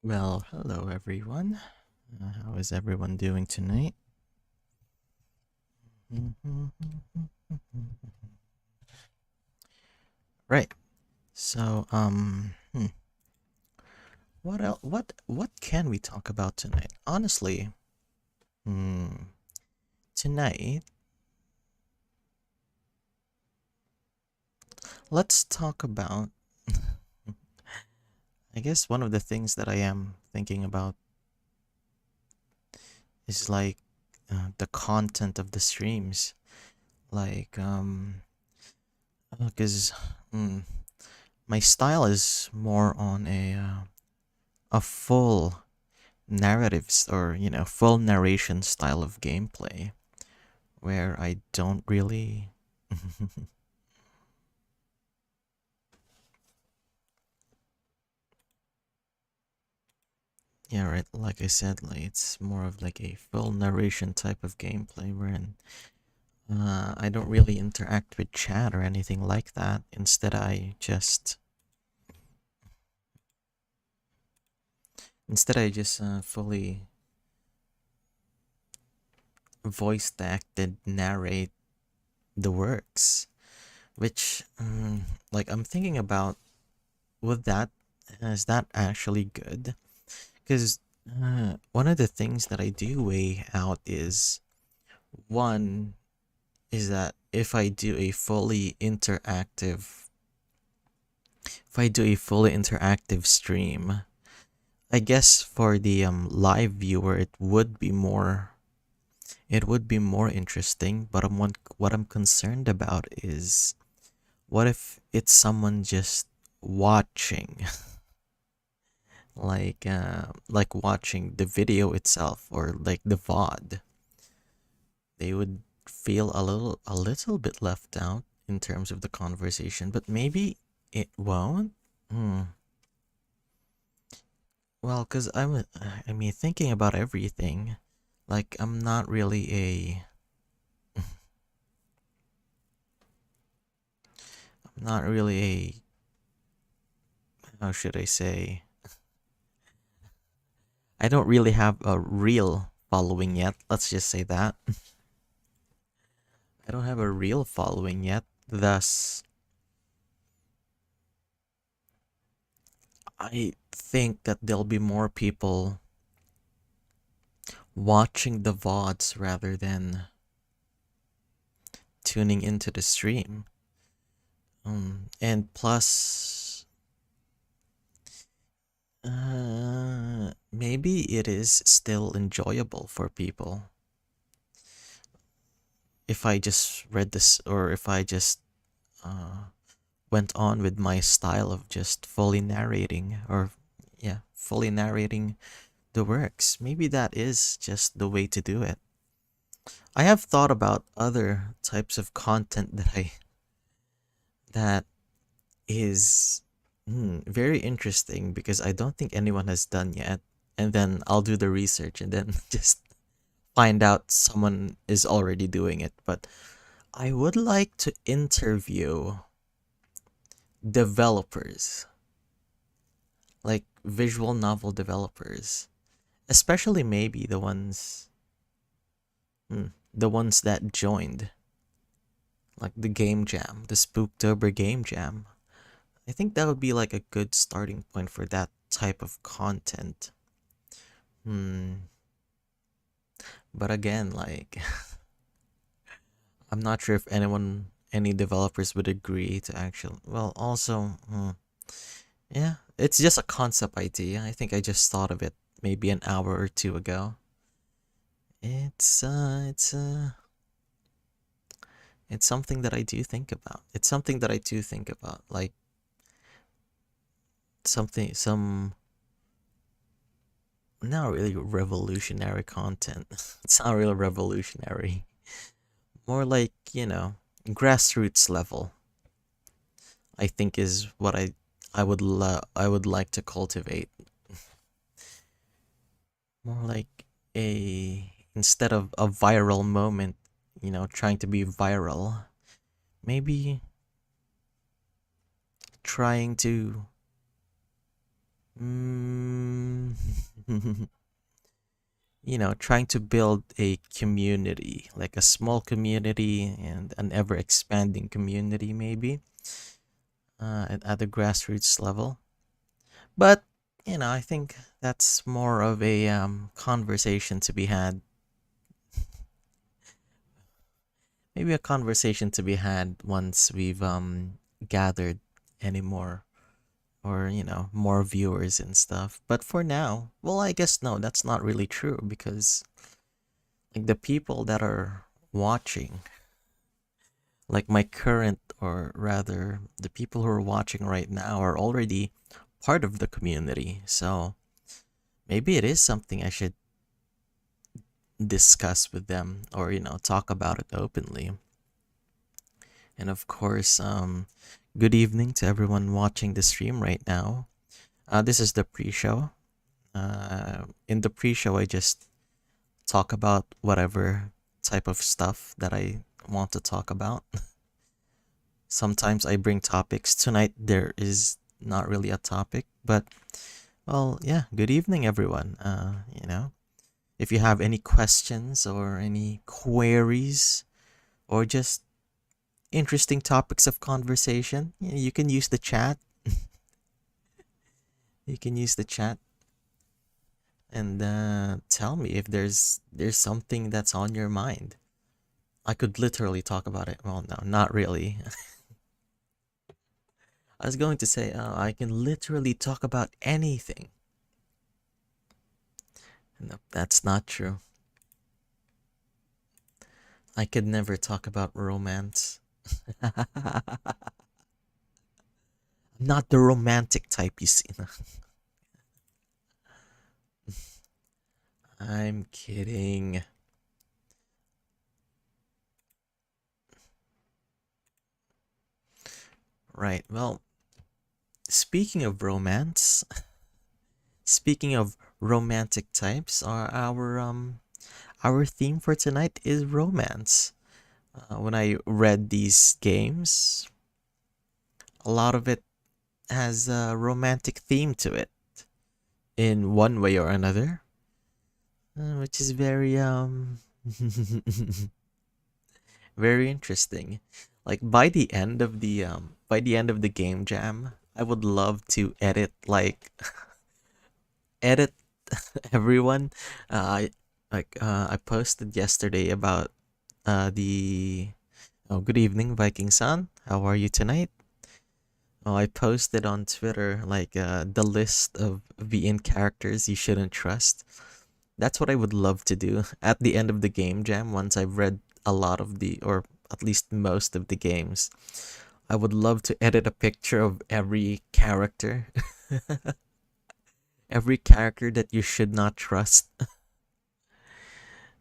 Well, hello everyone. How is everyone doing tonight? Right. So, what else? What can we talk about tonight? Honestly, hmm, tonight, let's talk about. I guess one of the things that I am thinking about is like the content of the streams. Like, because my style is more on a full narratives or full narration style of gameplay where I don't really yeah, right, like I said, like it's more of like a full narration type of gameplay wherein I don't really interact with chat or anything like that. Instead I just fully voice acted narrate the works, which like I'm thinking about, would that is that actually good? Because one of the things that I do weigh out is, one is that if I do a fully interactive stream, I guess for the live viewer it would be more interesting. But what I'm concerned about is, what if it's someone just watching, like watching the video itself or like the VOD, they would feel a little bit left out in terms of the conversation, but maybe it won't. Hmm. Well, cause I mean, thinking about everything, like I'm not really I'm not really how should I say? I don't really have a real following yet. Let's just say that. I don't have a real following yet. Thus, I think that there'll be more people watching the VODs rather than tuning into the stream. And plus, maybe it is still enjoyable for people if I just read this, or if I just uh, went on with my style of just fully narrating, or yeah, fully narrating the works. Maybe that is just the way to do it. I have thought about other types of content that is very interesting because I don't think anyone has done yet. And then I'll do the research and then just find out someone is already doing it. But I would like to interview developers, like visual novel developers, especially maybe the ones that joined, like the game jam, the Spooktober game jam. I think that would be like a good starting point for that type of content. Hmm. But again, like I'm not sure if any developers would agree to actually. Well, also, yeah, it's just a concept idea. I think I just thought of it maybe an hour or two ago. It's something that I do think about. It's something that I do think about, like some not really revolutionary content. It's not really revolutionary. More like, grassroots level. I think is what I would like to cultivate. More like a instead of a viral moment, trying to be viral, maybe trying to Mm, trying to build a community, like a small community and an ever expanding community, maybe at the grassroots level. But, I think that's more of a conversation to be had. Maybe a conversation to be had once we've gathered any more or, more viewers and stuff. But for now, well, I guess no, that's not really true because like the people that are watching, like my current, or rather the people who are watching right now are already part of the community. So maybe it is something I should discuss with them or, talk about it openly. And of course, good evening to everyone watching the stream right now. This is the pre show. In the pre show, I just talk about whatever type of stuff that I want to talk about. Sometimes I bring topics. Tonight, there is not really a topic, but well, yeah, good evening, everyone. If you have any questions or any queries or just interesting topics of conversation, you can use the chat. You can use the chat and tell me if there's something that's on your mind. I could literally talk about it. Well, no, not really. I was going to say I can literally talk about anything. No, that's not true. I could never talk about romance. I'm not the romantic type, you see. I'm kidding. Right. Well, speaking of romance, speaking of romantic types, our theme for tonight is romance. When I read these games, a lot of it has a romantic theme to it in one way or another, which is very very interesting. Like by the end of the game jam, I would love to edit everyone. I posted yesterday about the oh, good evening, Viking Sun. How are you tonight? Oh, I posted on Twitter like the list of VN characters you shouldn't trust. That's what I would love to do at the end of the game jam once I've read a lot of or at least most of the games. I would love to edit a picture of every character, every character that you should not trust.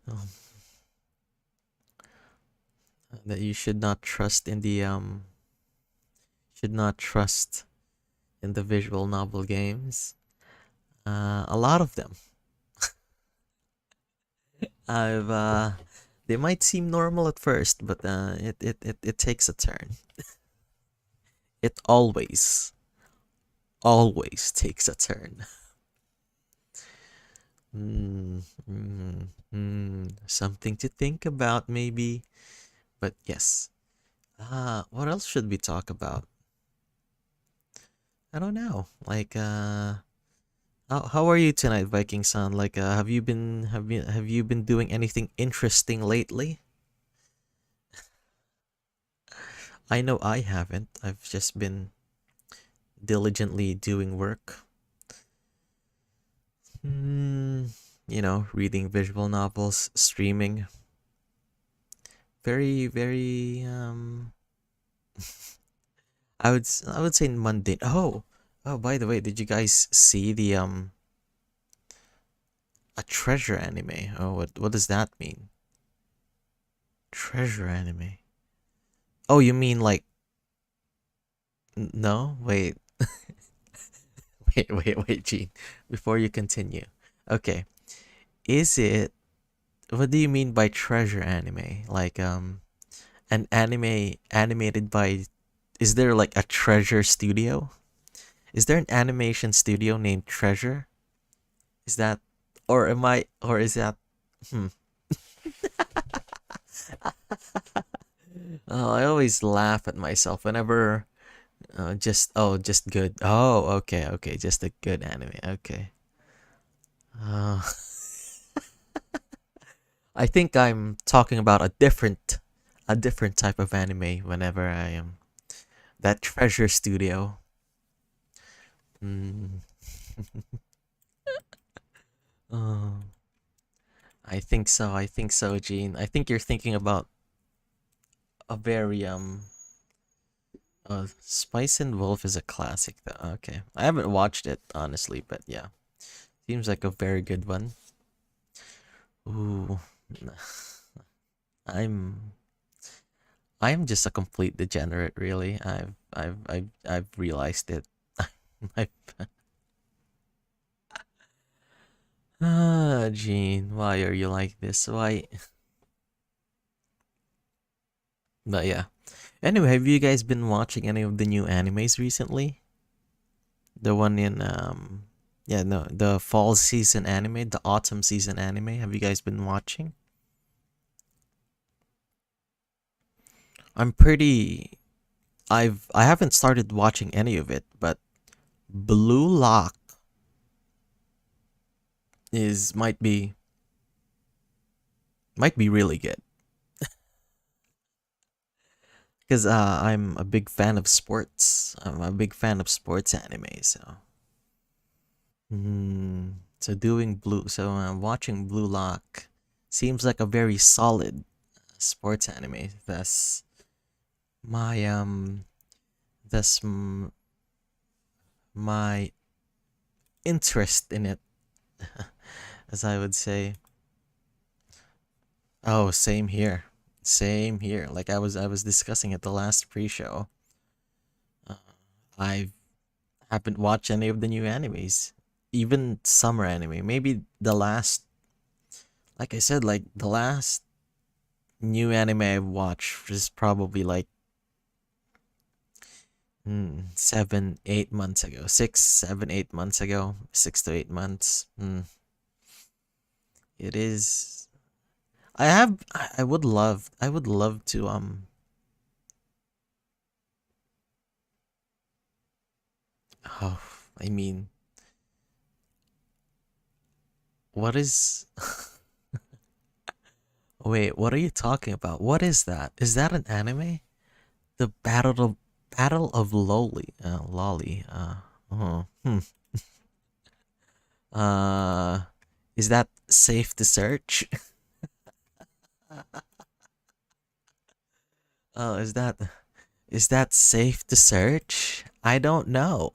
Um, that you should not trust in the visual novel games. A lot of them. I've they might seem normal at first, but it takes a turn. It always takes a turn. Something to think about, maybe. But yes. What else should we talk about? I don't know. Like, how are you tonight, Viking Sun? Like, have you been doing anything interesting lately? I know I haven't. I've just been diligently doing work. Hmm, reading visual novels, streaming. Very, very I would say mundane. Oh, by the way, did you guys see the a treasure anime? Oh, what does that mean? Treasure anime. Oh, you mean like no? Wait. Wait, Gene. Before you continue. Okay. Is it what do you mean by treasure anime? Like an anime animated by is there like a treasure studio? Is there an animation studio named Treasure? Is that, or am I, or is that? Hmm. Oh, I always laugh at myself whenever just good. Oh, okay, okay, just a good anime. Okay. Uh, I think I'm talking about a different type of anime whenever I am that Treasure Studio. Mm. Oh, I think so. I think so, Gene. I think you're thinking about a very Spice and Wolf is a classic though. Okay. I haven't watched it honestly, but yeah. Seems like a very good one. Ooh. I'm I'm just a complete degenerate really. I've realized it. I Gene, why are you like this? Why? But yeah. Anyway, have you guys been watching any of the new animes recently? The one in yeah, no, the fall season anime, the autumn season anime. Have you guys been watching? I'm pretty I haven't started watching any of it, but Blue Lock is might be really good because I'm a big fan of sports. I'm a big fan of sports anime, so watching Blue Lock seems like a very solid sports anime. My um that's my interest in it, as I would say. Oh, same here. Same here. Like I was discussing at the last pre-show. Uh, I haven't watched any of the new animes, even summer anime. Maybe the last, like I said, like the last new anime I watched was probably like 7, 8 months ago. 6, 7, 8 months ago. 6 to 8 months. It is. I would love to oh, I mean, what is wait, what are you talking about? What is that? Is that an anime? The Battle of Lolly. Hmm. Uh, is that safe to search? Oh, is that safe to search? I don't know.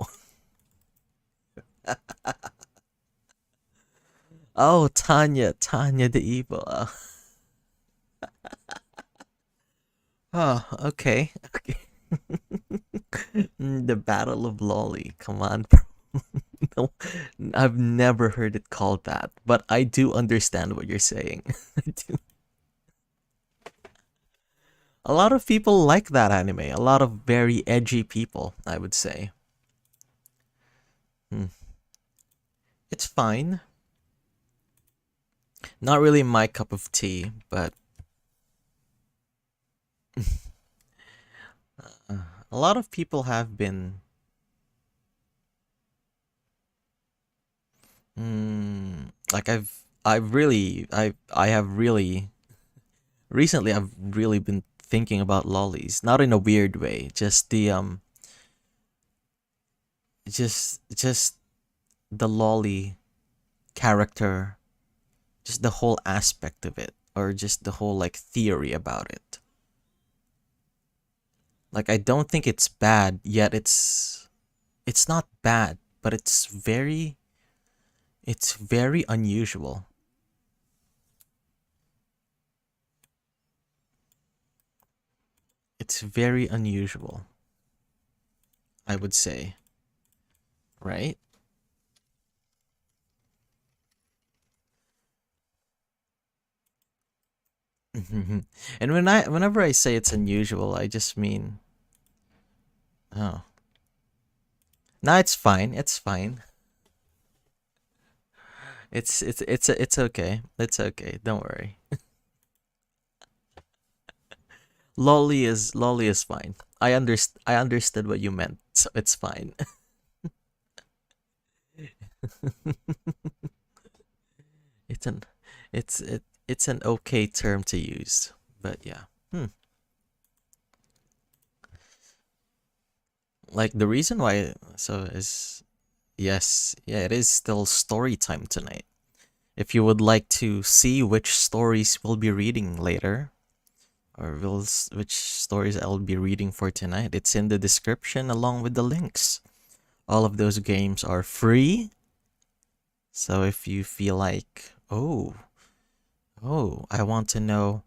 Oh, Tanya the evil. Oh, okay, okay. The Battle of Lolly. Come on, bro. No, I've never heard it called that, but I do understand what you're saying. I do. A lot of people like that anime. A lot of very edgy people, I would say. Hmm. It's fine. Not really my cup of tea, but a lot of people have been. Like I have really recently I've really been thinking about lollies. Not in a weird way. Just the just the lolly character, just the whole aspect of it, or just the whole like theory about it. Like I don't think it's bad, yet it's not bad, but it's very unusual. It's very unusual, I would say, right? And whenever I say it's unusual, I just mean oh, No, it's fine. It's fine. It's okay. It's okay. Don't worry. Lolly is fine. I understood what you meant, so it's fine. it's an it's an okay term to use, but yeah. Like the reason why so is yes, yeah, it is still story time tonight. If you would like to see which stories we'll be reading later, or which stories I'll be reading for tonight, it's in the description along with the links. All of those games are free. So if you feel like, I want to know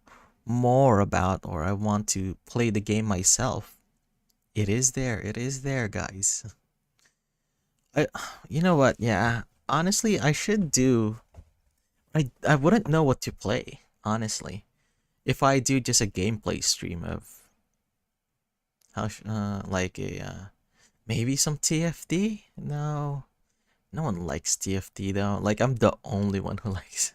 more about, or I want to play the game myself, it is there. It is there, guys. I, you know what? Yeah, honestly, I should do. I wouldn't know what to play, honestly, if I do just a gameplay stream of like a maybe some TFT. No, no one likes TFT though. Like I'm the only one who likes.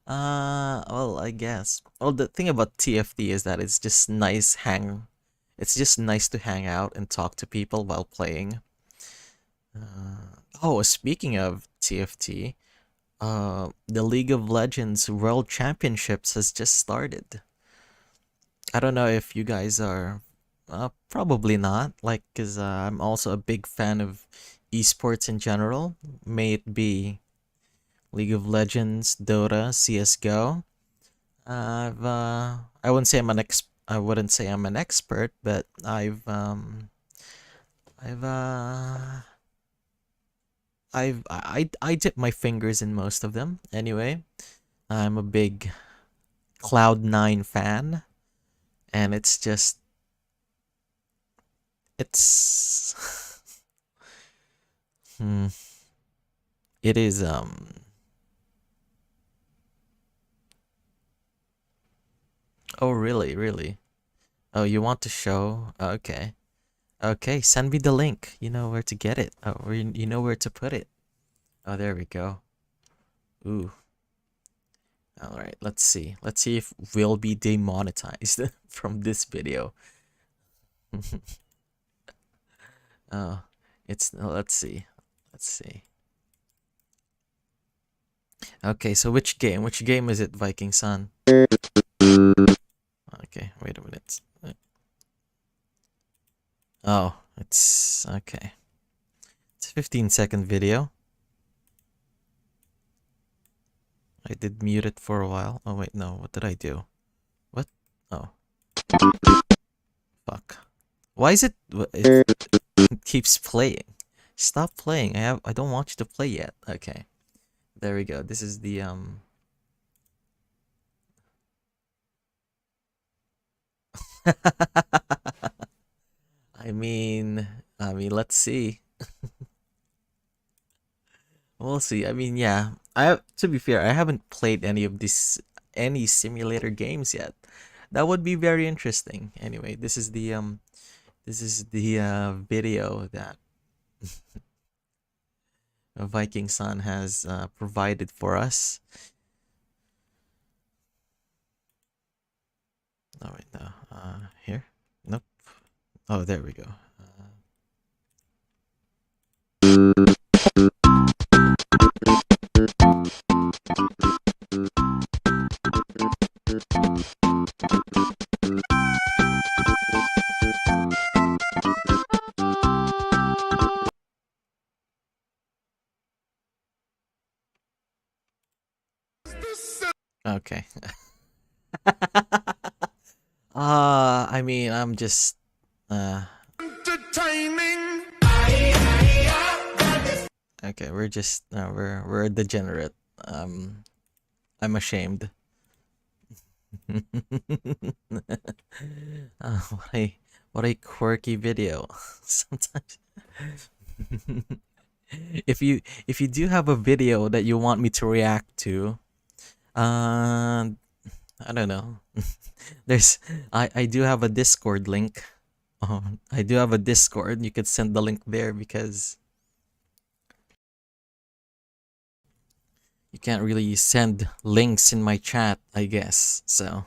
Well, I guess. Well, the thing about TFT is that it's just nice hang. It's just nice to hang out and talk to people while playing. Oh, speaking of TFT, the League of Legends World Championships has just started. I don't know if you guys are, probably not. Like, cause I'm also a big fan of esports in general. May it be League of Legends, Dota, CS:GO. I wouldn't say I wouldn't say I'm an expert, but I've I dip my fingers in most of them. Anyway, I'm a big Cloud9 fan, and it's just it's hmm, it is oh really, really? Oh, you want to show? Okay. Okay, send me the link. You know where to get it. Oh, or you know where to put it. Oh, there we go. Ooh. All right, let's see. Let's see if we'll be demonetized from this video. Oh, it's let's see. Let's see. Okay, so which game? Which game is it, Viking Sun? Okay, wait a minute. Oh, it's okay. It's a 15-second video. I did mute it for a while. Oh wait, no. What did I do? What? Oh, fuck. Why is it? It keeps playing. Stop playing. I don't want you to play yet. Okay. There we go. This is the let's see. We'll see. I mean, yeah. To be fair, I haven't played any simulator games yet. That would be very interesting. Anyway, this is the video that Viking Sun has provided for us. Oh wait, no. Here? Nope. Oh, there we go. Okay. I mean, I'm just entertaining. Okay, we're just we're degenerate. I'm ashamed. What a quirky video. Sometimes if you do have a video that you want me to react to, I don't know. There's I do have a Discord link I do have a Discord. You could send the link there because you can't really send links in my chat, I guess. So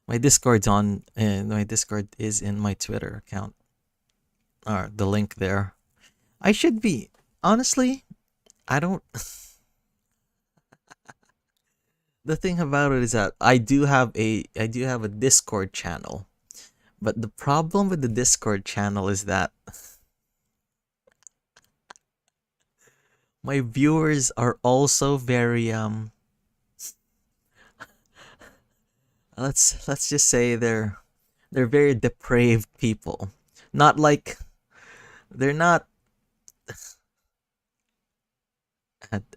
my Discord's on, and my Discord is in my Twitter account. Or the link there. I should be honestly. I don't. The thing about it is that I do have a Discord channel, but the problem with the Discord channel is that my viewers are also very let's just say they're very depraved people. Not like they're not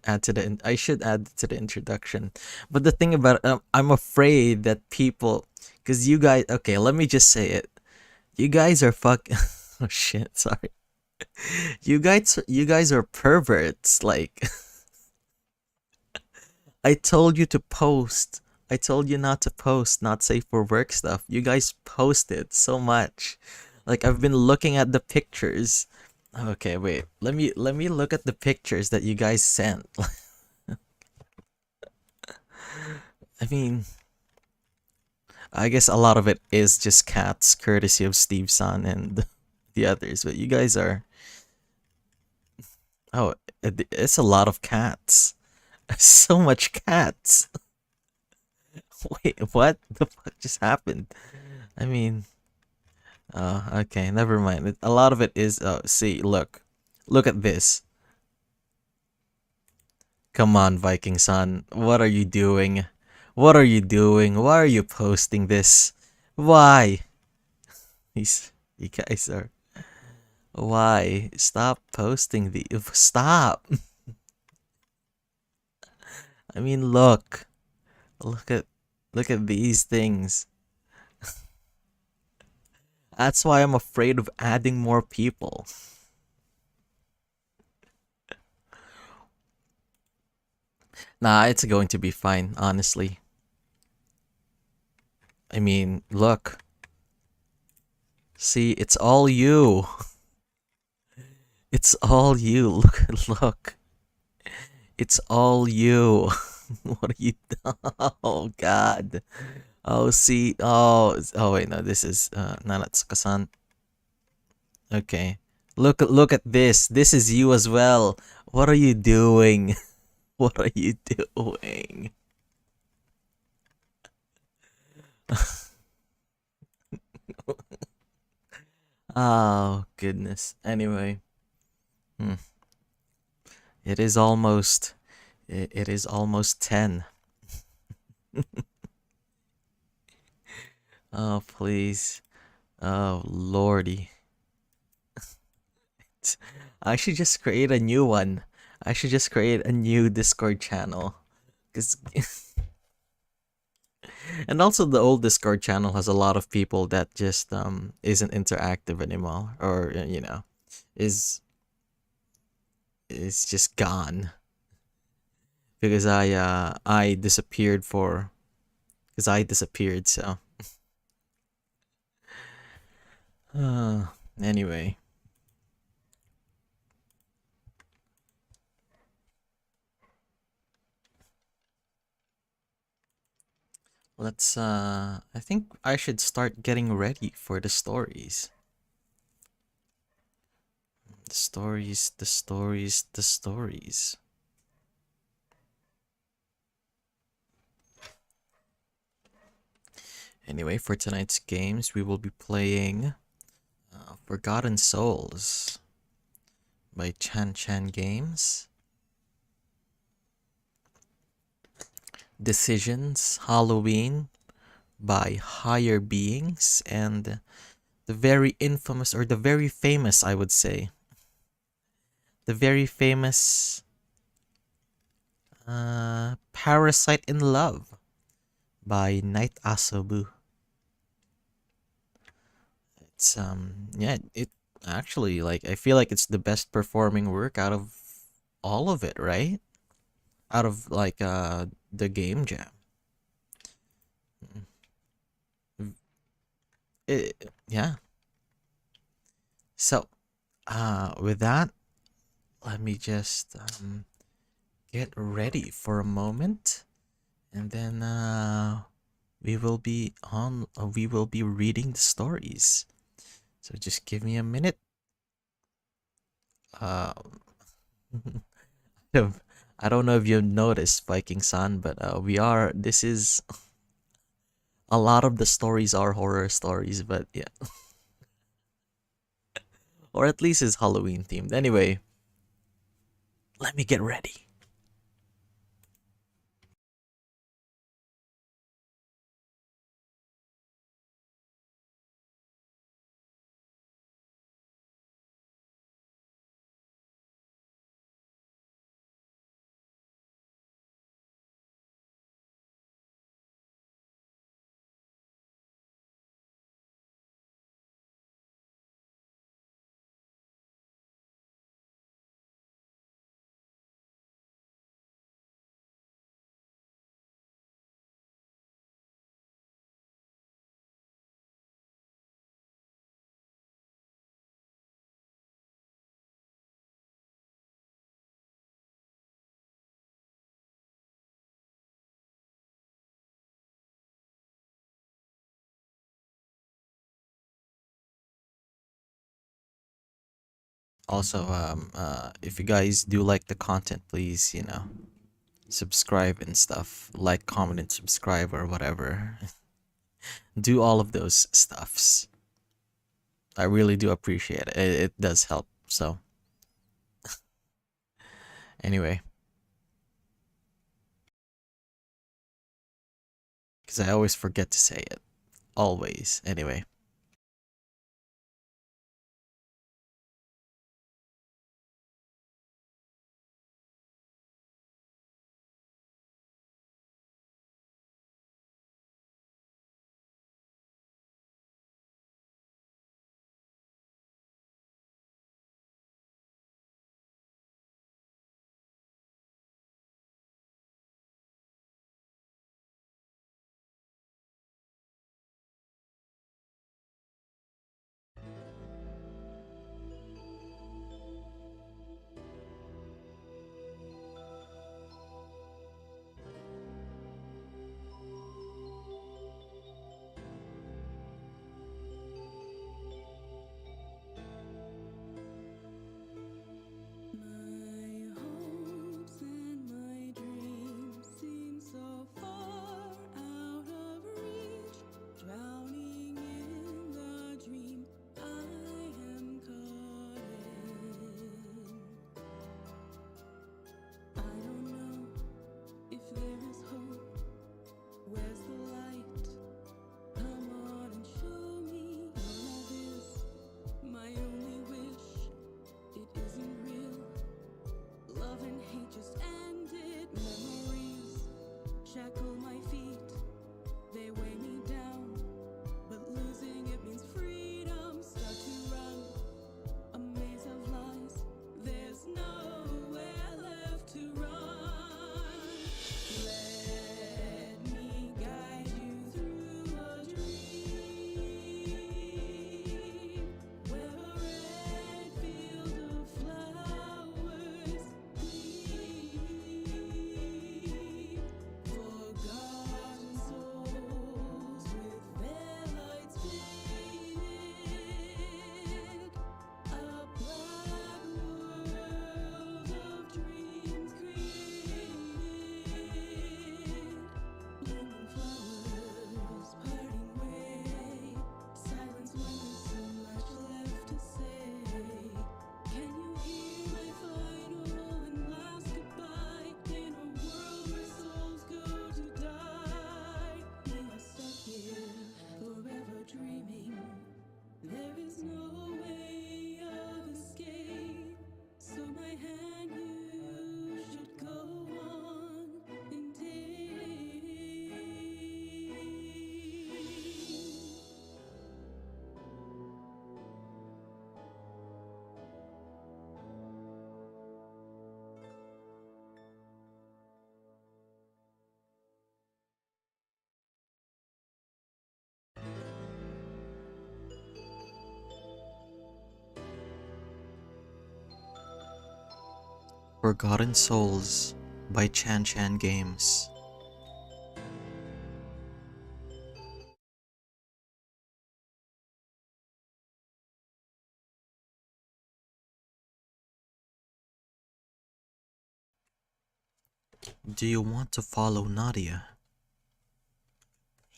add to the I should add to the introduction. But the thing about I'm afraid that people, cuz you guys, okay, let me just say it. You guys are fuck oh shit, sorry. You guys are perverts. Like I told you to post. I told you not to post, not safe for work stuff. You guys posted so much. Like I've been looking at the pictures. Okay, wait. Let me look at the pictures that you guys sent. I mean, I guess a lot of it is just cats, courtesy of Steve Son and the others. But you guys are, oh, it's a lot of cats. So much cats. Wait, what the fuck just happened? I mean, okay, never mind. A lot of it is, see, look at this. Come on, Viking son, what are you doing? What are you doing? Why are you posting this? Why? You guys are. Why? Stop posting the. Stop. I mean, look at, look at these things. That's why I'm afraid of adding more people. Nah, it's going to be fine, honestly. I mean, look. See, it's all you. It's all you. Look. It's all you. What are you? Oh God. Oh, see. Oh wait, no. This is Nanatsuka-san. Okay. Look at this. This is you as well. What are you doing? What are you doing? Oh goodness. Anyway, hmm. It is almost. It is almost 10. Oh please. Oh lordy. I should just create a new one. I should just create a new Discord channel. Cause and also the old Discord channel has a lot of people that just isn't interactive anymore, or is is just gone because I disappeared for because I disappeared. So anyway, let's I think I should start getting ready for the stories. The stories, the stories, the stories. Anyway, for tonight's games, we will be playing Forgotten Souls by Chan Chan Games, Decisions Halloween by Higher Beings, and the very infamous, or the very famous, I would say, the very famous Parasite in Love by Night Asobu. It's yeah, it actually, like, I feel like it's the best performing work out of all of it, right? Out of like the game jam. Yeah. So, with that, let me just get ready for a moment, and then we will be reading the stories. So just give me a minute. Um, I don't know if you've noticed, Viking Sun, but we are. This is a lot of the stories are horror stories, but yeah, or at least it's Halloween themed. Anyway, let me get ready. Also, if you guys do like the content, please, subscribe and stuff, like, comment, and subscribe or whatever. Do all of those stuffs. I really do appreciate it. It does help. So, anyway, because I always forget to say it. Always. Anyway. My hopes and my dreams seem so far out of reach, drowning in the dream I am caught in. I don't know if there is hope. Where's the light? Come on and show me. Love is my only wish. It isn't real. Love and hate just ended. Memories shackle my feet. They weigh me down. But losing it means freedom. Start to run a maze of lies. There's nowhere left to run. Let me guide you through a dream where a red field of flowers gleam. Forgotten Forgotten Souls by Chan Chan Games. Do you want to follow Nadia?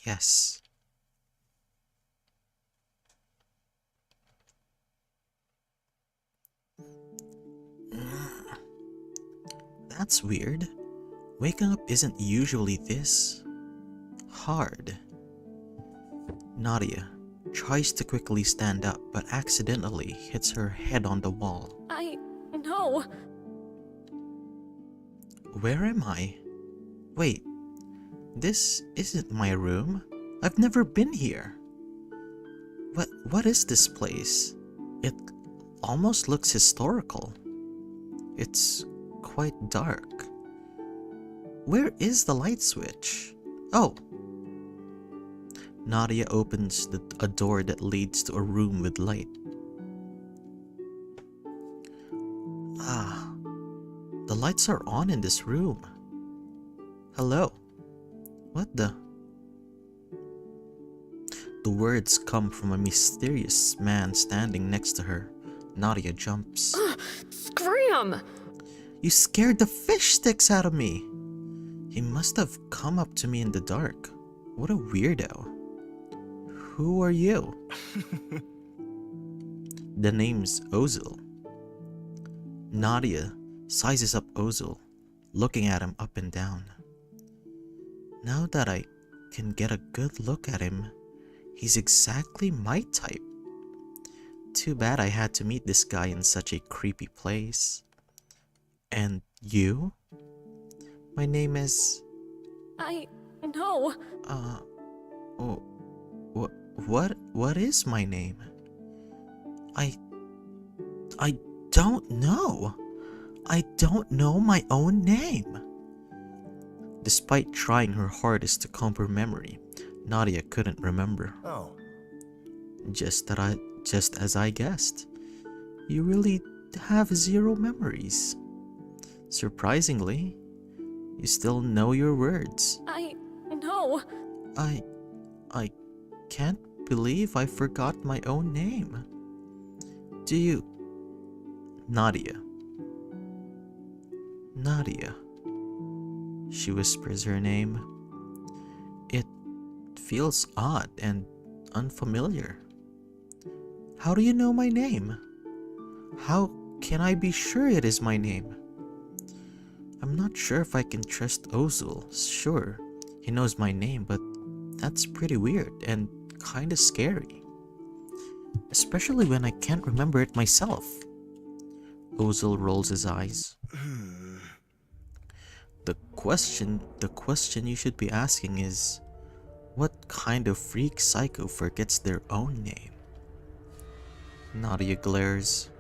Yes. That's weird. Waking up isn't usually this hard. Nadia tries to quickly stand up but accidentally hits her head on the wall. I know. Where am I? Wait, this isn't my room. I've never been here. What is this place? It almost looks historical. It's quite dark. Where is the light switch? Oh. Nadia opens a door that leads to a room with light. Ah, the lights are on in this room. Hello. What the? The words come from a mysterious man standing next to her. Nadia jumps. Scram! You scared the fish sticks out of me! He must have come up to me in the dark. What a weirdo. Who are you? The name's Ozil. Nadia sizes up Ozil, looking at him up and down. Now that I can get a good look at him, he's exactly my type. Too bad I had to meet this guy in such a creepy place. And you? My name is... I know. Oh, what is my name? I don't know. I don't know my own name. Despite trying her hardest to comb her memory, Nadia couldn't remember. Oh. Just as I guessed. You really have zero memories. Surprisingly, you still know your words. I know. I can't believe I forgot my own name. Do you... Nadia. Nadia. She whispers her name. It feels odd and unfamiliar. How do you know my name? How can I be sure it is my name? I'm not sure if I can trust Ozil. Sure, he knows my name, but that's pretty weird and kinda scary. Especially when I can't remember it myself. Ozil rolls his eyes. The question you should be asking is, what kind of freak psycho forgets their own name? Nadia glares.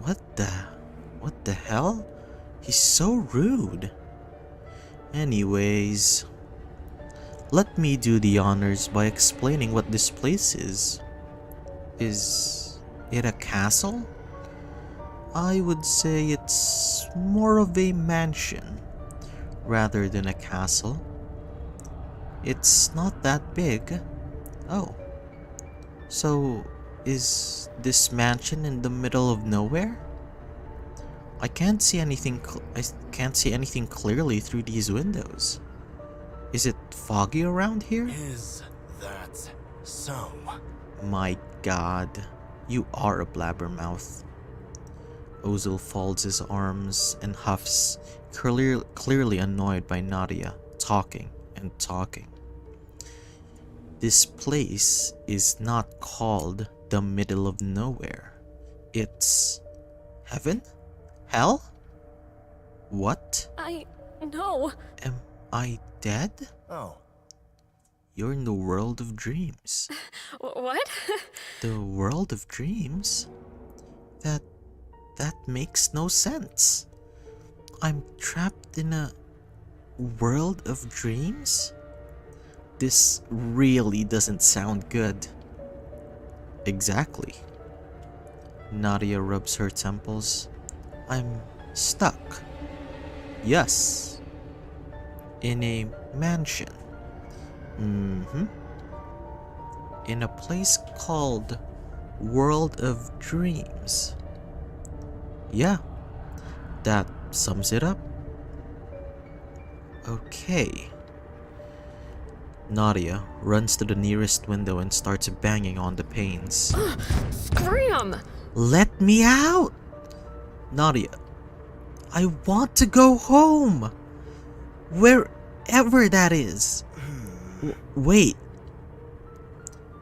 What the hell? He's so rude. Anyways, let me do the honors by explaining what this place is. Is it a castle? I would say it's more of a mansion rather than a castle. It's not that big. Oh. So, is this mansion in the middle of nowhere? I can't see anything clearly through these windows. Is it foggy around here? Is that so? My god, you are a blabbermouth. Ozil folds his arms and huffs, clearly annoyed by Nadia talking and talking. This place is not called the middle of nowhere. It's heaven? Hell? What? I know. Am I dead? Oh. You're in the world of dreams. What? The world of dreams? That makes no sense. I'm trapped in a world of dreams? This really doesn't sound good. Exactly. Nadia rubs her temples. Stuck. Yes. In a mansion. Mm-hmm. In a place called World of Dreams. Yeah, that sums it up. Okay. Nadia runs to the nearest window and starts banging on the panes. Scram! Let me out! Nadia, I want to go home! Wherever that is. Wait.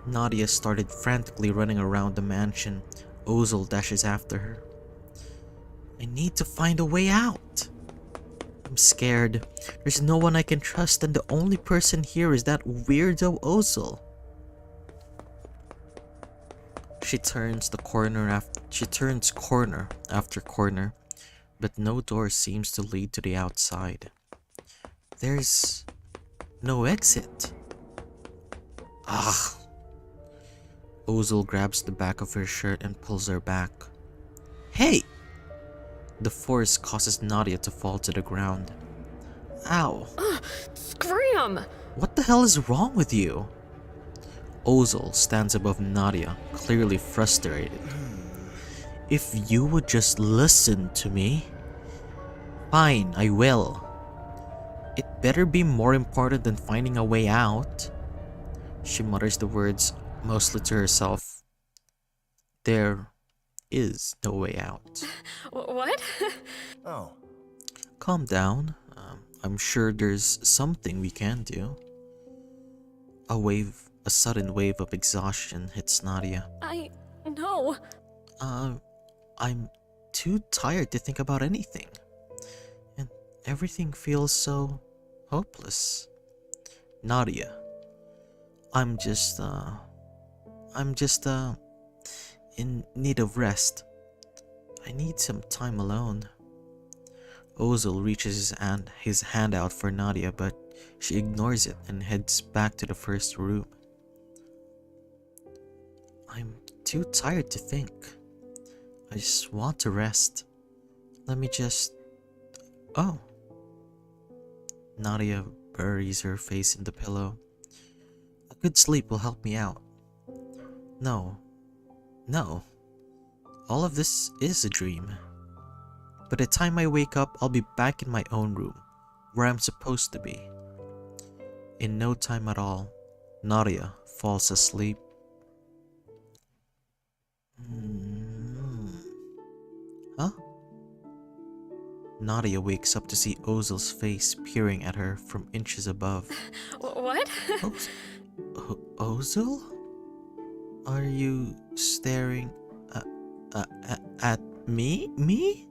Nadia started frantically running around the mansion. Ozil dashes after her. I need to find a way out. I'm scared. There's no one I can trust, and the only person here is that weirdo Ozil. She turns corner after corner, but no door seems to lead to the outside. There's no exit. Ah. Ozil grabs the back of her shirt and pulls her back. Hey! The force causes Nadia to fall to the ground. Ow. Scram! What the hell is wrong with you? Ozil stands above Nadia, clearly frustrated. If you would just listen to me. Fine, I will. It better be more important than finding a way out. She mutters the words mostly to herself. There is no way out. What? Oh. Calm down. I'm sure there's something we can do. A sudden wave of exhaustion hits Nadia. No. I'm too tired to think about anything. And everything feels so hopeless. Nadia, I'm just in need of rest. I need some time alone. Ozil reaches his hand out for Nadia, but she ignores it and heads back to the first room. I'm too tired to think. I just want to rest. Let me just... Oh. Nadia buries her face in the pillow. A good sleep will help me out. No. All of this is a dream. By the time I wake up, I'll be back in my own room, where I'm supposed to be. In no time at all, Nadia falls asleep. Huh? Nadia wakes up to see Ozil's face peering at her from inches above. What? Ozil? Are you staring at me? Me?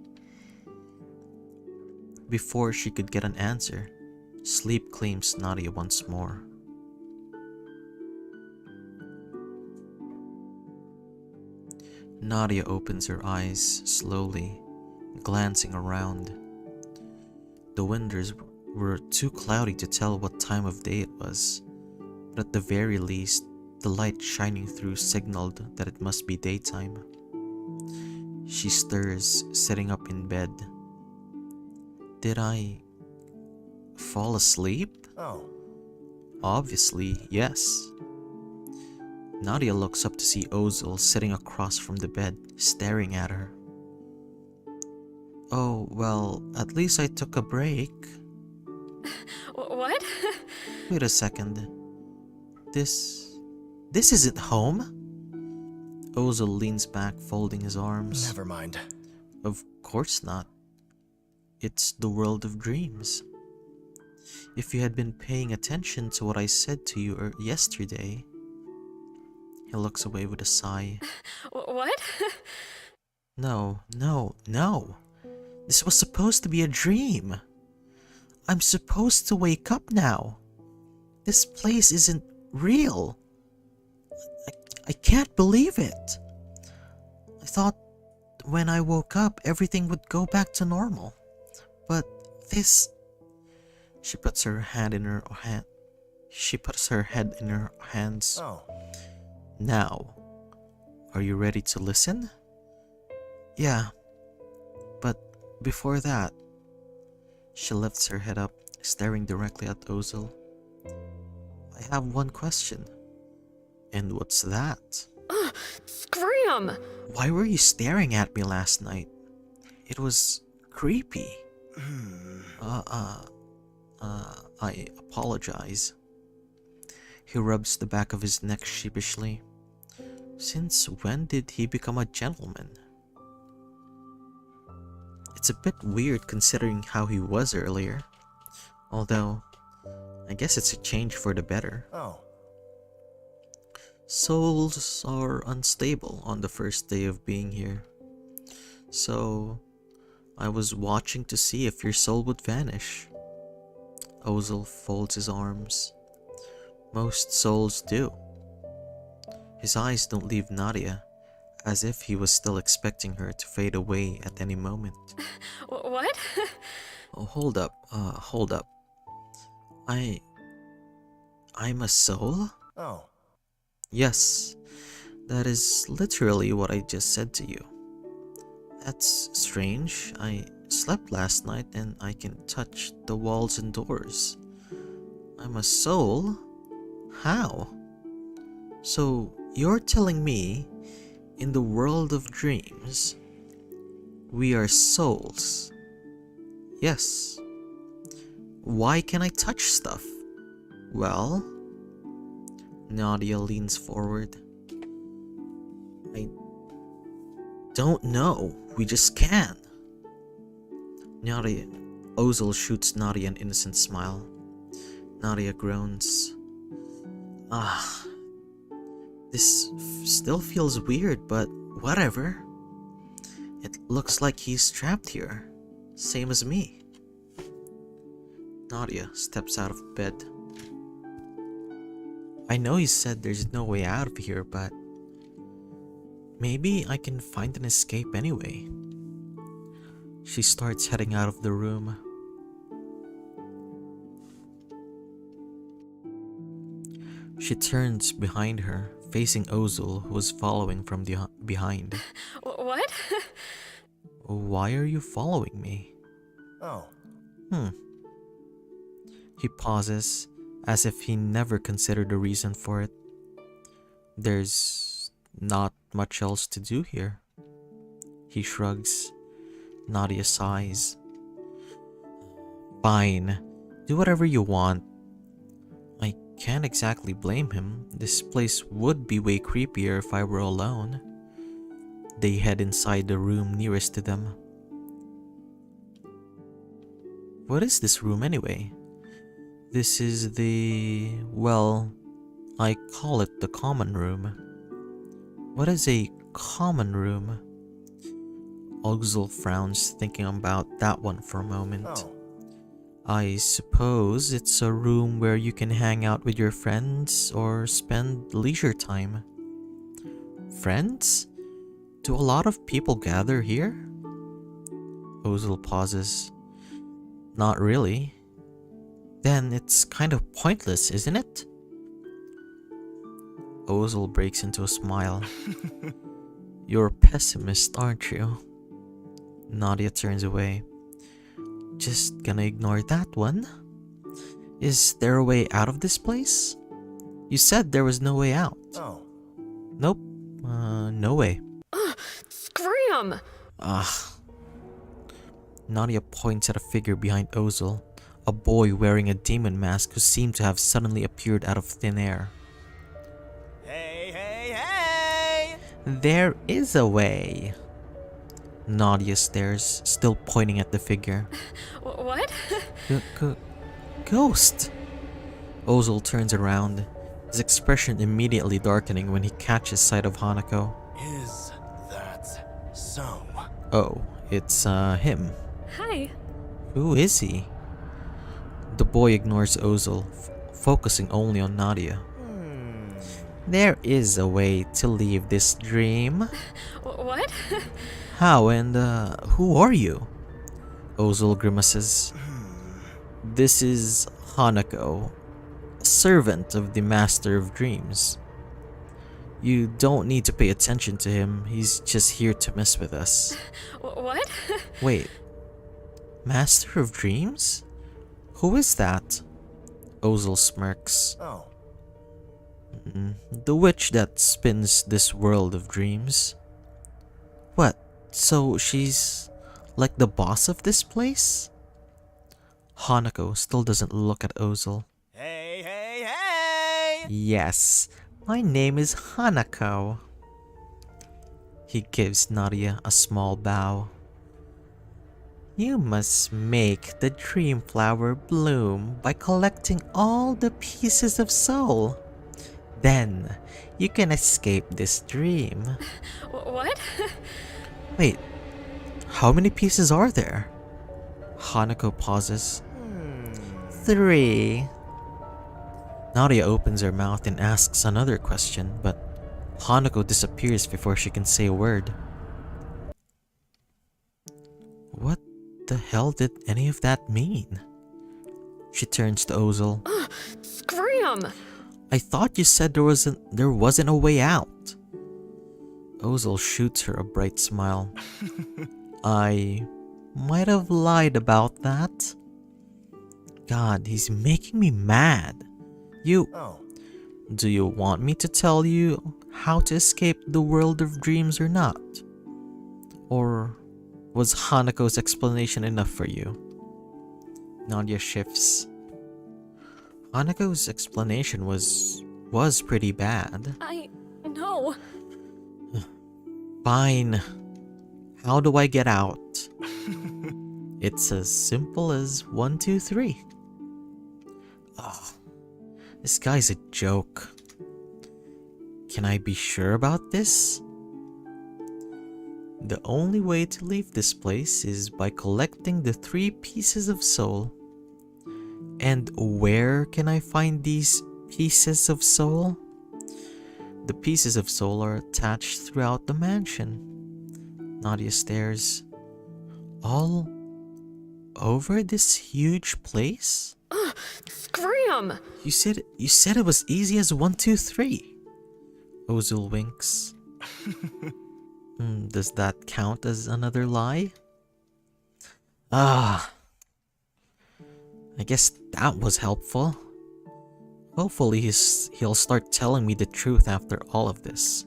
Before she could get an answer, sleep claims Nadia once more. Nadia opens her eyes slowly, glancing around. The windows were too cloudy to tell what time of day it was, but at the very least, the light shining through signaled that it must be daytime. She stirs, sitting up in bed. Did I fall asleep? Oh. Obviously, yes. Nadia looks up to see Ozil sitting across from the bed, staring at her. Oh, well, at least I took a break. What? Wait a second. This isn't home? Ozil leans back, folding his arms. Never mind. Of course not. It's the world of dreams. If you had been paying attention to what I said to you yesterday... He looks away with a sigh. What? No. This was supposed to be a dream. I'm supposed to wake up now. This place isn't real. I can't believe it. I thought when I woke up everything would go back to normal. But this... She puts her head in her hands. Oh. Now, are you ready to listen? Yeah, but before that, she lifts her head up, staring directly at Ozil. I have one question. And what's that? Scram! Why were you staring at me last night? It was creepy. I apologize. He rubs the back of his neck sheepishly. Since when did he become a gentleman? It's a bit weird considering how he was earlier. Although, I guess it's a change for the better. Oh. Souls are unstable on the first day of being here. So, I was watching to see if your soul would vanish. Ozil folds his arms. Most souls do. His eyes don't leave Nadia, as if he was still expecting her to fade away at any moment. What? Oh, hold up. I'm a soul? Oh. Yes, that is literally what I just said to you. That's strange. I slept last night and I can touch the walls and doors. I'm a soul? How? So, you're telling me, in the world of dreams, we are souls? Yes. Why can I touch stuff? Well, Nadia leans forward. I don't know. We just can. Ozil shoots Nadia an innocent smile. Nadia groans. This still feels weird, but whatever. It looks like he's trapped here. Same as me. Nadia steps out of bed. I know you said there's no way out of here, but maybe I can find an escape anyway. She starts heading out of the room. She turns behind her, facing Ozil, who is following from behind. What? Why are you following me? Oh. He pauses, as if he never considered a reason for it. There's not much else to do here. He shrugs. Nadia sighs. Fine, do whatever you want. I can't exactly blame him. This place would be way creepier if I were alone. They head inside the room nearest to them. What is this room anyway? This is well, I call it the common room. What is a common room? Ozil frowns, thinking about that one for a moment. Oh. I suppose it's a room where you can hang out with your friends or spend leisure time. Friends? Do a lot of people gather here? Ozil pauses. Not really. Then it's kind of pointless, isn't it? Ozil breaks into a smile. You're a pessimist, aren't you? Nadia turns away. Just gonna ignore that one? Is there a way out of this place? You said there was no way out. Oh. Nope. No way. Scram! Nadia points at a figure behind Ozil, a boy wearing a demon mask who seemed to have suddenly appeared out of thin air. Hey, hey, hey! There is a way. Nadia stares, still pointing at the figure. What? Ghost! Ozil turns around, his expression immediately darkening when he catches sight of Hanako. Is that so? Oh, it's him. Hi. Who is he? The boy ignores Ozil, focusing only on Nadia. There is a way to leave this dream. What? How and who are you? Ozil grimaces. This is Hanako, a servant of the Master of Dreams. You don't need to pay attention to him, he's just here to mess with us. What? Wait, Master of Dreams? Who is that? Ozil smirks. Oh, The witch that spins this world of dreams. What? So she's like the boss of this place? Hanako still doesn't look at Ozil. hey, hey, hey! Yes, my name is Hanako. He gives Nadia a small bow. You must make the dream flower bloom by collecting all the pieces of soul. Then you can escape this dream. What? Wait, how many pieces are there? Hanako pauses. 3. Nadia opens her mouth and asks another question, but Hanako disappears before she can say a word. What the hell did any of that mean? She turns to Ozil. Scram! I thought you said there wasn't a way out. Ozil shoots her a bright smile. I might have lied about that. God, he's making me mad. Oh, Do you want me to tell you how to escape the world of dreams or not? Or was Hanako's explanation enough for you? Nadia shifts. Hanako's explanation was pretty bad. I know. Fine. How do I get out? It's as simple as 1, 2, 3. Oh, this guy's a joke. Can I be sure about this? The only way to leave this place is by collecting the 3 pieces of soul. And where can I find these pieces of soul? The pieces of soul are attached throughout the mansion. Nadia stares. All over this huge place? Scram! You said it was easy as 1, 2, 3. Ozil winks. Does that count as another lie? I guess that was helpful. Hopefully he'll start telling me the truth after all of this.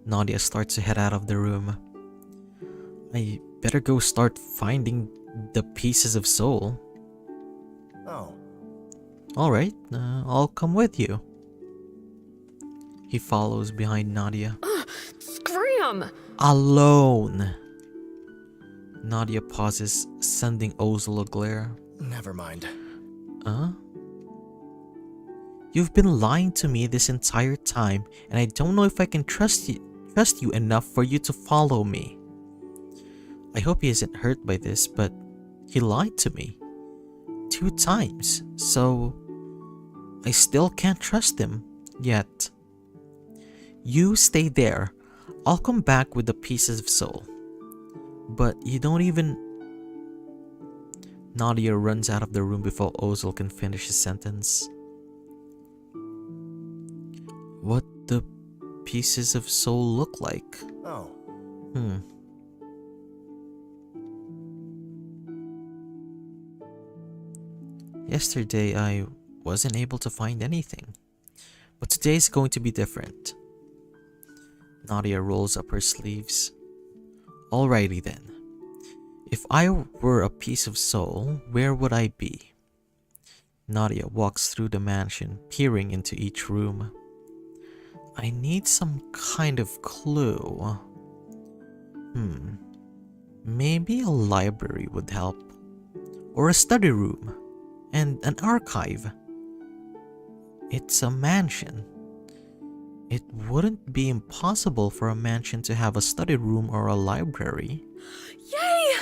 Nadia starts to head out of the room. I better go start finding the pieces of soul. oh. Alright, I'll come with you. He follows behind Nadia. Scram! Alone! Nadia pauses, sending Ozil a glare. Never mind. Huh? You've been lying to me this entire time, and I don't know if I can trust you enough for you to follow me. I hope he isn't hurt by this, but he lied to me 2 times, so I still can't trust him yet. You stay there. I'll come back with the pieces of soul. But you don't even... Nadia runs out of the room before Ozil can finish his sentence. What the pieces of soul look like? Oh, Yesterday I wasn't able to find anything, but today's going to be different. Nadia rolls up her sleeves. Alrighty then. If I were a piece of soul, where would I be? Nadia walks through the mansion, peering into each room. I need some kind of clue. Maybe a library would help. Or a study room. And an archive. It's a mansion. It wouldn't be impossible for a mansion to have a study room or a library. Yay!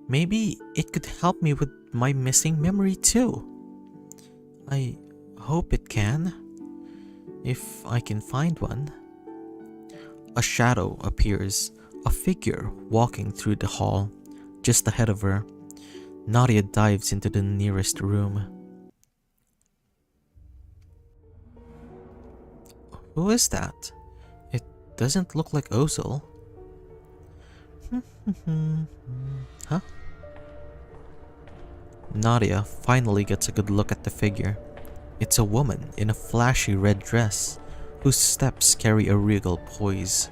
Maybe it could help me with my missing memory too. I hope it can. If I can find one. A shadow appears, a figure walking through the hall, just ahead of her. Nadia dives into the nearest room. Who is that? It doesn't look like Ozil. Huh? Nadia finally gets a good look at the figure. It's a woman in a flashy red dress, whose steps carry a regal poise.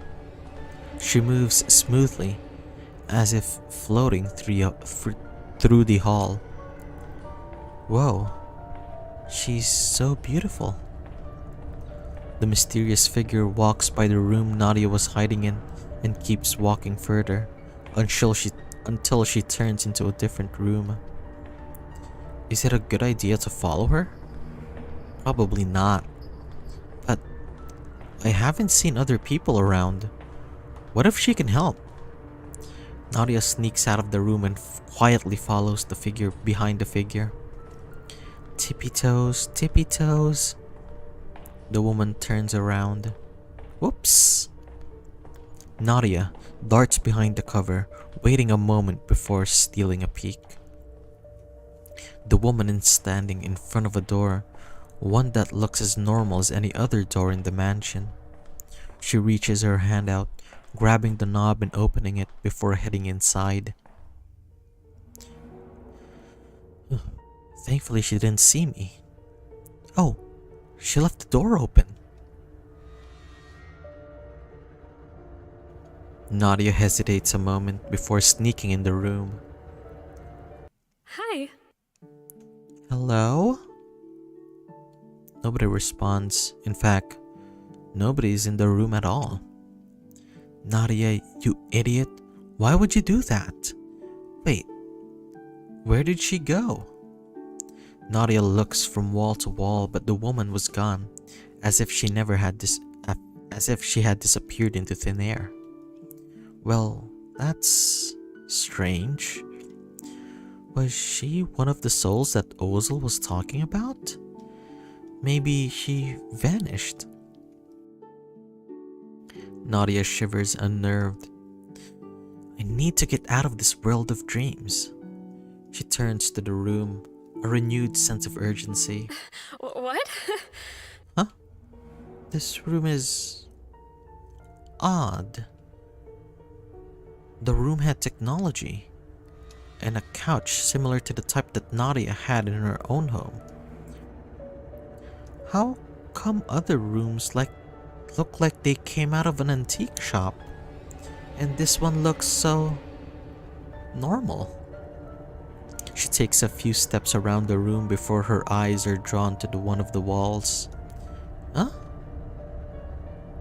She moves smoothly, as if floating through the hall. Whoa, she's so beautiful. The mysterious figure walks by the room Nadia was hiding in and keeps walking further until she turns into a different room. Is it a good idea to follow her? Probably not. But I haven't seen other people around. What if she can help? Nadia sneaks out of the room and quietly follows the figure behind the figure. Tippy toes, tippy toes. The woman turns around. Whoops! Nadia darts behind the cover, waiting a moment before stealing a peek. The woman is standing in front of a door, one that looks as normal as any other door in the mansion. She reaches her hand out, grabbing the knob and opening it before heading inside. Thankfully, she didn't see me. Oh, she left the door open. Nadia hesitates a moment before sneaking in the room. Hi. Hello? Nobody responds. In fact, nobody is in the room at all. Nadia, you idiot. Why would you do that? Wait, where did she go? Nadia looks from wall to wall, but the woman was gone, as if she had disappeared into thin air. Well, that's strange. Was she one of the souls that Ozil was talking about? Maybe she vanished. Nadia shivers, unnerved. I need to get out of this world of dreams. She turns to the room, a renewed sense of urgency. What? Huh? This room is odd. The room had technology and a couch similar to the type that Nadia had in her own home. How come other rooms look like they came out of an antique shop, and this one looks so normal? She takes a few steps around the room before her eyes are drawn to one of the walls. Huh?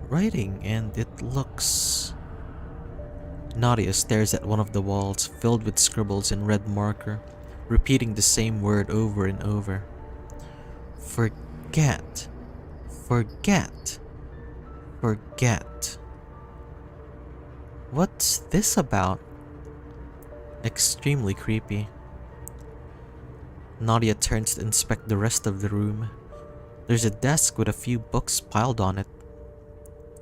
Writing, and it looks... Nadia stares at one of the walls filled with scribbles in red marker, repeating the same word over and over. Forget. Forget. Forget. What's this about? Extremely creepy. Nadia turns to inspect the rest of the room. There's a desk with a few books piled on it.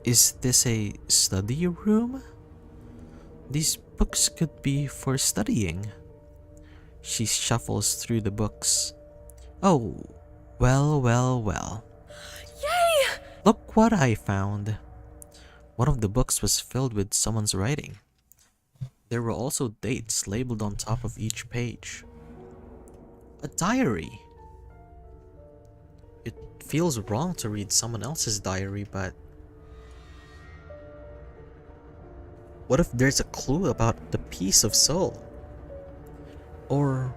Is this a study room? These books could be for studying. She shuffles through the books. Oh, well. Yay! Look what I found. One of the books was filled with someone's writing. There were also dates labeled on top of each page. A diary. It feels wrong to read someone else's diary, but what if there's a clue about the piece of soul? Or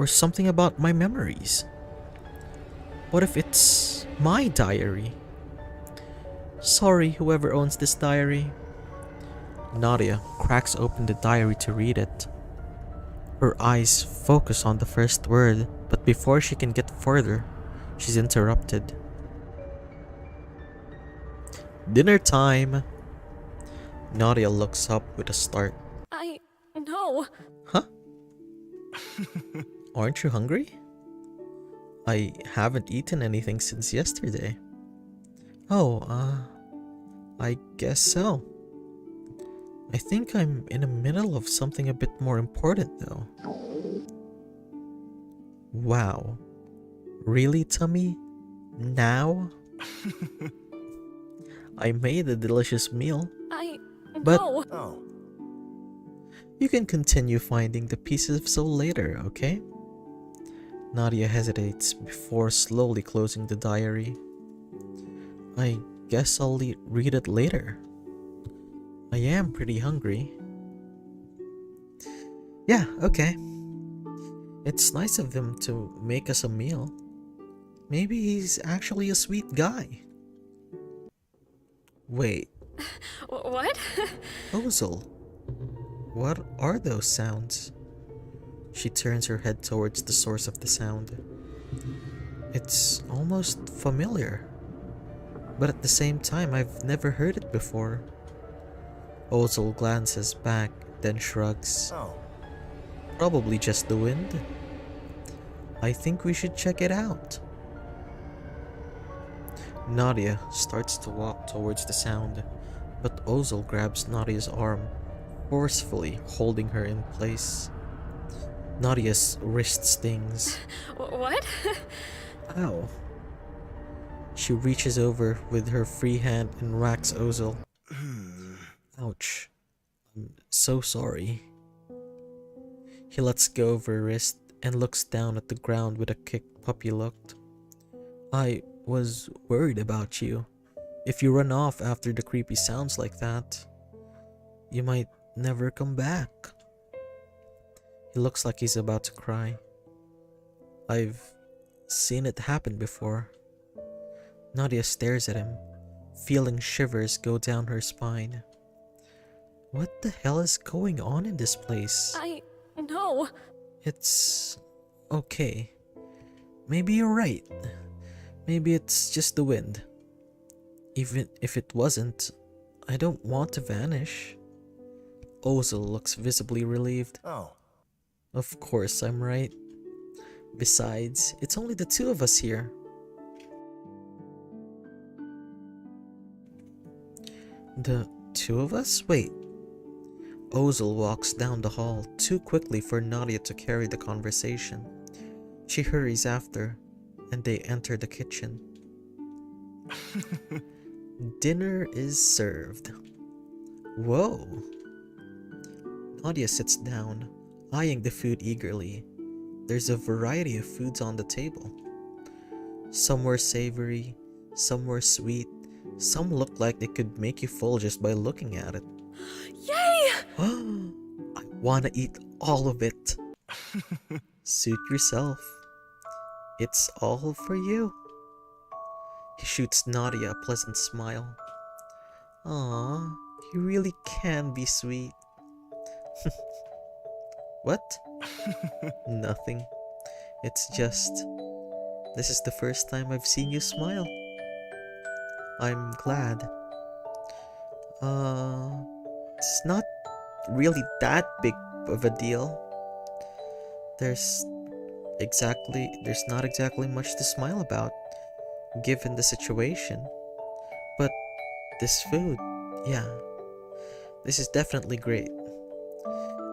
something about my memories? What if it's my diary? Sorry, whoever owns this diary. Nadia cracks open the diary to read it. Her eyes focus on the first word, but before she can get further, she's interrupted. Dinner time! Nadia looks up with a start. No. Huh? Aren't you hungry? I haven't eaten anything since yesterday. Oh, I guess so. I think I'm in the middle of something a bit more important though. Wow. Really, Tummy? Now? I made a delicious meal. I... But No. Oh. You can continue finding the pieces of soul later, okay? Nadia hesitates before slowly closing the diary. I guess I'll read it later. I am pretty hungry. Yeah, okay. It's nice of him to make us a meal. Maybe he's actually a sweet guy. Wait, What? Ozil, what are those sounds? She turns her head towards the source of the sound. It's almost familiar, but at the same time I've never heard it before. Ozil glances back, then shrugs. Oh. Probably just the wind. I think we should check it out. Nadia starts to walk towards the sound, but Ozil grabs Nadia's arm, forcefully holding her in place. Nadia's wrist stings. What? Ow. She reaches over with her free hand and whacks Ozil. Ouch. I'm so sorry. He lets go of her wrist and looks down at the ground with a kicked puppy look. I was worried about you. If you run off after the creepy sounds like that, you might never come back. He looks like he's about to cry. I've seen it happen before. Nadia stares at him, feeling shivers go down her spine. What the hell is going on in this place? No. It's okay. Maybe you're right. Maybe it's just the wind. Even if it wasn't, I don't want to vanish. Ozil looks visibly relieved. Oh. Of course I'm right. Besides, it's only the two of us here. The two of us? Wait. Ozil walks down the hall too quickly for Nadia to carry the conversation. She hurries after, and they enter the kitchen. Dinner is served. Whoa! Nadia sits down, eyeing the food eagerly. There's a variety of foods on the table. Some were savory, some were sweet, some look like they could make you full just by looking at it. Yay! I wanna eat all of it. Suit yourself. It's all for you. He shoots Nadia a pleasant smile. Aw, you really can be sweet. What? Nothing. It's just, this is the first time I've seen you smile. I'm glad. It's not really that big of a deal. There's not exactly much to smile about, given the situation. But this food, yeah, this is definitely great.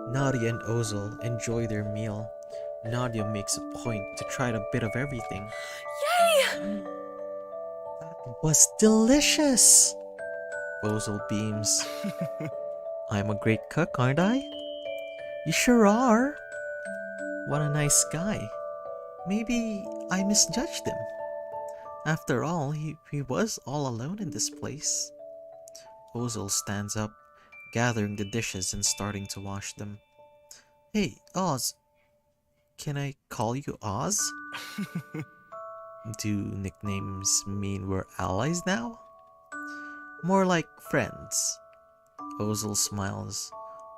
Nadia and Ozil enjoy their meal. Nadia makes a point to try a bit of everything. Yay! That was delicious! Ozil beams. I'm a great cook, aren't I? You sure are. What a nice guy. Maybe I misjudged him. After all, he was all alone in this place. Ozil stands up, gathering the dishes and starting to wash them. Hey, Oz. Can I call you Oz? Do nicknames mean we're allies now? More like friends. Ozil smiles,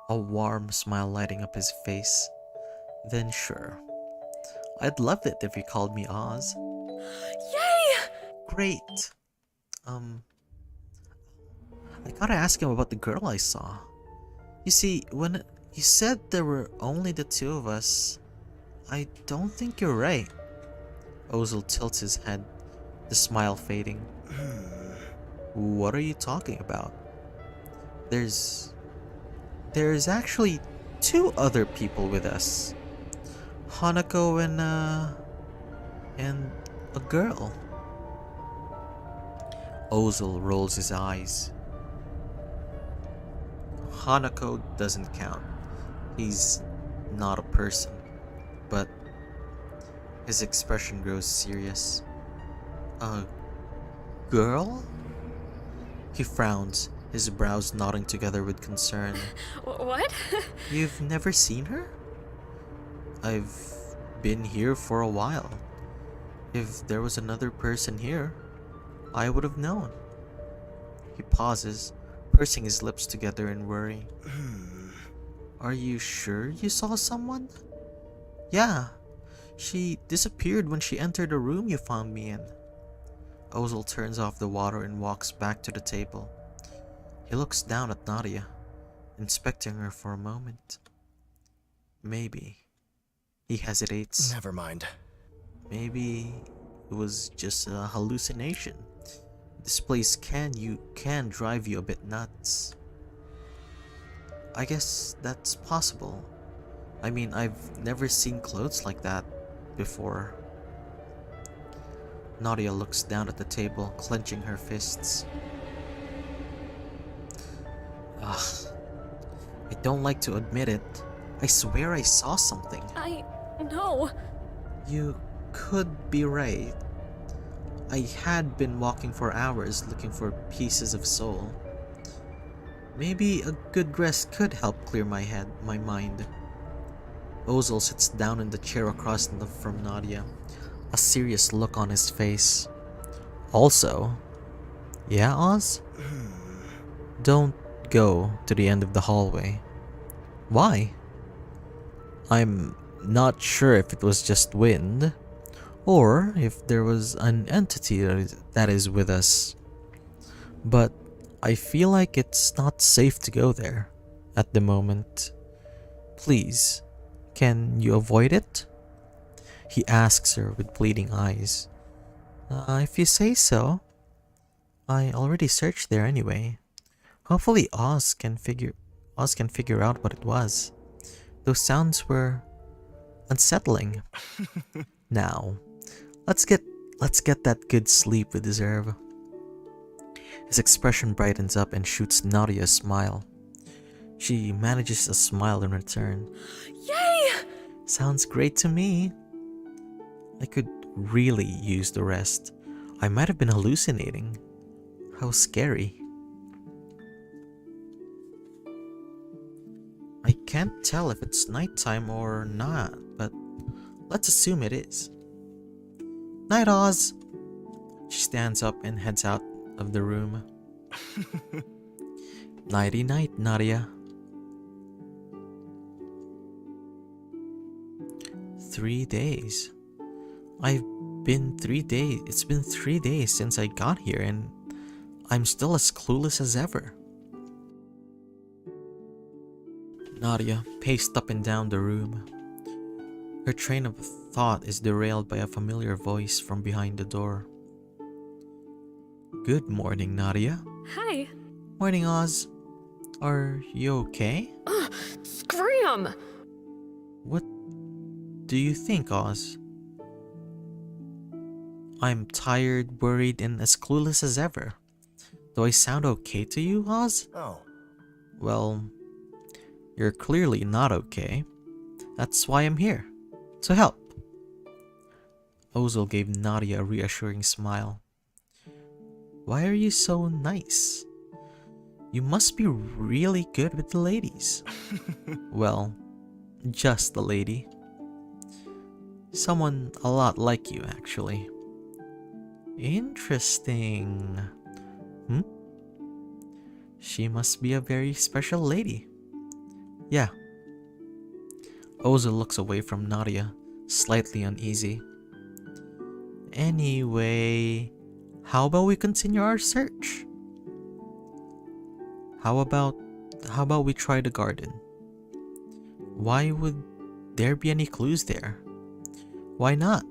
a warm smile lighting up his face. Then sure. I'd love it if you called me Oz. Yay! Great. I gotta ask him about the girl I saw. You see, when you said there were only the two of us, I don't think you're right. Ozil tilts his head, the smile fading. What are you talking about? There's actually two other people with us. Hanako and a girl. Ozil rolls his eyes. Hanako doesn't count. He's not a person, but his expression grows serious. A girl? He frowns, his brows knotting together with concern. What? You've never seen her? I've been here for a while. If there was another person here, I would have known. He pauses, pursing his lips together in worry. Are you sure you saw someone? Yeah. She disappeared when she entered the room you found me in. Ozil turns off the water and walks back to the table. He looks down at Nadia, inspecting her for a moment. Maybe. He hesitates. Never mind. Maybe it was just a hallucination. This place can drive you a bit nuts. I guess that's possible. I mean, I've never seen clothes like that before. Nadia looks down at the table, clenching her fists. Ugh. I don't like to admit it. I swear I saw something. No. You could be right. I had been walking for hours looking for pieces of soul. Maybe a good rest could help clear my mind. Ozil sits down in the chair across from Nadia, a serious look on his face. Also, yeah, Oz? Don't go to the end of the hallway. Why? I'm not sure if it was just wind, or if there was an entity that is with us. But I feel like it's not safe to go there at the moment. Please, can you avoid it? He asks her with pleading eyes. If you say so. I already searched there anyway. Hopefully Oz can figure out what it was. Those sounds were unsettling. Now, let's get that good sleep we deserve. His expression brightens up and shoots Nadia a smile. She manages a smile in return. Yay! Sounds great to me. I could really use the rest. I might have been hallucinating. How scary. I can't tell if it's nighttime or not, but let's assume it is. Night, Oz! She stands up and heads out of the room. Nighty night, Nadia. 3 days. It's been 3 days since I got here and I'm still as clueless as ever. Nadia paced up and down the room. Her train of thought is derailed by a familiar voice from behind the door. Good morning, Nadia. Hi. Morning, Oz. Are you okay? Scram! What do you think, Oz? I'm tired, worried, and as clueless as ever. Do I sound okay to you, Oz? Oh. Well, you're clearly not okay. That's why I'm here. To help. Ozil gave Nadia a reassuring smile. Why are you so nice? You must be really good with the ladies. Well, just the lady. Someone a lot like you, actually. Interesting. She must be a very special lady. Yeah. Ozil looks away from Nadia, slightly uneasy. Anyway, how about we continue our search? How about we try the garden? Why would there be any clues there? Why not?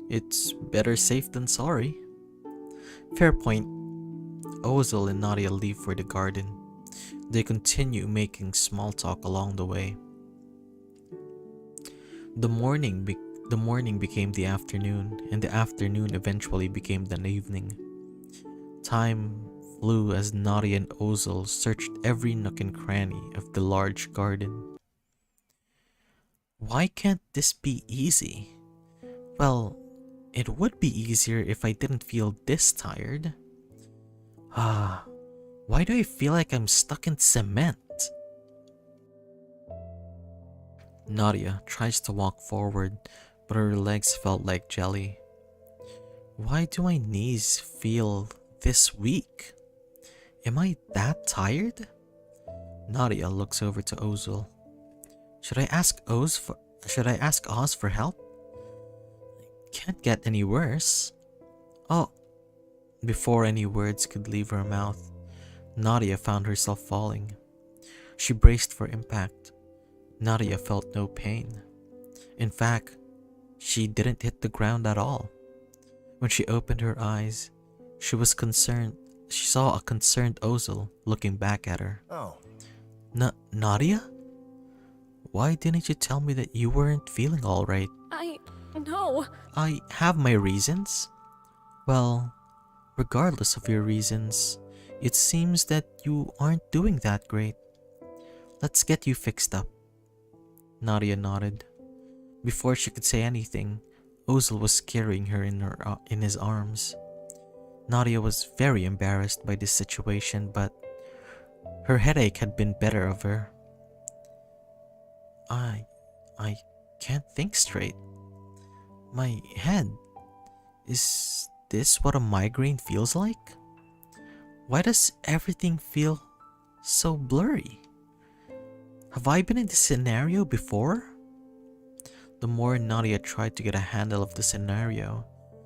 It's better safe than sorry. Fair point. Ozil and Nadia leave for the garden. They continue making small talk along the way. The morning became the afternoon, and the afternoon eventually became the evening. Time flew as Nadia and Ozil searched every nook and cranny of the large garden. Why can't this be easy? Well, it would be easier if I didn't feel this tired. Ah, why do I feel like I'm stuck in cement? Nadia tries to walk forward, but her legs felt like jelly. Why do my knees feel this weak? Am I that tired? Nadia looks over to Ozil. Should I ask Oz for help? Can't get any worse. Oh, before any words could leave her mouth, Nadia found herself falling. She braced for impact. Nadia felt no pain. In fact, she didn't hit the ground at all. When she opened her eyes, she was concerned. She saw a concerned Ozil looking back at her. Oh, Nadia? Why didn't you tell me that you weren't feeling alright? No. I have my reasons. Well, regardless of your reasons, it seems that you aren't doing that great. Let's get you fixed up. Nadia nodded. Before she could say anything, Ozil was carrying her in his arms. Nadia was very embarrassed by this situation, but her headache had been better of her. I can't think straight. My head. Is this what a migraine feels like? Why does everything feel so blurry? Have I been in this scenario before? The more Nadia tried to get a handle of the scenario,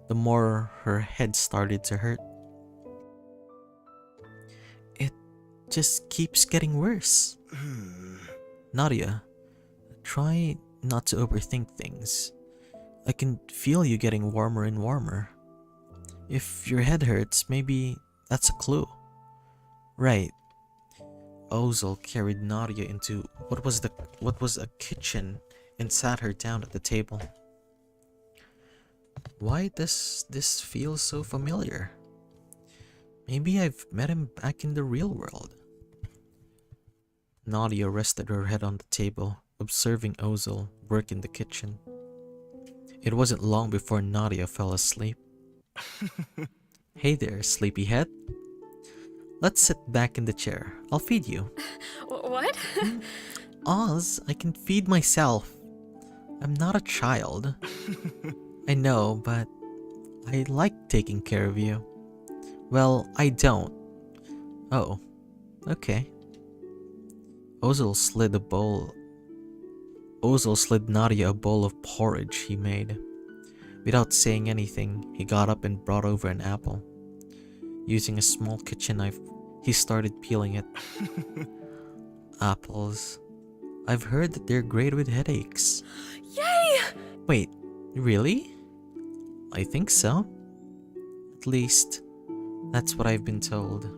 the more her head started to hurt. It just keeps getting worse. Nadia, try not to overthink things. I can feel you getting warmer and warmer. If your head hurts, maybe that's a clue. Right. Ozil carried Nadia into what was a kitchen and sat her down at the table. Why does this feel so familiar? Maybe I've met him back in the real world. Nadia rested her head on the table, observing Ozil work in the kitchen. It wasn't long before Nadia fell asleep. Hey there, sleepyhead. Let's sit back in the chair. I'll feed you. What? Oz, I can feed myself. I'm not a child. I know, but I like taking care of you. Well, I don't. Oh, okay. Ozil slid Nadia a bowl of porridge he made. Without saying anything, he got up and brought over an apple. Using a small kitchen knife, he started peeling it. Apples. I've heard that they're great with headaches. Yay! Wait, really? I think so. At least, that's what I've been told.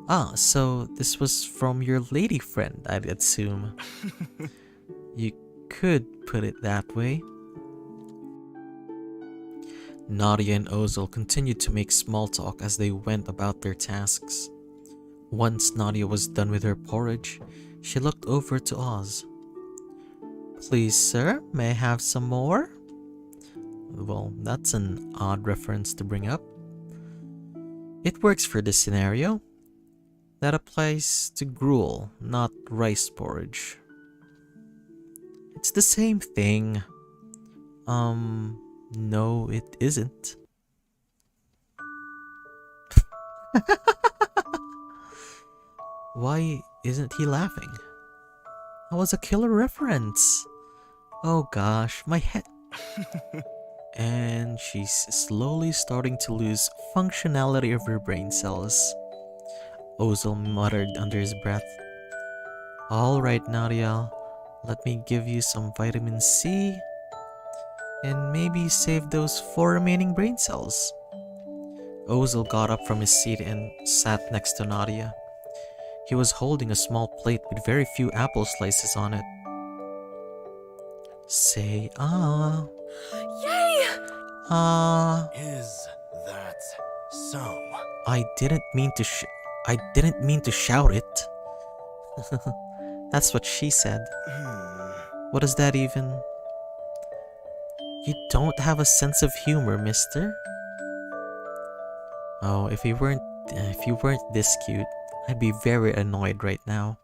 Ah, so this was from your lady friend, I'd assume. You could put it that way. Nadia and Ozil continued to make small talk as they went about their tasks. Once Nadia was done with her porridge, she looked over to Oz. Please, sir, may I have some more? Well, that's an odd reference to bring up. It works for this scenario. That applies to gruel, not rice porridge. It's the same thing. No, it isn't. Why isn't he laughing? That was a killer reference. Oh gosh, my head. And she's slowly starting to lose functionality of her brain cells. Ozil muttered under his breath. Alright, Nadia, let me give you some vitamin C and maybe save those 4 remaining brain cells. Ozil got up from his seat and sat next to Nadia. He was holding a small plate with very few apple slices on it. Say ah. Yay! Ah. Is that so? I didn't mean to shout it. That's what she said. What does that even... You don't have a sense of humor, mister? Oh, if you weren't this cute, I'd be very annoyed right now.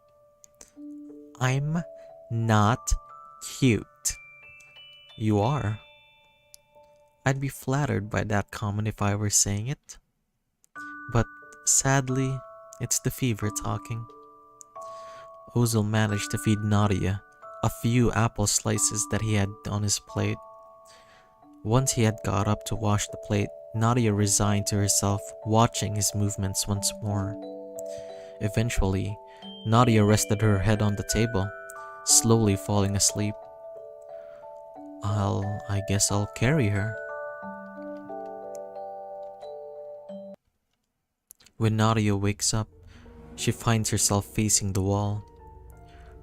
I'm not cute. You are. I'd be flattered by that comment if I were saying it. But sadly, it's the fever talking. Ozil managed to feed Nadia a few apple slices that he had on his plate. Once he had got up to wash the plate, Nadia resigned to herself, watching his movements once more. Eventually, Nadia rested her head on the table, slowly falling asleep. I guess I'll carry her. When Nadia wakes up, she finds herself facing the wall.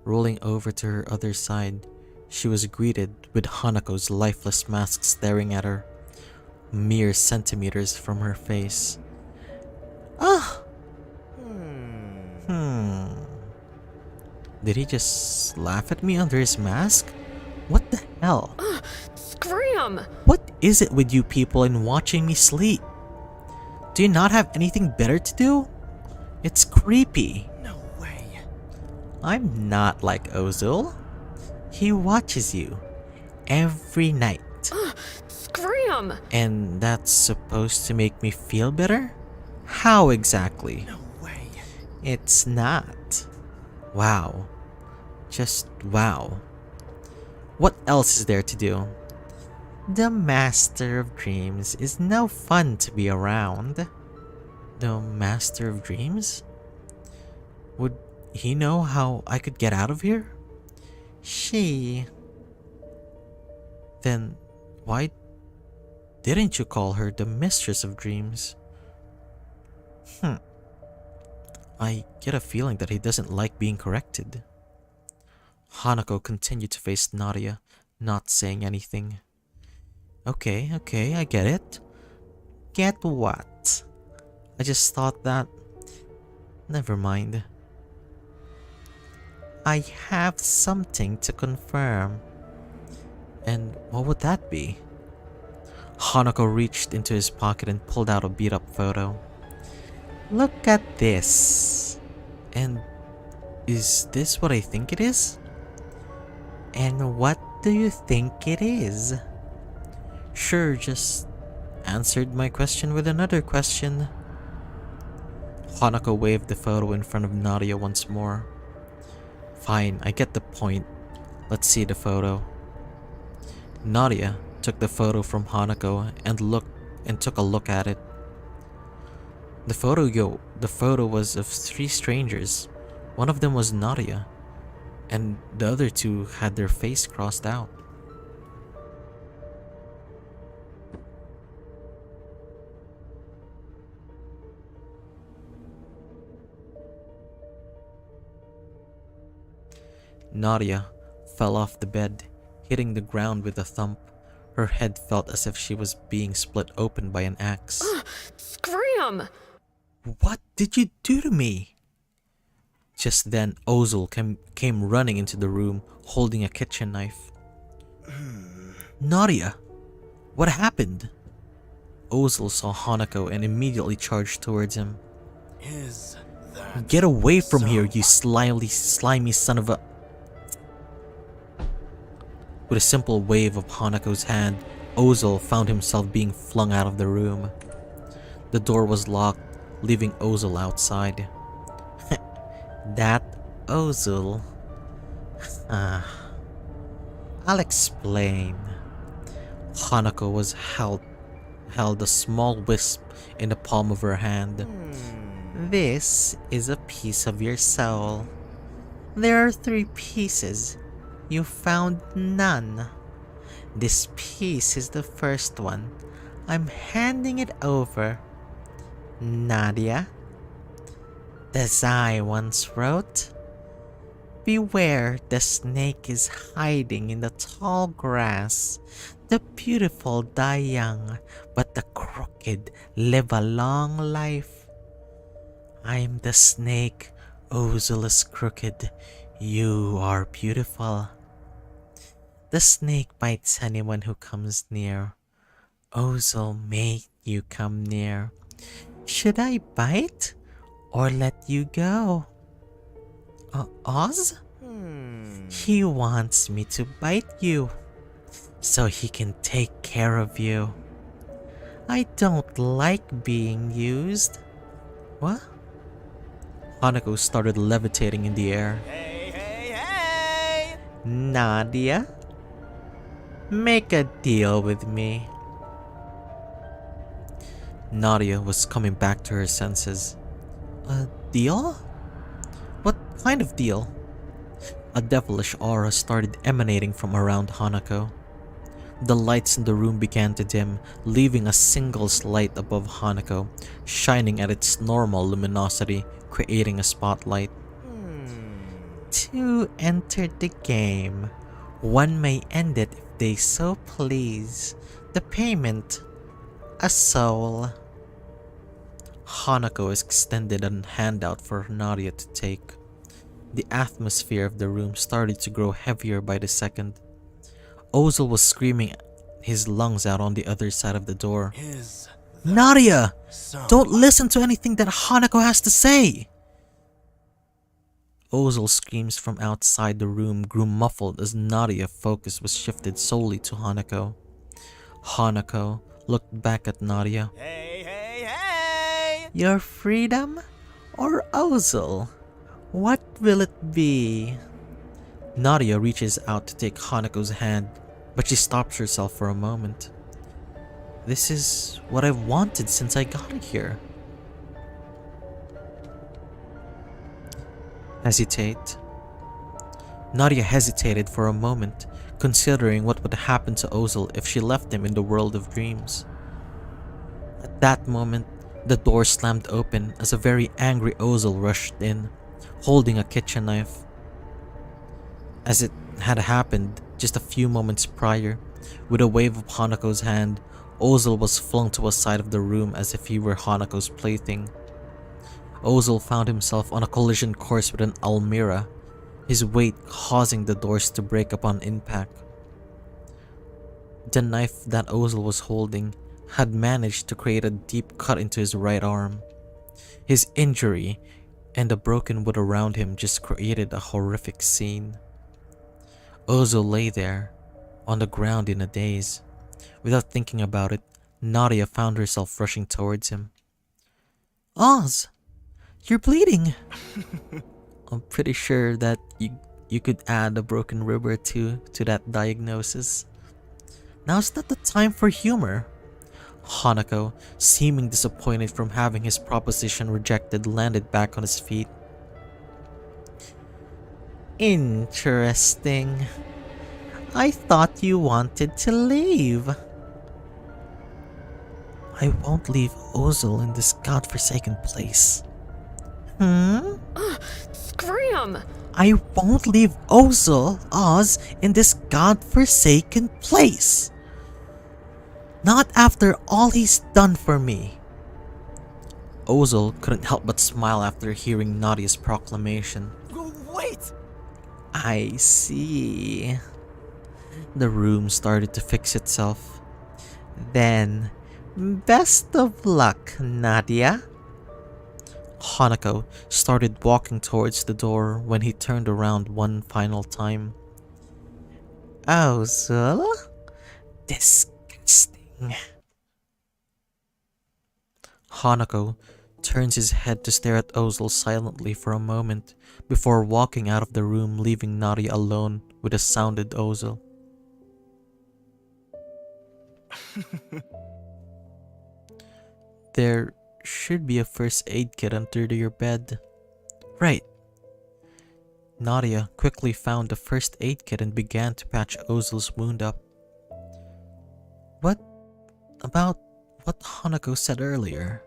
Rolling over to her other side, she was greeted with Hanako's lifeless mask staring at her, mere centimeters from her face. Ah! Did he just laugh at me under his mask? What the hell? Scram! What is it with you people in watching me sleep? Do you not have anything better to do? It's creepy. No way. I'm not like Ozil. He watches you every night. Scram! And that's supposed to make me feel better? How exactly? No way. It's not. Wow. Just wow. What else is there to do? The Master of Dreams is no fun to be around. The Master of Dreams? Would he know how I could get out of here? Then why didn't you call her the Mistress of Dreams? I get a feeling that he doesn't like being corrected. Hanako continued to face Nadia, not saying anything. Okay, I get it. Get what? I just thought that... Never mind. I have something to confirm. And what would that be? Hanako reached into his pocket and pulled out a beat-up photo. Look at this. And is this what I think it is? And what do you think it is? Sure, just answered my question with another question. Hanako waved the photo in front of Nadia once more. Fine, I get the point. Let's see the photo. Nadia took the photo from Hanako and took a look at it. The photo was of three strangers. One of them was Nadia, and the other two had their face crossed out. Nadia fell off the bed, hitting the ground with a thump. Her head felt as if she was being split open by an axe. Scram! What did you do to me? Just then, Ozil came running into the room, holding a kitchen knife. Nadia, what happened? Ozil saw Hanako and immediately charged towards him. Is that Get away from so? here, you slimy son of a... With a simple wave of Hanako's hand, Ozil found himself being flung out of the room. The door was locked, leaving Ozil outside. That Ozil... I'll explain. Hanako was held a small wisp in the palm of her hand. This is a piece of your soul. There are 3 pieces. You found none. This piece is the first one. I'm handing it over. Nadia, as I once wrote, beware, the snake is hiding in the tall grass. The beautiful die young, but the crooked live a long life. I'm the snake, Ozil is crooked. You are beautiful. The snake bites anyone who comes near. Ozil made you come near. Should I bite or let you go? Oz? He wants me to bite you so he can take care of you. I don't like being used. What? Hanako started levitating in the air. Hey, hey, hey! Nadia, make a deal with me. Nadia was coming back to her senses. A deal? What kind of deal? A devilish aura started emanating from around Hanako. The lights in the room began to dim, leaving a single light above Hanako, shining at its normal luminosity, creating a spotlight. To enter the game, one may end it if they so please. The payment, a soul. Hanako extended a handout for Nadia to take. The atmosphere of the room started to grow heavier by the second. Ozil was screaming his lungs out on the other side of the door. Is Nadia! so Don't listen to anything that Hanako has to say! Ozil's screams from outside the room grew muffled as Nadia's focus was shifted solely to Hanako. Hanako looked back at Nadia. Hey, hey, hey! Your freedom or Ozil? What will it be? Nadia reaches out to take Hanako's hand, but she stops herself for a moment. This is what I've wanted since I got here. Hesitate. Nadia hesitated for a moment, considering what would happen to Ozil if she left him in the world of dreams. At that moment, the door slammed open as a very angry Ozil rushed in, holding a kitchen knife. As it had happened just a few moments prior, with a wave of Hanako's hand, Ozil was flung to a side of the room as if he were Hanako's plaything. Ozil found himself on a collision course with an Almira, his weight causing the doors to break upon impact. The knife that Ozil was holding had managed to create a deep cut into his right arm. His injury and the broken wood around him just created a horrific scene. Ozil lay there, on the ground in a daze. Without thinking about it, Nadia found herself rushing towards him. Oz, you're bleeding! I'm pretty sure that you could add a broken rib or two to that diagnosis. Now's not the time for humor. Hanako, seeming disappointed from having his proposition rejected, landed back on his feet. Interesting. I thought you wanted to leave. I won't leave Ozil in this godforsaken place. Scram! I won't leave Oz, in this godforsaken place. Not after all he's done for me. Ozil couldn't help but smile after hearing Nadia's proclamation. Wait! I see. The room started to fix itself. Then, best of luck, Nadia. Hanako started walking towards the door when he turned around one final time. Ozil? Disgusting. Hanako turns his head to stare at Ozil silently for a moment before walking out of the room, leaving Nadia alone with a sounded Ozil. There should be a first aid kit under your bed. Right. Nadia quickly found the first aid kit and began to patch Ozil's wound up. What about what Hanako said earlier?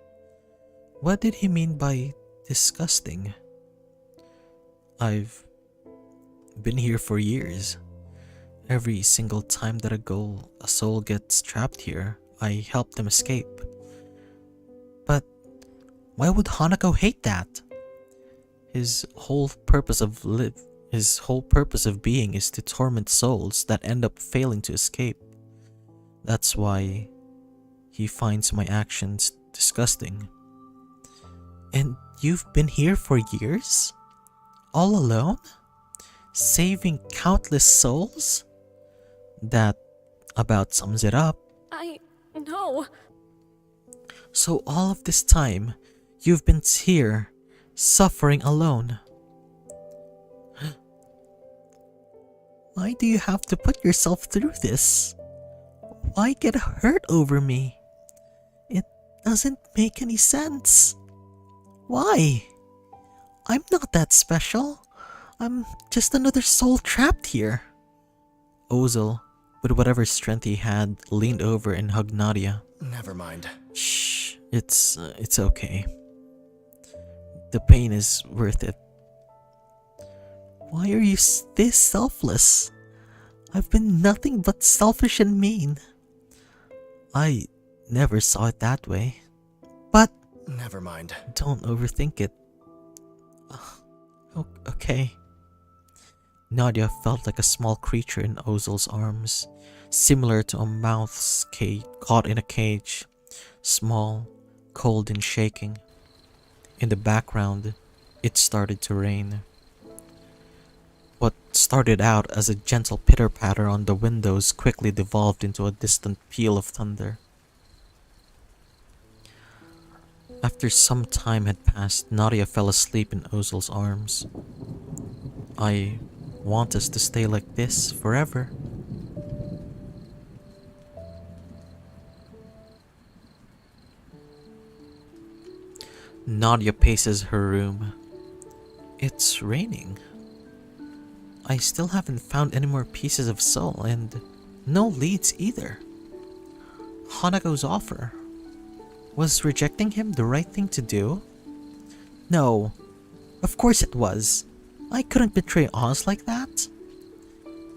What did he mean by disgusting? I've been here for years. Every single time that a soul gets trapped here, I help them escape. But why would Hanako hate that? His whole purpose of His whole purpose of being is to torment souls that end up failing to escape. That's why he finds my actions disgusting. And you've been here for years? All alone? Saving countless souls? That about sums it up. No. So all of this time, you've been here, suffering alone. Why do you have to put yourself through this? Why get hurt over me? It doesn't make any sense. Why? I'm not that special. I'm just another soul trapped here. Ozil, with whatever strength he had, leaned over and hugged Nadia. Never mind. Shh, it's okay. The pain is worth it. Why are you this selfless? I've been nothing but selfish and mean. I never saw it that way. But Never mind. don't overthink it. Okay. Nadia felt like a small creature in Ozil's arms, similar to a mouse caught in a cage, small, cold and shaking. In the background, it started to rain. What started out as a gentle pitter-patter on the windows quickly devolved into a distant peal of thunder. After some time had passed, Nadia fell asleep in Ozil's arms. I want us to stay like this forever. Nadia paces her room. It's raining. I still haven't found any more pieces of soul and no leads either. Hanako's offer. Was rejecting him the right thing to do? No, of course it was. I couldn't betray Oz like that.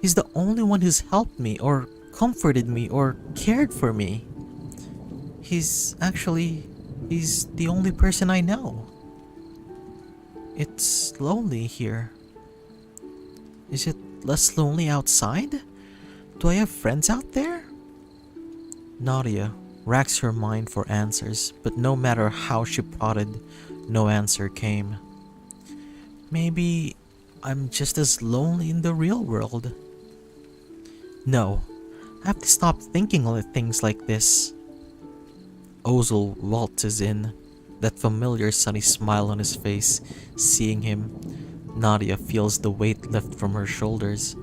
He's the only one who's helped me or comforted me or cared for me. He's the only person I know. It's lonely here. Is it less lonely outside? Do I have friends out there? Nadia racks her mind for answers, but no matter how she prodded, no answer came. Maybe I'm just as lonely in the real world. No, I have to stop thinking of things like this. Ozil waltzes in, that familiar sunny smile on his face. Seeing him, Nadia feels the weight lift from her shoulders.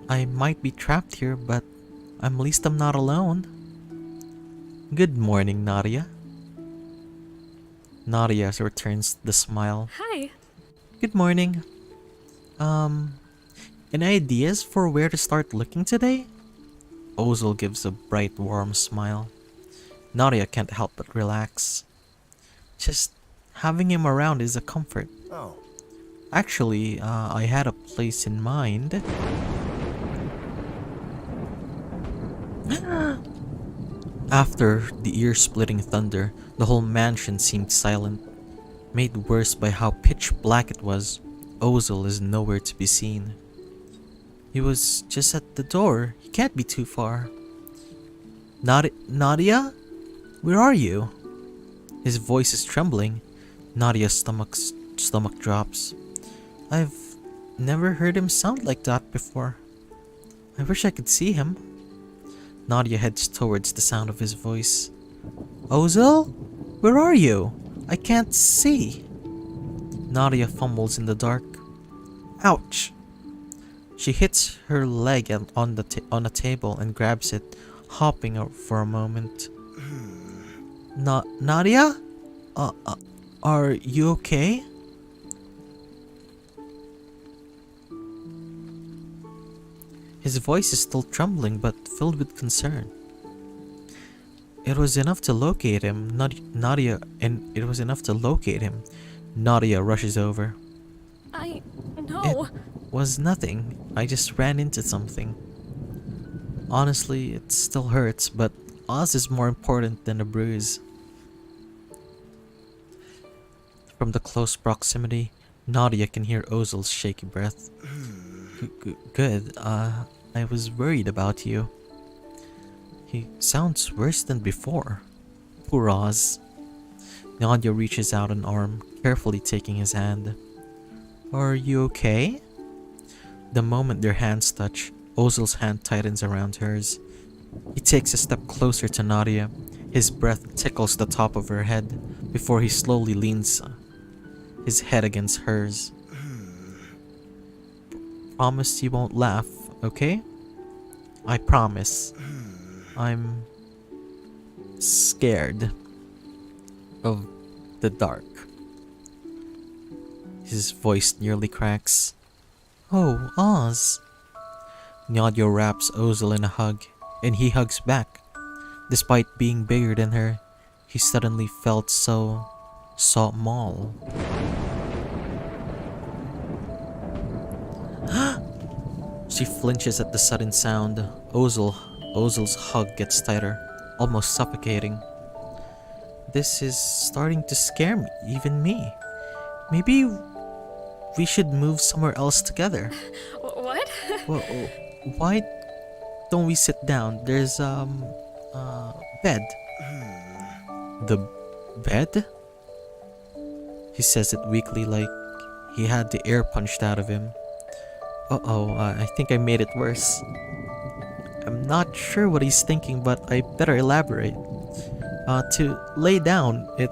I might be trapped here, but at least I'm not alone. Good morning, Nadia. Nadia returns the smile. Hi. Good morning. Any ideas for where to start looking today? Ozil gives a bright, warm smile. Nadia can't help but relax. Just having him around is a comfort. Oh. Actually, I had a place in mind. After the ear-splitting thunder, the whole mansion seemed silent. Made worse by how pitch black it was, Ozil is nowhere to be seen. He was just at the door. He can't be too far. Nadia? Where are you? His voice is trembling. Nadia's stomach drops. I've never heard him sound like that before. I wish I could see him. Nadia heads towards the sound of his voice. Ozil? Where are you? I can't see. Nadia fumbles in the dark. Ouch! She hits her leg on a table and grabs it, hopping out for a moment. Nadia? Are you okay? His voice is still trembling but filled with concern. It was enough to locate him. Nadia rushes over. No. It was nothing. I just ran into something. Honestly, it still hurts, but Oz is more important than a bruise. From the close proximity, Nadia can hear Ozil's shaky breath. Good. I was worried about you. He sounds worse than before. Poor Oz. Nadia reaches out an arm, carefully taking his hand. Are you okay? The moment their hands touch, Ozil's hand tightens around hers. He takes a step closer to Nadia. His breath tickles the top of her head before he slowly leans his head against hers. Promise you won't laugh, okay? I promise. I'm scared of the dark. His voice nearly cracks. Oh, Oz. Nadia wraps Ozil in a hug, and he hugs back. Despite being bigger than her, he suddenly felt so small. She flinches at the sudden sound. Ozil's hug gets tighter, almost suffocating. This is starting to scare me, even me. Maybe we should move somewhere else together. What? Well, why don't we sit down? There's bed. The bed? He says it weakly, like he had the air punched out of him. I think I made it worse. I'm not sure what he's thinking, but I better elaborate. To lay down, it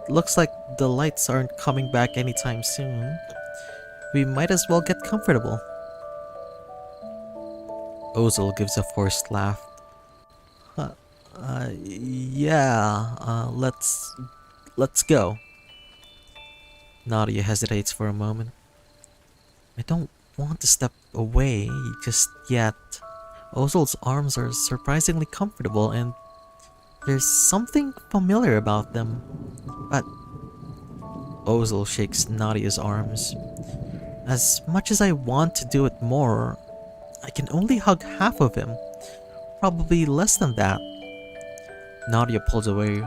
looks like the lights aren't coming back anytime soon. We might as well get comfortable. Ozil gives a forced laugh. Let's go. Nadia hesitates for a moment. I don't want to step away just yet. Ozil's arms are surprisingly comfortable and there's something familiar about them. But Ozil shakes Nadia's arms. As much as I want to do it more, I can only hug half of him. Probably less than that. Nadia pulls away,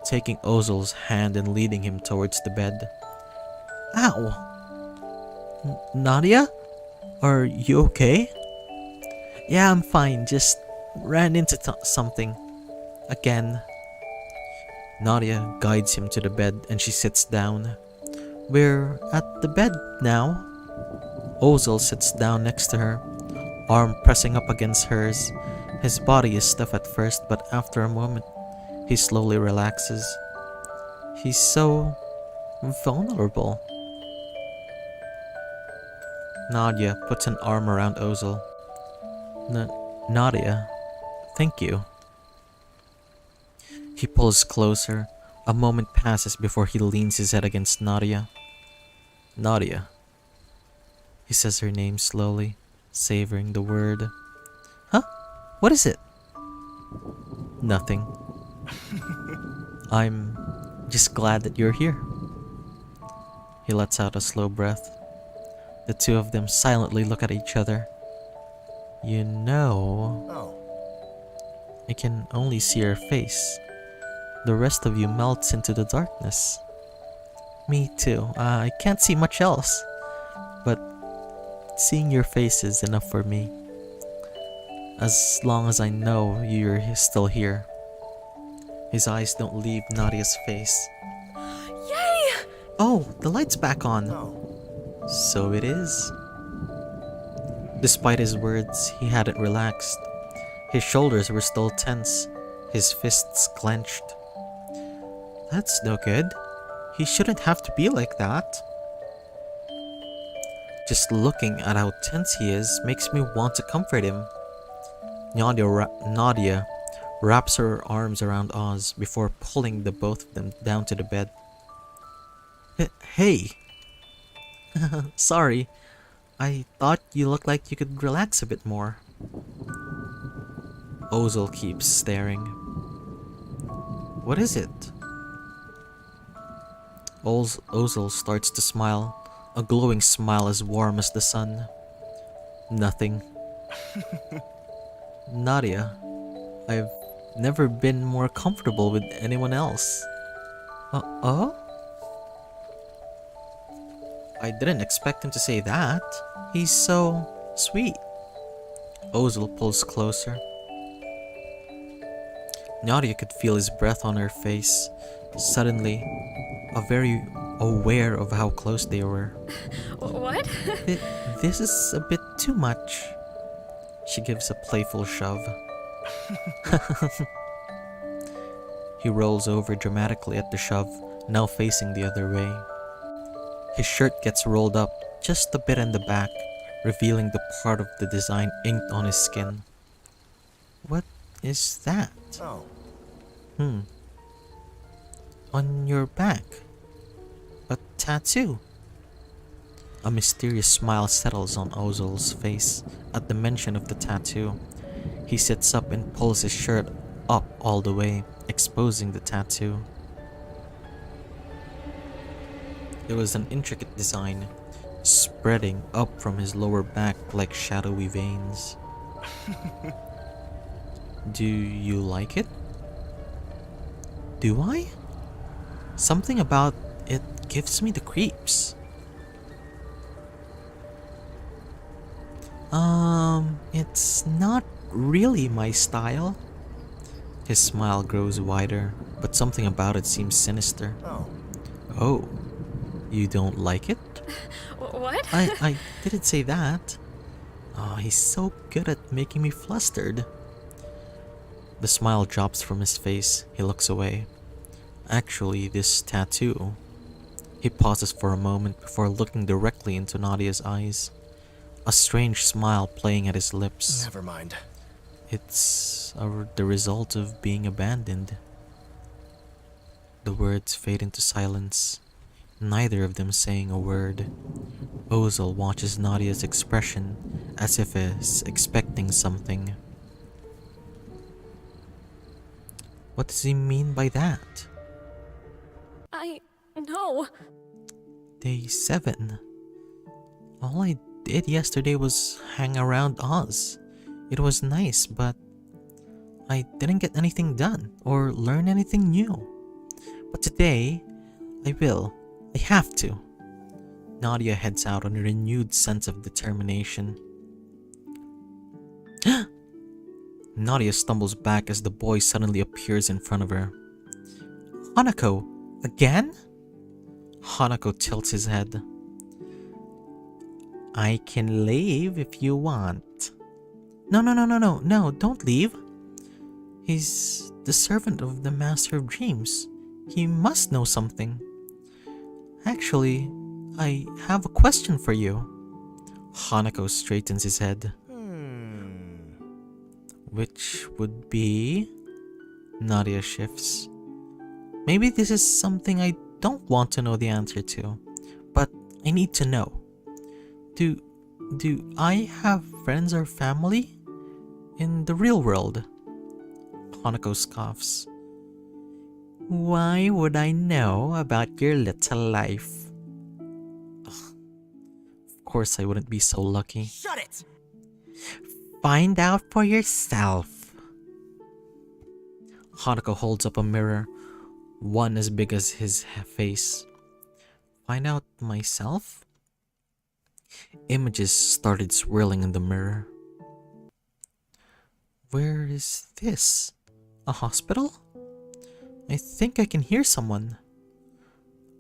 taking Ozil's hand and leading him towards the bed. Ow! Nadia? Are you okay? Yeah, I'm fine. Just ran into something. Again. Nadia guides him to the bed and she sits down. We're at the bed now. Ozil sits down next to her, arm pressing up against hers. His body is stiff at first, but after a moment, he slowly relaxes. He's so vulnerable. Nadia puts an arm around Ozil. Nadia, thank you. He pulls closer. A moment passes before he leans his head against Nadia. Nadia. He says her name slowly, savoring the word. Huh? What is it? Nothing. I'm just glad that you're here. He lets out a slow breath. The two of them silently look at each other. You know... Oh. I can only see your face. The rest of you melts into the darkness. Me too. I can't see much else. But seeing your face is enough for me. As long as I know you're still here. His eyes don't leave Nadia's face. Yay! Oh, the light's back on. Oh. So it is. Despite his words, he hadn't relaxed. His shoulders were still tense, his fists clenched. That's no good. He shouldn't have to be like that. Just looking at how tense he is makes me want to comfort him. Nadia wraps her arms around Oz before pulling the both of them down to the bed. Hey! Sorry. I thought you looked like you could relax a bit more. Ozil keeps staring. What is it? Ozil starts to smile, a glowing smile as warm as the sun. Nothing. Nadia, I've never been more comfortable with anyone else. I didn't expect him to say that. He's so sweet. Ozil pulls closer. Nadia could feel his breath on her face. Suddenly, very aware of how close they were. What? This is a bit too much. She gives a playful shove. He rolls over dramatically at the shove, now facing the other way. His shirt gets rolled up just a bit in the back, revealing the part of the design inked on his skin. What is that? Oh. On your back. A tattoo. A mysterious smile settles on Ozil's face at the mention of the tattoo. He sits up and pulls his shirt up all the way, exposing the tattoo. It was an intricate design, spreading up from his lower back like shadowy veins. Do you like it? Do I? Something about it gives me the creeps. It's not really my style. His smile grows wider, but something about it seems sinister. Oh. Oh, you don't like it? What? I didn't say that. Oh, he's so good at making me flustered. The smile drops from his face. He looks away. Actually, this tattoo. He pauses for a moment before looking directly into Nadia's eyes. A strange smile playing at his lips. Never mind. It's the result of being abandoned. The words fade into silence, neither of them saying a word. Ozil watches Nadia's expression as if is expecting something. What does he mean by that? No. Day 7. All I did yesterday was hang around Oz. It was nice, but I didn't get anything done or learn anything new. But today, I will. I have to. Nadia heads out on a renewed sense of determination. Nadia stumbles back as the boy suddenly appears in front of her. Hanako, again? Hanako tilts his head. I can leave if you want. No, don't leave. He's the servant of the Master of Dreams. He must know something. Actually, I have a question for you. Hanako straightens his head. Which would be... Nadia shifts. Maybe this is something I don't want to know the answer to, but I need to know. Do I have friends or family in the real world? Hanako scoffs. Why would I know about your little life? Ugh. Of course I wouldn't be so lucky. Shut it! Find out for yourself. Hanako holds up a mirror, one as big as his face. Find out myself? Images started swirling in the mirror. Where is this? A hospital? I think I can hear someone.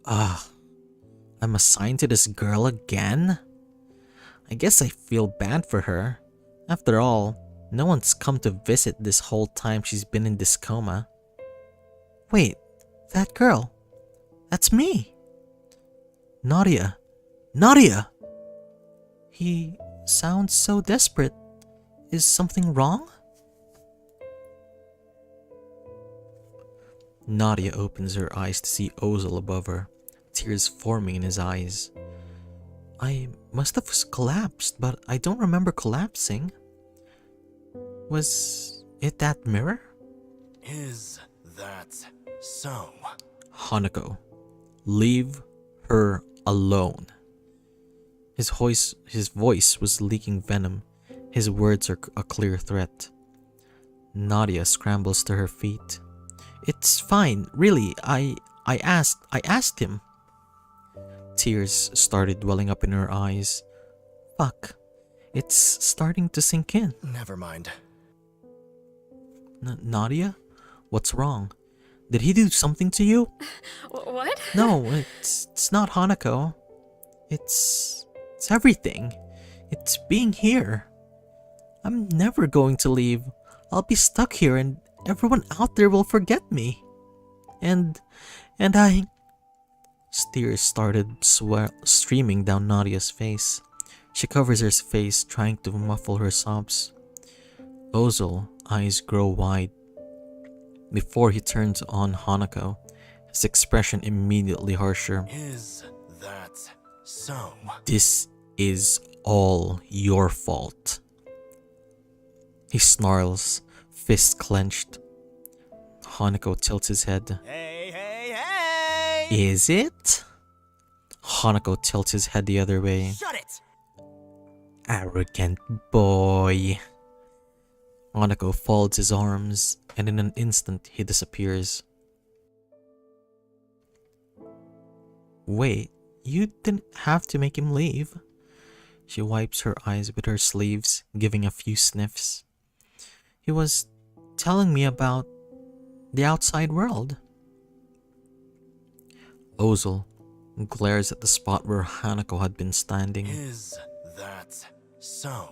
I'm assigned to this girl again? I guess I feel bad for her. After all, no one's come to visit this whole time she's been in this coma. Wait, that girl. That's me. Nadia. Nadia! He sounds so desperate. Is something wrong? Nadia opens her eyes to see Ozil above her, tears forming in his eyes. I must have collapsed, but I don't remember collapsing. Was it that mirror? Is that so? Hanako, leave her alone. His voice was leaking venom. His words are a clear threat. Nadia scrambles to her feet. It's fine, really. I asked him. Tears started welling up in her eyes. Fuck, it's starting to sink in. Never mind. Nadia? What's wrong? Did he do something to you? What? No, it's not Hanako. It's everything. It's being here. I'm never going to leave. I'll be stuck here and everyone out there will forget me. And I... Tears started streaming down Nadia's face. She covers her face, trying to muffle her sobs. Ozil, eyes grow wide. Before he turns on Hanako, his expression immediately harsher. Is that so? This is all your fault. He snarls, fist clenched. Hanako tilts his head. Hey, hey, hey! Is it? Hanako tilts his head the other way. Shut it! Arrogant boy. Hanako folds his arms, and in an instant he disappears. Wait, you didn't have to make him leave. She wipes her eyes with her sleeves, giving a few sniffs. He was telling me about the outside world. Ozil glares at the spot where Hanako had been standing. Is that so?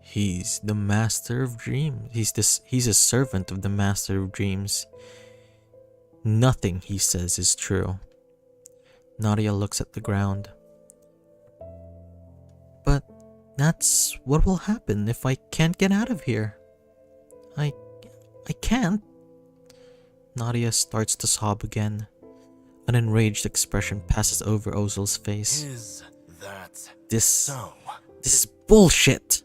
He's the master of dreams. He's a servant of the master of dreams. Nothing he says is true. Nadia looks at the ground. But that's what will happen if I can't get out of here. I can't. Nadia starts to sob again. An enraged expression passes over Ozil's face. Is that This so? is bullshit.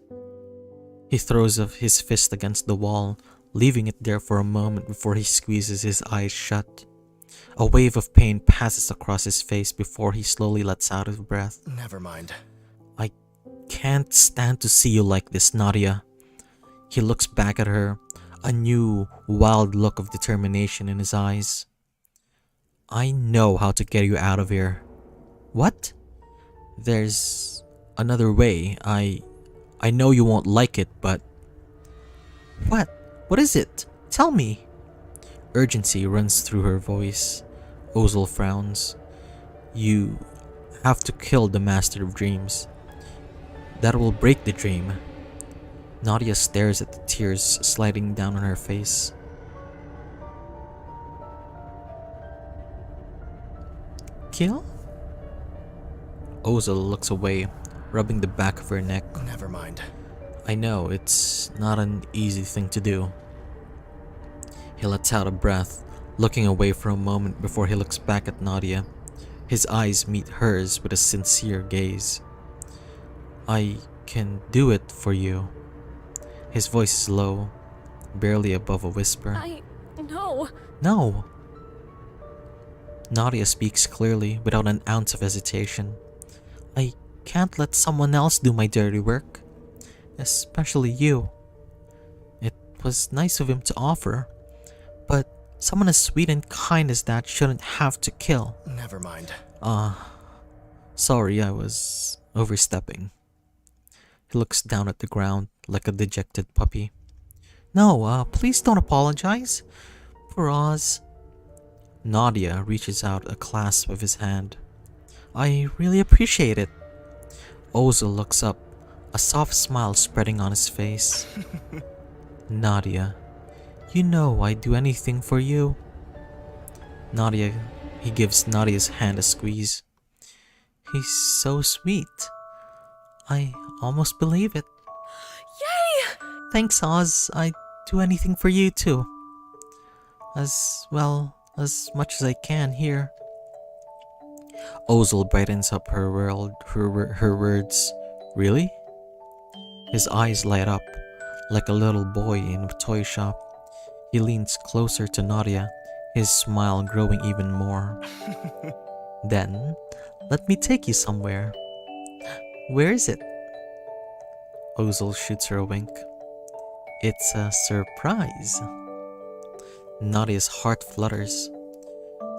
He throws his fist against the wall, leaving it there for a moment before he squeezes his eyes shut. A wave of pain passes across his face before he slowly lets out his breath. Never mind. I can't stand to see you like this, Nadia. He looks back at her, a new, wild look of determination in his eyes. I know how to get you out of here. What? There's another way. I know you won't like it, but... What? What is it? Tell me. Urgency runs through her voice. Ozil frowns. You have to kill the Master of Dreams. That will break the dream. Nadia stares at the tears sliding down on her face. Kill? Ozil looks away, rubbing the back of her neck. Never mind. I know, it's not an easy thing to do. He lets out a breath, looking away for a moment before he looks back at Nadia. His eyes meet hers with a sincere gaze. I can do it for you. His voice is low, barely above a whisper. No. No. Nadia speaks clearly, without an ounce of hesitation. I can't let someone else do my dirty work. Especially you. It was nice of him to offer, but someone as sweet and kind as that shouldn't have to kill. Never mind. Sorry, I was overstepping. He looks down at the ground like a dejected puppy. No, please don't apologize. For Oz. Nadia reaches out a clasp of his hand. I really appreciate it. Ozil looks up, a soft smile spreading on his face. Nadia, you know I'd do anything for you. He gives Nadia's hand a squeeze. He's so sweet. I almost believe it. Yay! Thanks, Oz. I'd do anything for you too. As much as I can here. Ozil brightens up her words. Really? His eyes light up, like a little boy in a toy shop. He leans closer to Nadia, his smile growing even more. Then, let me take you somewhere. Where is it? Ozil shoots her a wink. It's a surprise. Nadia's heart flutters.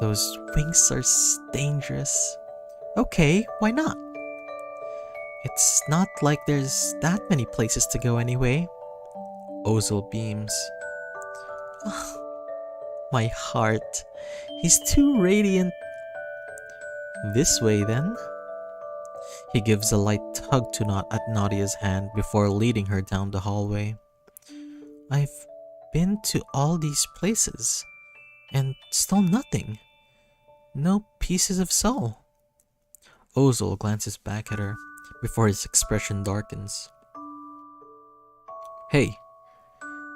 Those wings are dangerous. Okay, why not? It's not like there's that many places to go anyway. Ozil beams. My heart. He's too radiant. This way then. He gives a light tug to at Nadia's hand before leading her down the hallway. I've been to all these places and still nothing. No pieces of soul. Ozil glances back at her before his expression darkens. Hey.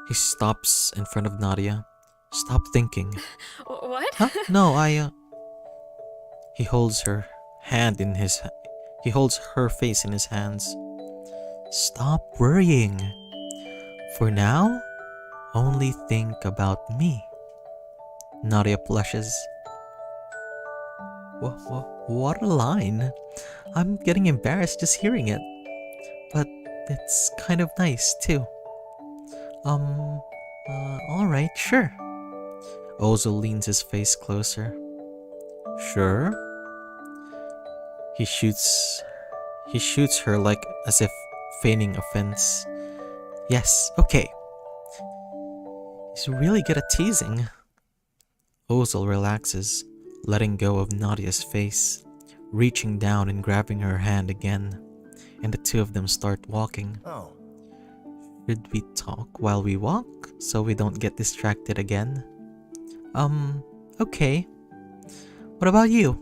He stops in front of Nadia. Stop thinking. What? Huh? No, He holds her hand in his... He holds her face in his hands. Stop worrying. For now, only think about me. Nadia blushes. What a line. I'm getting embarrassed just hearing it. But it's kind of nice too. Alright, sure. Ozil leans his face closer. Sure? He shoots her like as if feigning offense. Yes, okay. He's really good at teasing. Ozil relaxes, letting go of Nadia's face, reaching down and grabbing her hand again, and the two of them start walking. Oh. Should we talk while we walk so we don't get distracted again? Okay. What about you?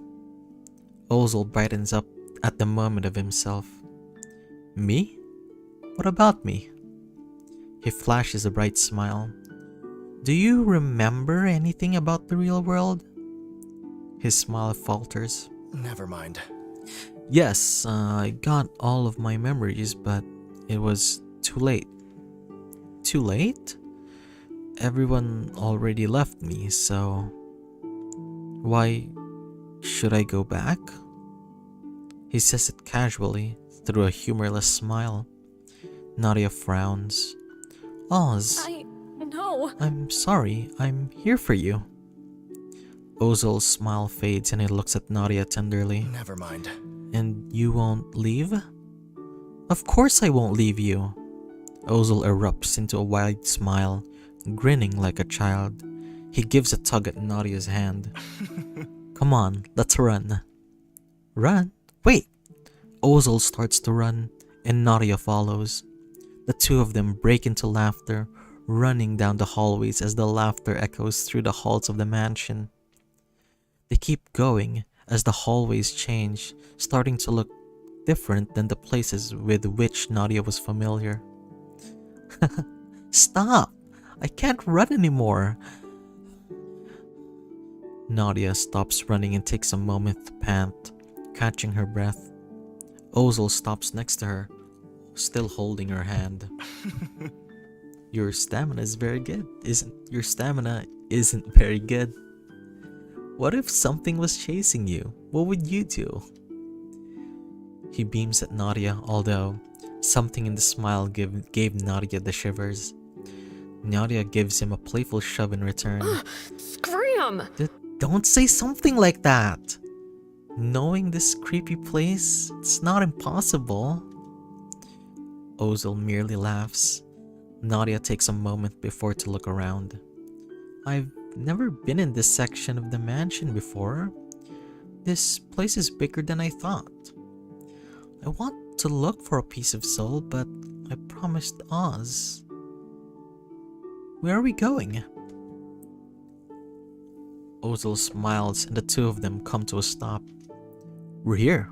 Ozil brightens up at the moment of himself. Me? What about me? He flashes a bright smile. Do you remember anything about the real world? His smile falters. Never mind. Yes, I got all of my memories, but it was too late. Too late? Everyone already left me, so... Why should I go back? He says it casually, through a humorless smile. Nadia frowns. Oz, No. I'm sorry, I'm here for you. Ozil's smile fades and he looks at Nadia tenderly. Never mind. And you won't leave? Of course I won't leave you. Ozil erupts into a wide smile, grinning like a child. He gives a tug at Nadia's hand. Come on, let's run. Run? Wait! Ozil starts to run, and Nadia follows. The two of them break into laughter, running down the hallways as the laughter echoes through the halls of the mansion. They keep going as the hallways change, starting to look different than the places with which Nadia was familiar. Stop! I can't run anymore! Nadia stops running and takes a moment to pant, catching her breath. Ozil stops next to her, still holding her hand. Your stamina isn't very good. What if something was chasing you? What would you do? He beams at Nadia, although something in the smile gave Nadia the shivers. Nadia gives him a playful shove in return. Scram! Don't say something like that! Knowing this creepy place, it's not impossible. Ozil merely laughs. Nadia takes a moment before to look around. I've never been in this section of the mansion before. This place is bigger than I thought. I want to look for a piece of soul, but I promised Oz. Where are we going? Ozil smiles and the two of them come to a stop. We're here.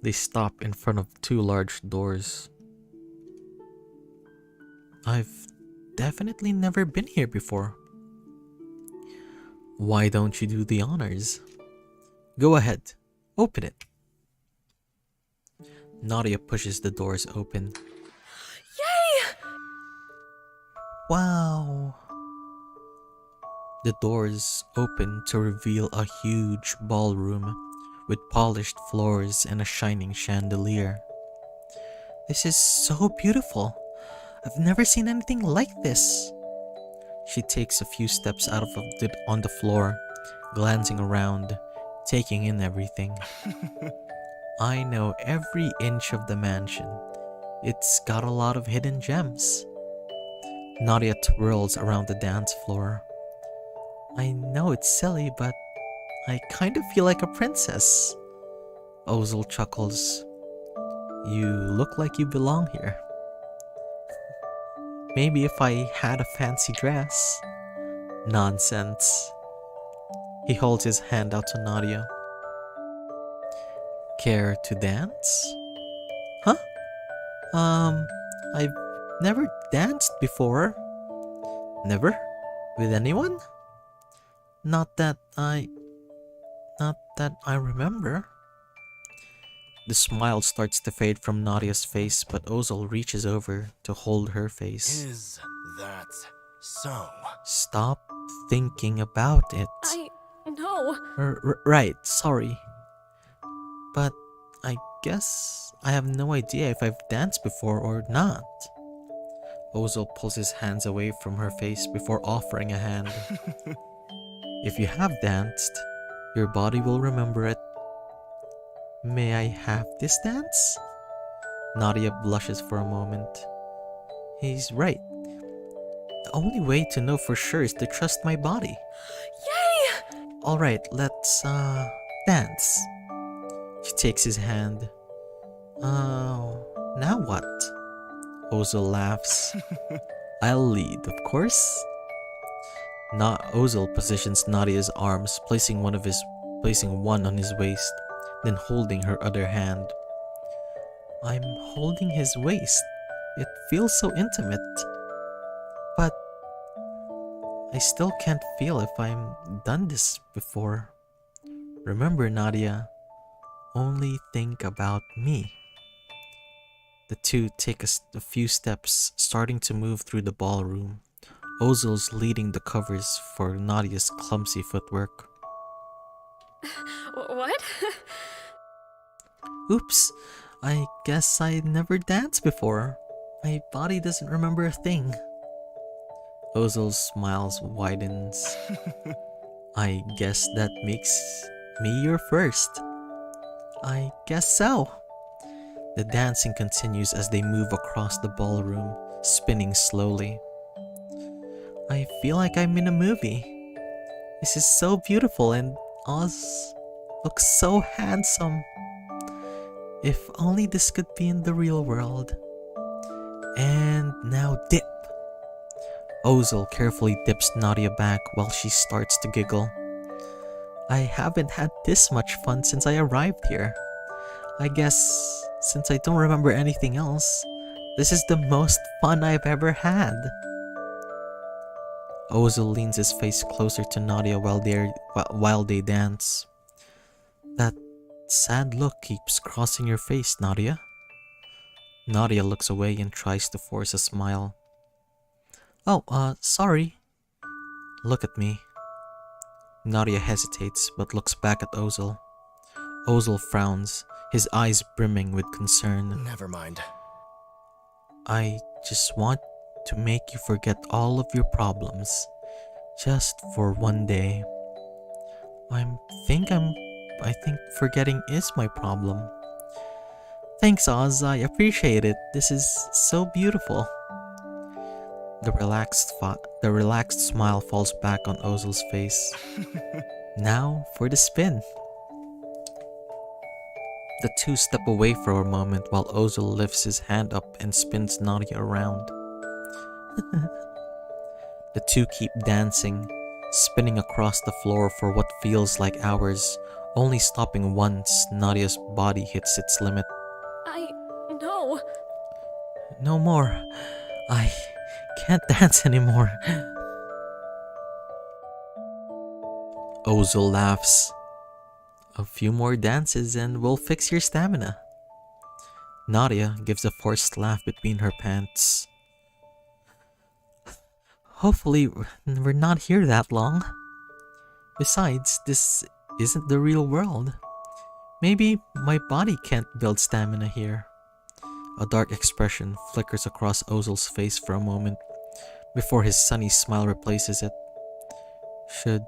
They stop in front of two large doors. I've definitely never been here before. Why don't you do the honors? Go ahead, open it. Nadia pushes the doors open. Yay! Wow. The doors open to reveal a huge ballroom with polished floors and a shining chandelier. This is so beautiful. I've never seen anything like this. She takes a few steps out on the floor, glancing around, taking in everything. I know every inch of the mansion. It's got a lot of hidden gems. Nadia twirls around the dance floor. I know it's silly, but I kind of feel like a princess. Ozil chuckles. You look like you belong here. Maybe if I had a fancy dress. Nonsense. He holds his hand out to Nadia. Care to dance? Huh? I've never danced before. Never? With anyone? Not that I remember. The smile starts to fade from Nadia's face, but Ozil reaches over to hold her face. Is that so? Stop thinking about it. No. Right, sorry. But I guess I have no idea if I've danced before or not. Ozil pulls his hands away from her face before offering a hand. If you have danced, your body will remember it. May I have this dance? Nadia blushes for a moment. He's right. The only way to know for sure is to trust my body. Yay! Alright, let's, dance. She takes his hand. Now what? Ozil laughs. I'll lead, of course. Ozil positions Nadia's arms, placing one on his waist, then holding her other hand. I'm holding his waist. It feels so intimate. But I still can't feel if I'm done this before. Remember, Nadia, only think about me. The two take a few steps, starting to move through the ballroom. Ozil's leading the covers for Nadia's clumsy footwork. What? Oops, I guess I never danced before. My body doesn't remember a thing. Ozil's smile widens. I guess that makes me your first. I guess so. The dancing continues as they move across the ballroom, spinning slowly. I feel like I'm in a movie. This is so beautiful and Oz looks so handsome. If only this could be in the real world. And now dip. Ozil carefully dips Nadia back while she starts to giggle. I haven't had this much fun since I arrived here. I guess since I don't remember anything else, this is the most fun I've ever had. Ozil leans his face closer to Nadia while they dance. That sad look keeps crossing your face, Nadia. Nadia looks away and tries to force a smile. Oh, sorry. Look at me. Nadia hesitates but looks back at Ozil. Ozil frowns, his eyes brimming with concern. Never mind. I just want to make you forget all of your problems. Just for one day. I think forgetting is my problem. Thanks, Oz. I appreciate it. This is so beautiful. The relaxed smile falls back on Ozil's face. Now for the spin. The two step away for a moment while Ozil lifts his hand up and spins Nadia around. The two keep dancing, spinning across the floor for what feels like hours, only stopping once Nadia's body hits its limit. No. No more. I can't dance anymore. Ozil laughs. A few more dances and we'll fix your stamina. Nadia gives a forced laugh between her pants. Hopefully, we're not here that long. Besides, this isn't the real world. Maybe my body can't build stamina here. A dark expression flickers across Ozil's face for a moment before his sunny smile replaces it. Should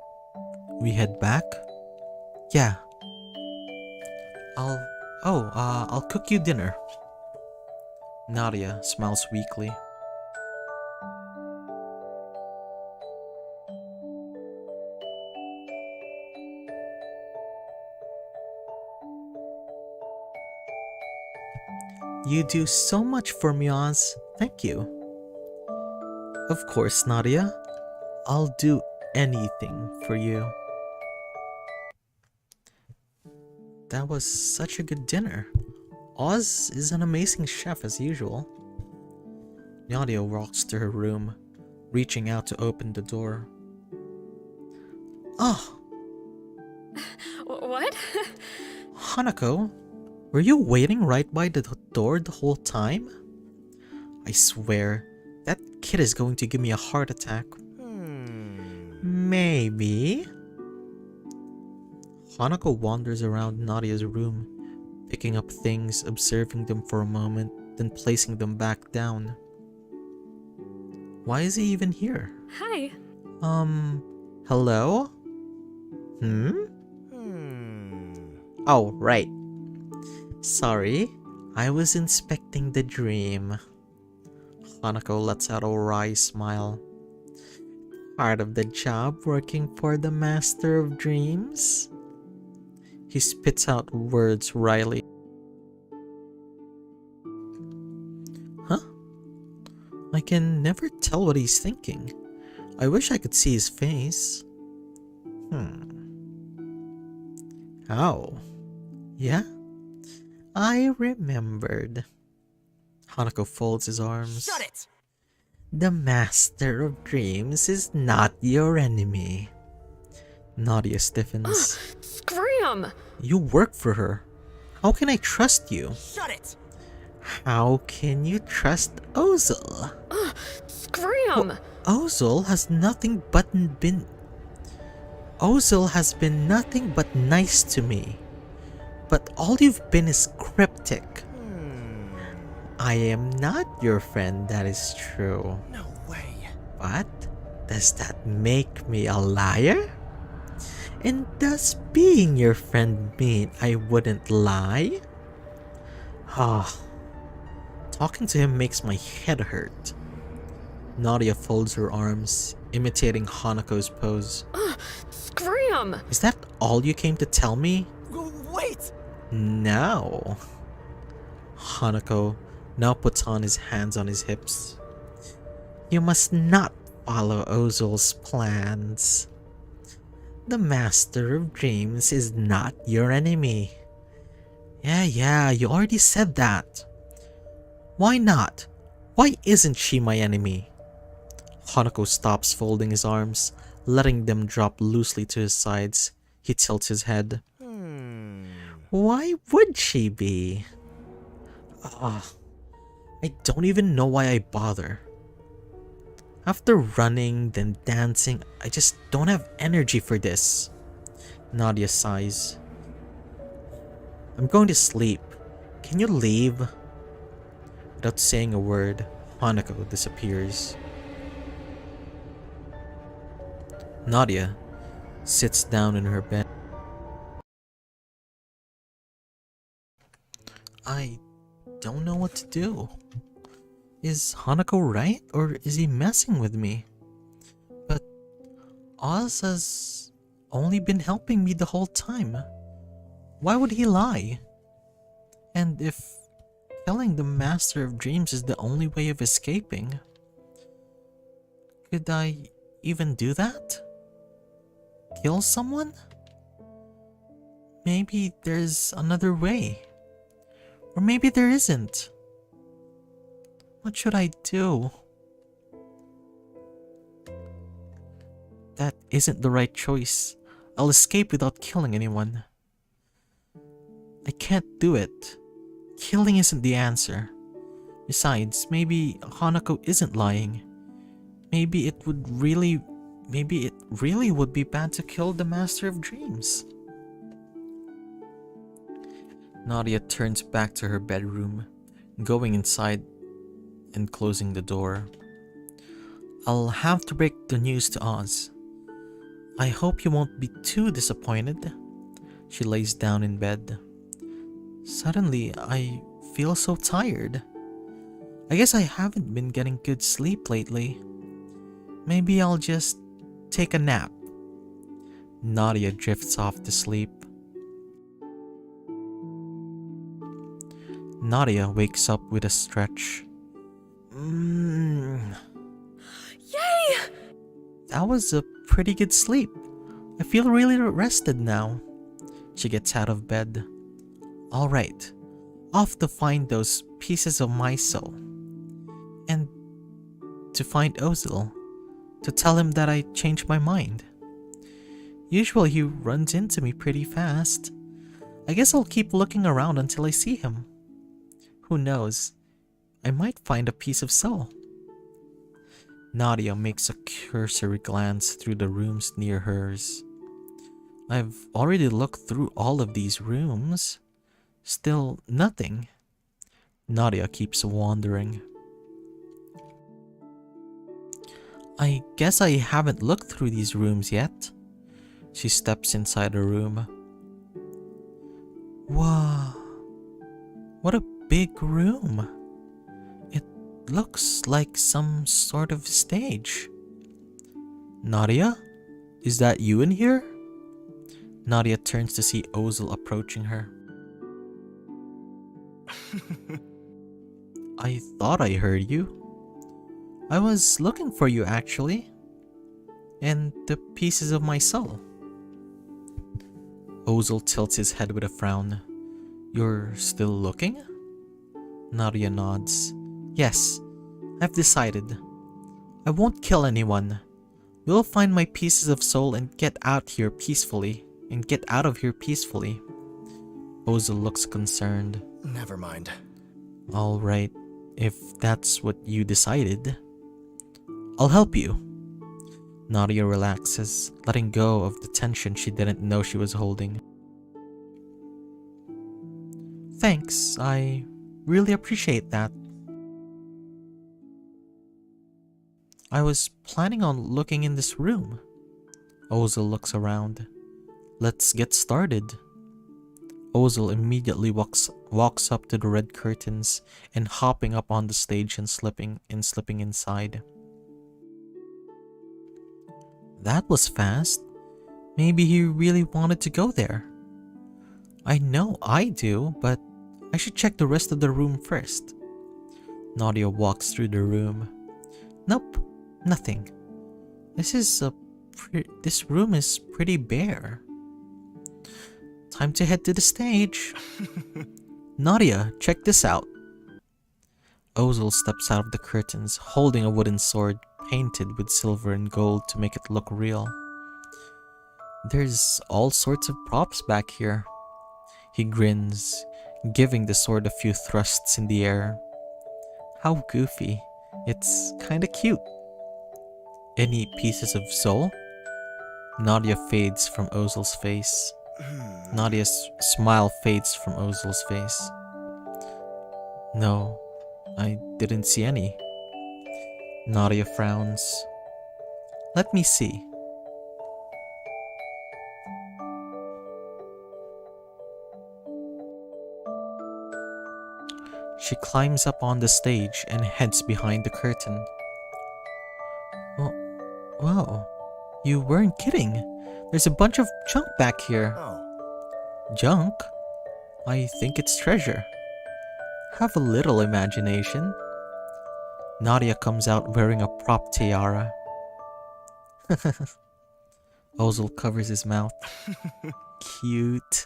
we head back? Yeah, I'll cook you dinner. Nadia smiles weakly. You do so much for me, Oz. Thank you. Of course, Nadia. I'll do anything for you. That was such a good dinner. Oz is an amazing chef as usual. Nadia walks to her room, reaching out to open the door. Oh, What? Hanako, were you waiting right by the door the whole time? I swear, that kid is going to give me a heart attack. Maybe. Hanako wanders around Nadia's room, picking up things, observing them for a moment, then placing them back down. Why is he even here? Hi. Hello? Oh, right. Sorry, I was inspecting the dream. Hanako lets out a wry smile. Part of the job working for the Master of Dreams? He spits out words wryly. Huh? I can never tell what he's thinking. I wish I could see his face. Oh. Yeah? I remembered. Hanako folds his arms. Shut it! The Master of Dreams is not your enemy. Nadia stiffens. Scram! You work for her. How can I trust you? Shut it! How can you trust Ozil? Scram! Ozil has been nothing but nice to me. But all you've been is cryptic. I am not your friend, that is true. No way. But does that make me a liar? And does being your friend mean I wouldn't lie? Ah, talking to him makes my head hurt. Nadia folds her arms, imitating Hanako's pose. Scram! Is that all you came to tell me? Wait! No. Hanako now puts on his hands on his hips. You must not follow Ozil's plans. The Master of Dreams is not your enemy. Yeah, you already said that. Why not? Why isn't she my enemy? Hanako stops folding his arms, letting them drop loosely to his sides. He tilts his head. Why would she be? I don't even know why I bother. After running, then dancing, I just don't have energy for this. Nadia sighs. I'm going to sleep. Can you leave? Without saying a word, Hanako disappears. Nadia sits down in her bed. I don't know what to do. Is Hanako right, or is he messing with me? But Oz has only been helping me the whole time. Why would he lie? And if killing the Master of Dreams is the only way of escaping, could I even do that? Kill someone? Maybe there's another way. Or maybe there isn't. What should I do? That isn't the right choice. I'll escape without killing anyone. I can't do it. Killing isn't the answer. Besides, maybe Hanako isn't lying. Maybe it really would be bad to kill the Master of Dreams. Nadia turns back to her bedroom, going inside and closing the door. I'll have to break the news to Oz. I hope you won't be too disappointed. She lays down in bed. Suddenly, I feel so tired. I guess I haven't been getting good sleep lately. Maybe I'll just take a nap. Nadia drifts off to sleep. Nadia wakes up with a stretch. Yay! That was a pretty good sleep. I feel really rested now. She gets out of bed. Alright, off to find those pieces of my soul. And to find Ozil, to tell him that I changed my mind. Usually he runs into me pretty fast. I guess I'll keep looking around until I see him. Who knows? I might find a piece of soul. Nadia makes a cursory glance through the rooms near hers. I've already looked through all of these rooms. Still nothing. Nadia keeps wandering. I guess I haven't looked through these rooms yet. She steps inside a room. Wow. What a big room. It looks like some sort of stage. Nadia? Is that you in here? Nadia turns to see Ozil approaching her. I thought I heard you. I was looking for you actually. And the pieces of my soul. Ozil tilts his head with a frown. You're still looking? Nadia nods. Yes, I've decided. I won't kill anyone. We'll find my pieces of soul and get out of here peacefully. Ozil looks concerned. Never mind. Alright, if that's what you decided, I'll help you. Nadia relaxes, letting go of the tension she didn't know she was holding. Thanks, I really appreciate that. I was planning on looking in this room. Ozil looks around. Let's get started. Ozil immediately walks up to the red curtains and hopping up on the stage and slipping inside. That was fast. Maybe he really wanted to go there. I know I do, but I should check the rest of the room first. Nadia walks through the room. Nope, nothing. This room is pretty bare. Time to head to the stage. Nadia, check this out. Ozil steps out of the curtains, holding a wooden sword painted with silver and gold to make it look real. There's all sorts of props back here. He grins, giving the sword a few thrusts in the air. How goofy. It's kinda cute. Any pieces of soul? Nadia fades from Ozil's face. Nadia's smile fades from Ozil's face. No, I didn't see any. Nadia frowns. Let me see. She climbs up on the stage and heads behind the curtain. Oh, wow, you weren't kidding. There's a bunch of junk back here. Oh, Junk? I think it's treasure. Have a little imagination. Nadia comes out wearing a prop tiara. Ozil covers his mouth. Cute.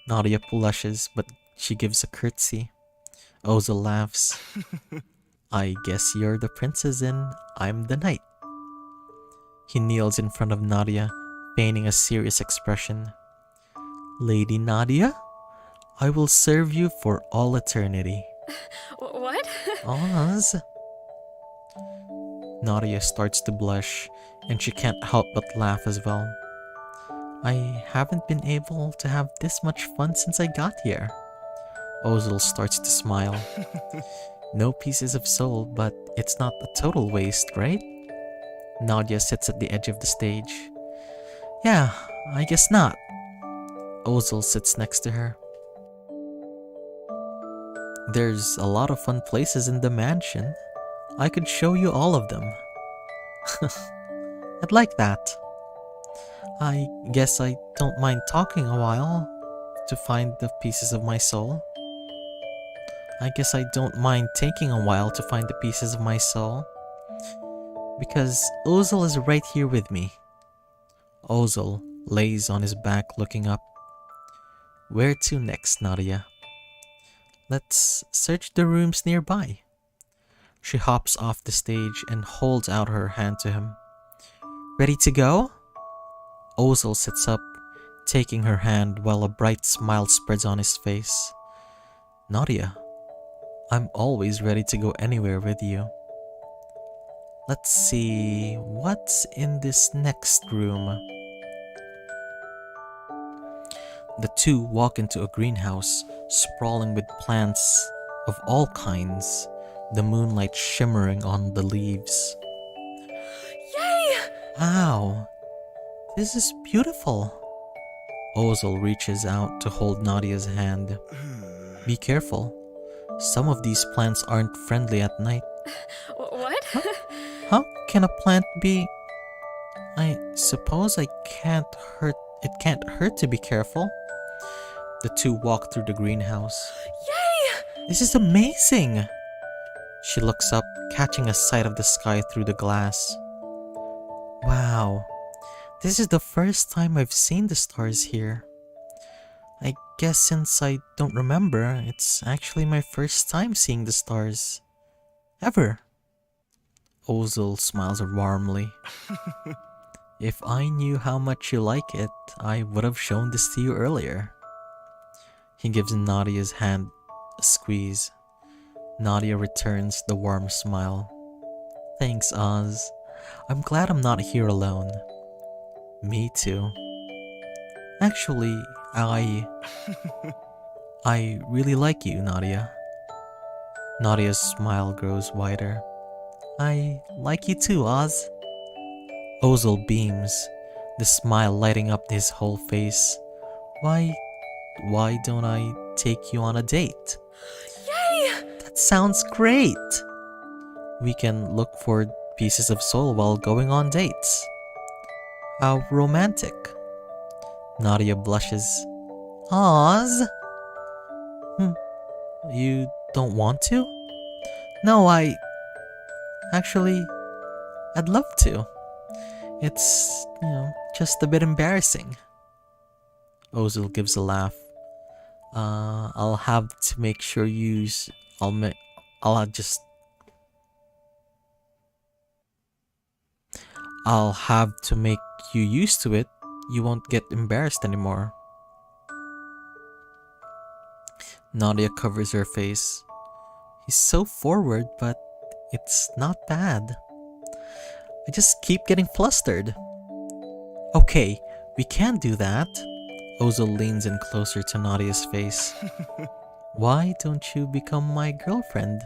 Nadia blushes, but she gives a curtsy. Ozil laughs. I guess you're the princess and I'm the knight. He kneels in front of Nadia, feigning a serious expression. Lady Nadia, I will serve you for all eternity. What? Oz. Nadia starts to blush, and she can't help but laugh as well. I haven't been able to have this much fun since I got here. Ozil starts to smile. No pieces of soul, but it's not a total waste, right? Nadia sits at the edge of the stage. Yeah, I guess not. Ozil sits next to her. There's a lot of fun places in the mansion. I could show you all of them. I'd like that. I guess I don't mind talking a while to find the pieces of my soul. I guess I don't mind taking a while to find the pieces of my soul. Because Ozil is right here with me. Ozil lays on his back looking up. Where to next, Nadia? Let's search the rooms nearby. She hops off the stage and holds out her hand to him. Ready to go? Ozil sits up, taking her hand while a bright smile spreads on his face. Nadia, I'm always ready to go anywhere with you. Let's see, what's in this next room? The two walk into a greenhouse, sprawling with plants of all kinds, the moonlight shimmering on the leaves. Yay! Wow, this is beautiful. Ozil reaches out to hold Nadia's hand. Be careful. Some of these plants aren't friendly at night. What? How can a plant be? I suppose it can't hurt to be careful. The two walk through the greenhouse. Yay! This is amazing! She looks up, catching a sight of the sky through the glass. Wow, this is the first time I've seen the stars here. I guess since I don't remember, it's actually my first time seeing the stars. Ever. Ozil smiles warmly. If I knew how much you like it, I would have shown this to you earlier. He gives Nadia's hand a squeeze. Nadia returns the warm smile. Thanks, Oz. I'm glad I'm not here alone. Me too. Actually, I really like you, Nadia. Nadia's smile grows wider. I like you too, Oz. Ozil beams, the smile lighting up his whole face. Why don't I take you on a date? Yay! That sounds great! We can look for pieces of soul while going on dates. How romantic. Nadia blushes. Oz? You don't want to? No, Actually, I'd love to. It's, just a bit embarrassing. Ozil gives a laugh. I'll have to make sure I'll have to make you used to it. You won't get embarrassed anymore. Nadia covers her face. He's so forward, but it's not bad. I just keep getting flustered. Okay, we can do that. Ozil leans in closer to Nadia's face. Why don't you become my girlfriend?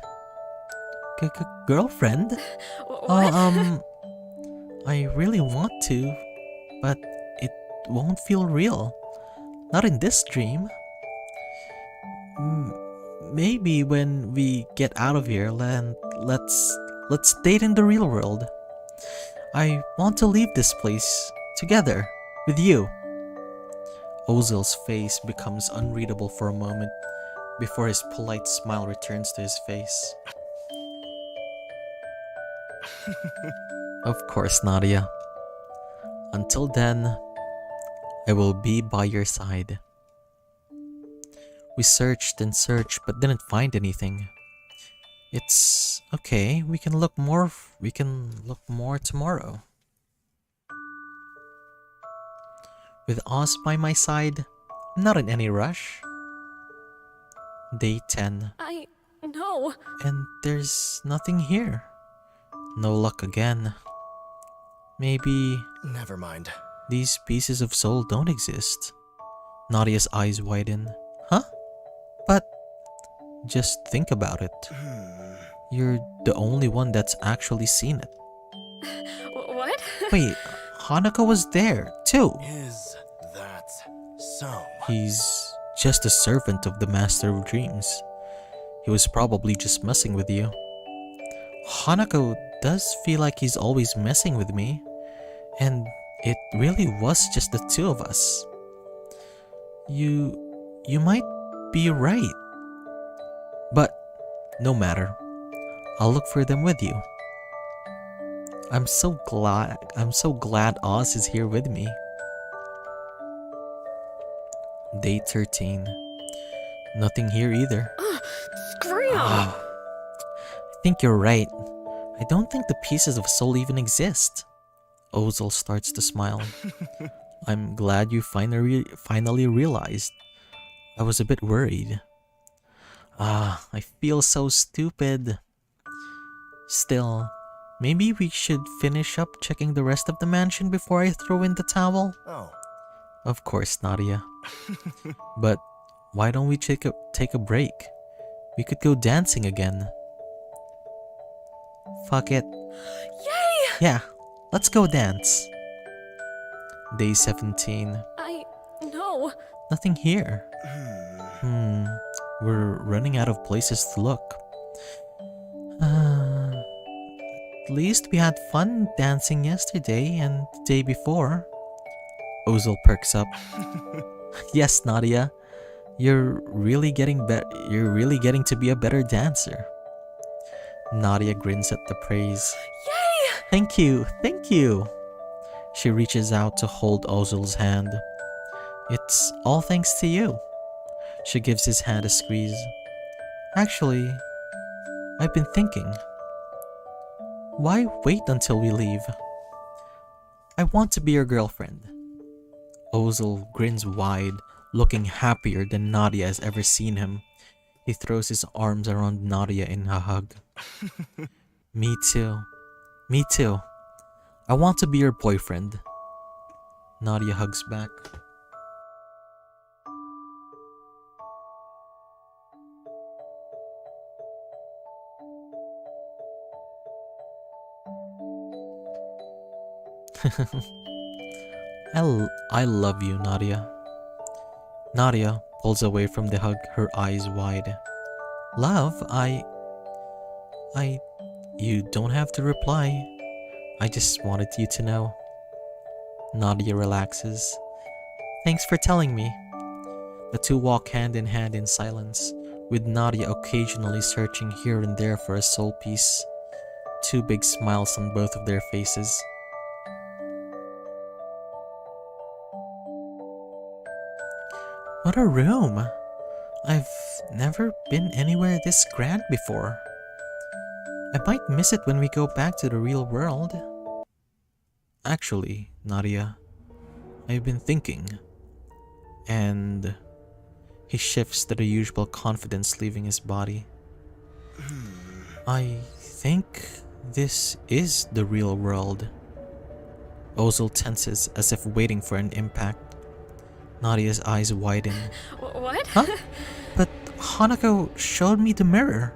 Girlfriend? What? I really want to, but it won't feel real. Not in this dream. Maybe when we get out of here, let's date in the real world. I want to leave this place together with you. Ozil's face becomes unreadable for a moment before his polite smile returns to his face. Of course, Nadia. Until then, I will be by your side. We searched and searched but didn't find anything. It's okay. We can look more tomorrow. With Oz by my side, I'm not in any rush. Day 10. I know. And there's nothing here. No luck again. Maybe Never mind. these pieces of soul don't exist. Nadia's eyes widen. Huh? But just think about it. You're the only one that's actually seen it. What? Wait, Hanako was there too. Is that so? He's just a servant of the Master of Dreams. He was probably just messing with you. Hanako does feel like he's always messing with me, and it really was just the two of us. You might be right. But no matter. I'll look for them with you. I'm so glad Oz is here with me. Day 13. Nothing here either. Screw you! I think you're right. I don't think the pieces of soul even exist. Ozil starts to smile. I'm glad you finally realized. I was a bit worried. I feel so stupid. Still, maybe we should finish up checking the rest of the mansion before I throw in the towel? Oh. Of course, Nadia. But why don't we take a break? We could go dancing again. Fuck it. Yay! Yeah, let's go dance. Day 17. No. Nothing here. We're running out of places to look. At least we had fun dancing yesterday and the day before. Ozil perks up. Yes, Nadia. You're really getting to be a better dancer. Nadia grins at the praise. Yay! Thank you, thank you. She reaches out to hold Ozil's hand. It's all thanks to you. She gives his hand a squeeze. Actually, I've been thinking. Why wait until we leave? I want to be your girlfriend. Ozil grins wide, looking happier than Nadia has ever seen him. He throws his arms around Nadia in a hug. Me too. Me too. I want to be your boyfriend. Nadia hugs back. I love you, Nadia. Nadia pulls away from the hug, her eyes wide. Love, you don't have to reply. I just wanted you to know. Nadia relaxes. Thanks for telling me. The two walk hand in hand in silence, with Nadia occasionally searching here and there for a soul piece. Two big smiles on both of their faces. What a room! I've never been anywhere this grand before. I might miss it when we go back to the real world. Actually, Nadia, I've been thinking. And he shifts to the usual confidence leaving his body. I think this is the real world. Ozil tenses as if waiting for an impact. Nadia's eyes widen. What? Huh? But Hanako showed me the mirror.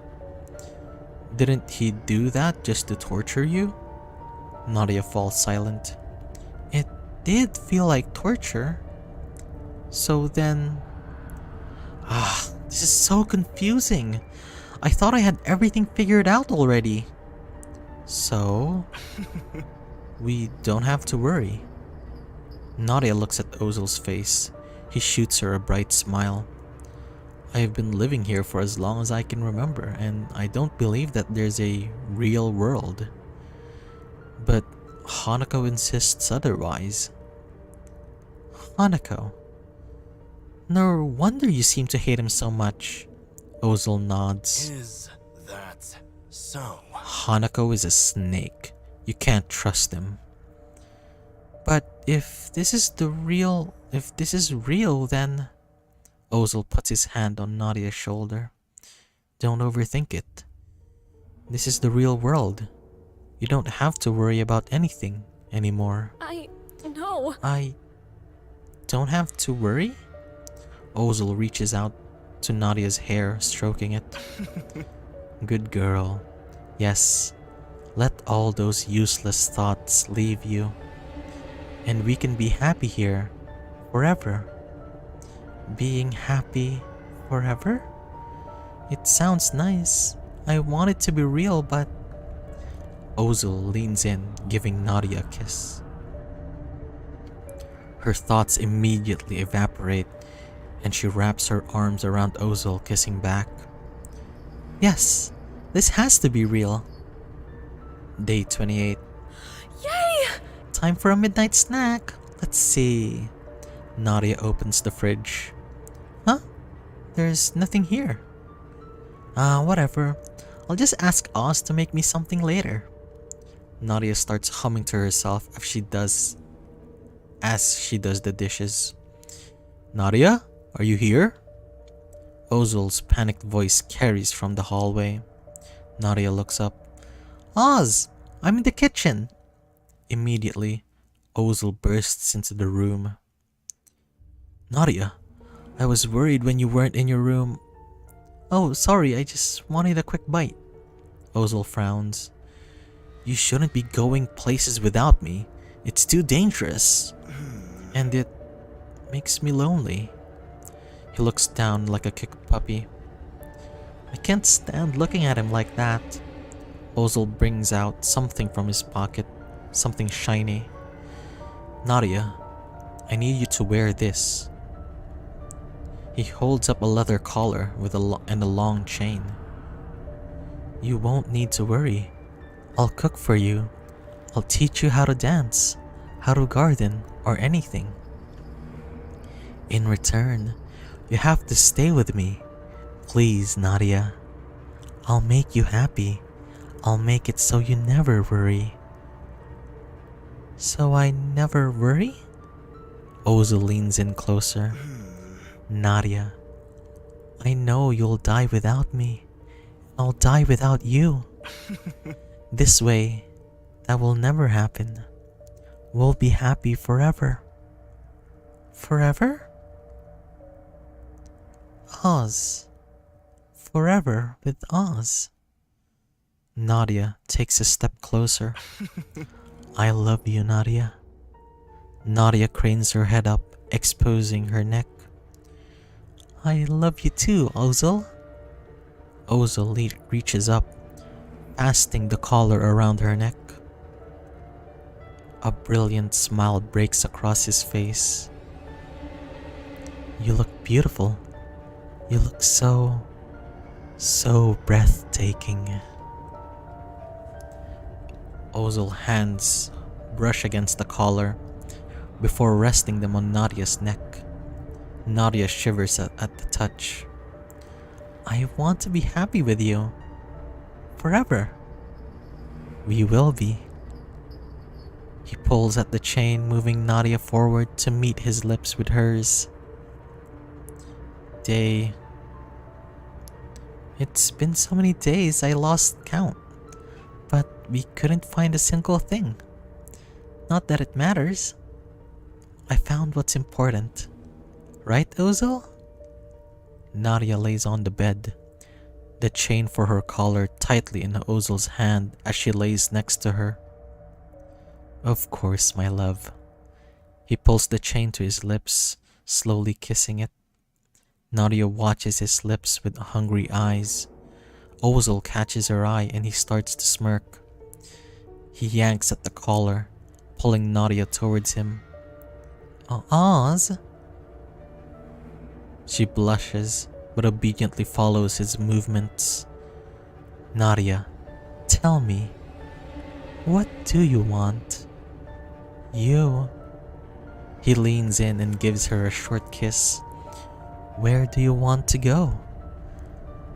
Didn't he do that just to torture you? Nadia falls silent. It did feel like torture. So then... this is so confusing. I thought I had everything figured out already. So... we don't have to worry. Nadia looks at Ozil's face. He shoots her a bright smile. I have been living here for as long as I can remember, and I don't believe that there's a real world. But Hanako insists otherwise. Hanako? No wonder you seem to hate him so much. Ozil nods. Is that so? Hanako is a snake. You can't trust him. But if this is real, then... Ozil puts his hand on Nadia's shoulder. Don't overthink it. This is the real world. You don't have to worry about anything anymore. No. I don't have to worry? Ozil reaches out to Nadia's hair, stroking it. Good girl. Yes, let all those useless thoughts leave you. And we can be happy here forever. Being happy forever? It sounds nice. I want it to be real, but... Ozil leans in, giving Nadia a kiss. Her thoughts immediately evaporate, and she wraps her arms around Ozil, kissing back. Yes, this has to be real. Day 28. Yay! Time for a midnight snack. Let's see. Nadia opens the fridge. Huh? There's nothing here. Whatever. I'll just ask Oz to make me something later. Nadia starts humming to herself as she does the dishes. Nadia, are you here? Ozil's panicked voice carries from the hallway. Nadia looks up. Oz, I'm in the kitchen. Immediately, Ozil bursts into the room. Nadia, I was worried when you weren't in your room. Oh, sorry, I just wanted a quick bite. Ozil frowns. You shouldn't be going places without me. It's too dangerous. And it makes me lonely. He looks down like a kicked puppy. I can't stand looking at him like that. Ozil brings out something from his pocket, something shiny. Nadia, I need you to wear this. He holds up a leather collar with a long chain. You won't need to worry. I'll cook for you. I'll teach you how to dance, how to garden, or anything. In return, you have to stay with me. Please, Nadia. I'll make you happy. I'll make it so you never worry. So I never worry? Ozil leans in closer. Nadia, I know you'll die without me. I'll die without you. This way, that will never happen. We'll be happy forever. Forever? Oz. Forever with Oz. Nadia takes a step closer. I love you, Nadia. Nadia cranes her head up, exposing her neck. I love you too, Ozil. Ozil reaches up, fastening the collar around her neck. A brilliant smile breaks across his face. You look beautiful. You look so breathtaking. Ozil's hands brush against the collar before resting them on Nadia's neck. Nadia shivers at the touch. I want to be happy with you. Forever. We will be. He pulls at the chain, moving Nadia forward to meet his lips with hers. It's been so many days I lost count, but we couldn't find a single thing. Not that it matters. I found what's important. Right, Ozil? Nadia lays on the bed, the chain for her collar tightly in Ozil's hand as she lays next to her. Of course, my love. He pulls the chain to his lips, slowly kissing it. Nadia watches his lips with hungry eyes. Ozil catches her eye and he starts to smirk. He yanks at the collar, pulling Nadia towards him. Oz? She blushes, but obediently follows his movements. Nadia, tell me, what do you want? You. He leans in and gives her a short kiss. Where do you want to go?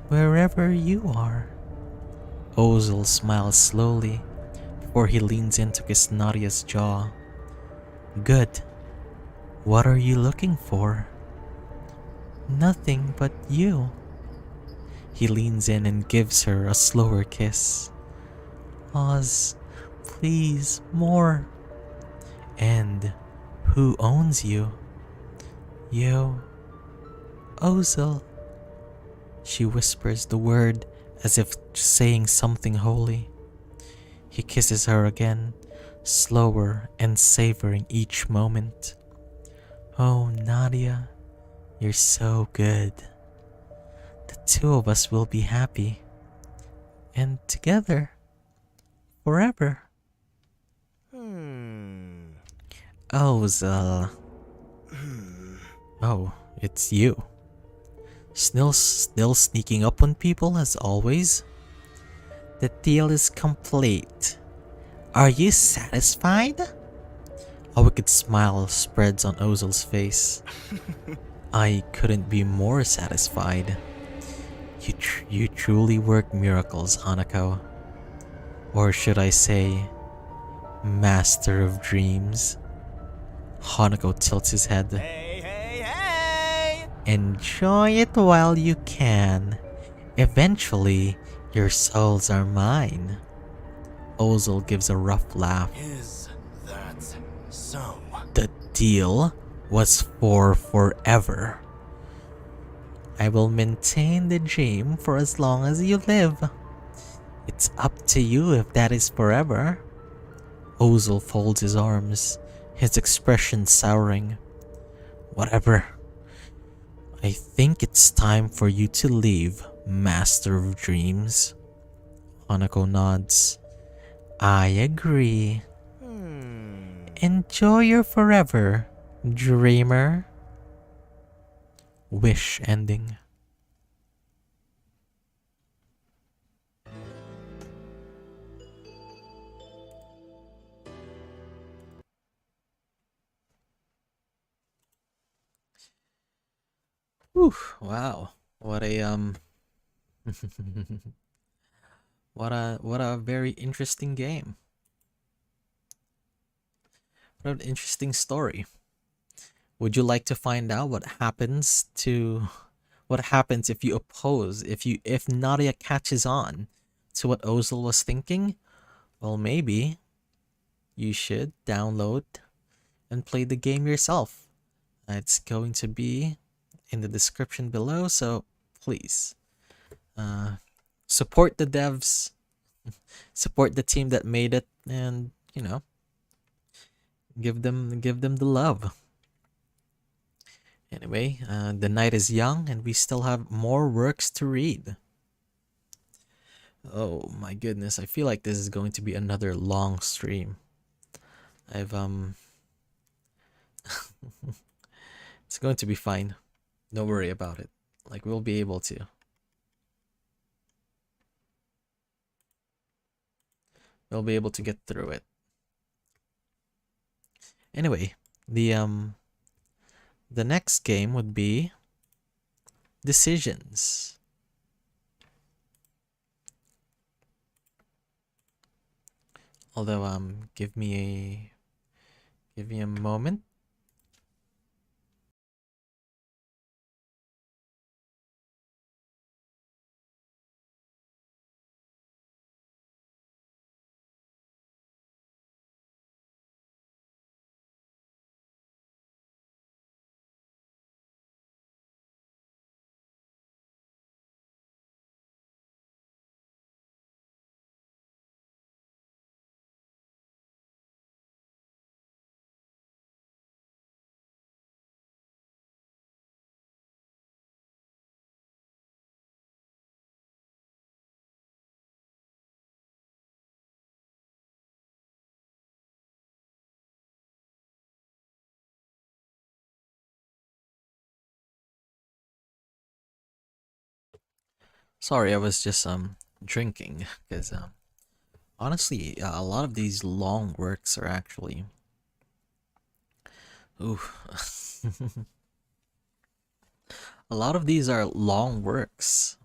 Wherever you are. Ozil smiles slowly before he leans in to kiss Nadia's jaw. Good. What are you looking for? Nothing but you. He leans in and gives her a slower kiss. Oz, please, more. And who owns you? You. Ozil. She whispers the word as if saying something holy. He kisses her again, slower and savoring each moment. Oh, Nadia, you're so good. the two of us will be happy and together forever. Oh, Zal. Oh, it's you. Still sneaking up on people as always? The deal is complete. Are you satisfied? A wicked smile spreads on Ozil's face. I couldn't be more satisfied. You truly work miracles, Hanako. Or should I say, Master of Dreams? Hanako tilts his head. Hey, hey, hey! Enjoy it while you can. Eventually, your souls are mine. Ozil gives a rough laugh. Is that so? The deal was for forever. I will maintain the dream for as long as you live. It's up to you if that is forever. Ozil folds his arms, his expression souring. Whatever. I think it's time for you to leave, Master of Dreams. Hanako nods. I agree. Enjoy your forever, dreamer. Wish ending. Whew, wow. What a what a very interesting game. What an interesting story. Would you like to find out what happens if you oppose, if Nadia catches on to what Ozil was thinking? Well, maybe you should download and play the game yourself. It's going to be in the description below, so please support the devs, support the team that made it, and give them the love. Anyway, the night is young and we still have more works to read. Oh my goodness, I feel like this is going to be another long stream. I've it's going to be fine. Don't worry about it. Like, we'll be able to. We'll be able to get through it. Anyway, the next game would be Decisions. Although give me a moment. Sorry, I was just drinking because honestly, a lot of these long works are actually ooh. A lot of these are long works.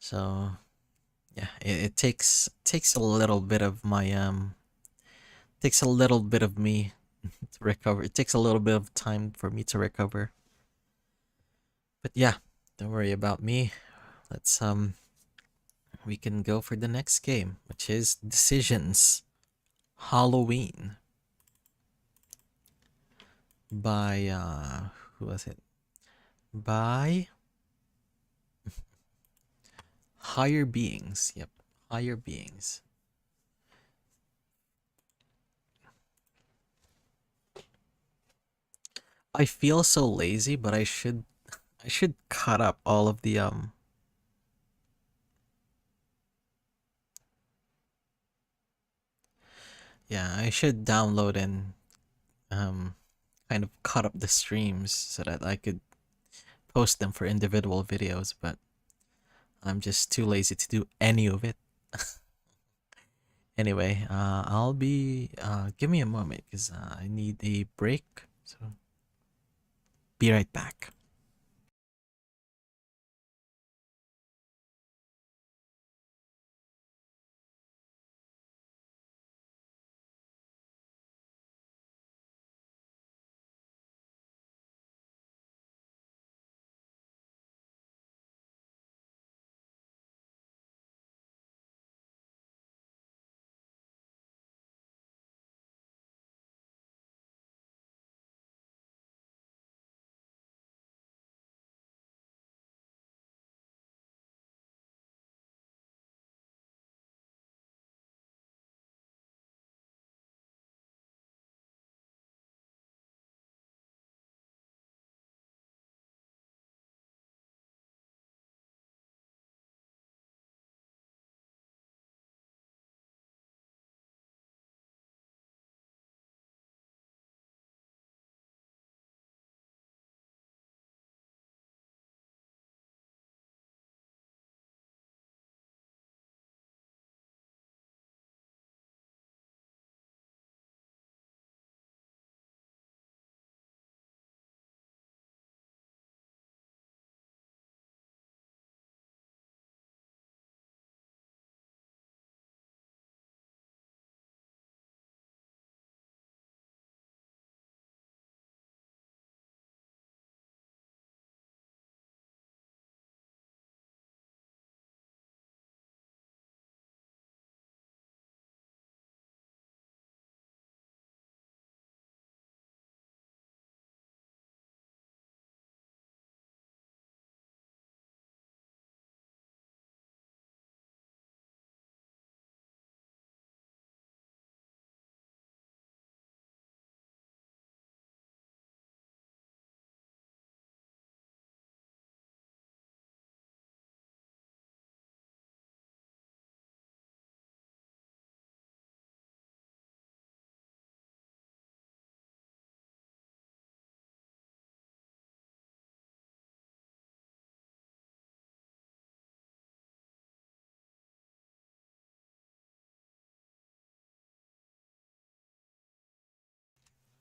So yeah, it takes a little bit of my takes a little bit of me to recover. It takes a little bit of time for me to recover. But yeah, don't worry about me. Let's we can go for the next game, which is Decisions Halloween by who was it? By Higher Beings. Yep, Higher Beings. I feel so lazy, but I should I should cut up all of the yeah, I should download and um kind of cut up the streams so that I could post them for individual videos, but I'm just too lazy to do any of it. Anyway, I'll be give me a moment because I need a break. So be right back.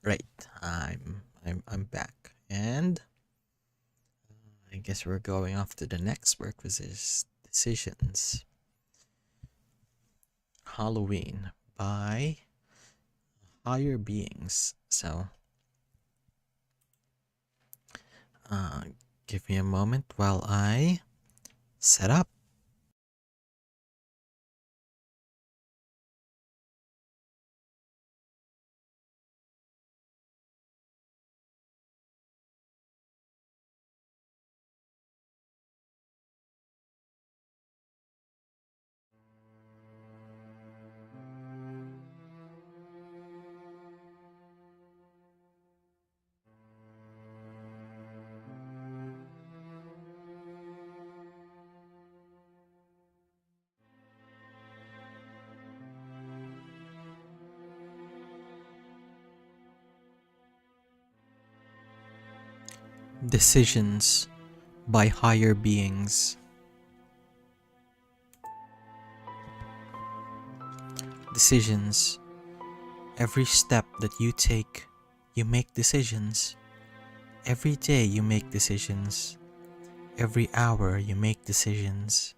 Right, I'm back, and I guess we're going off to the next work, which is Decisions. Halloween by Higher Beings. So, uh, give me a moment while I set up. Decisions by Higher Beings. Decisions. Every step that you take, you make decisions. Every day you make decisions. Every hour you make decisions.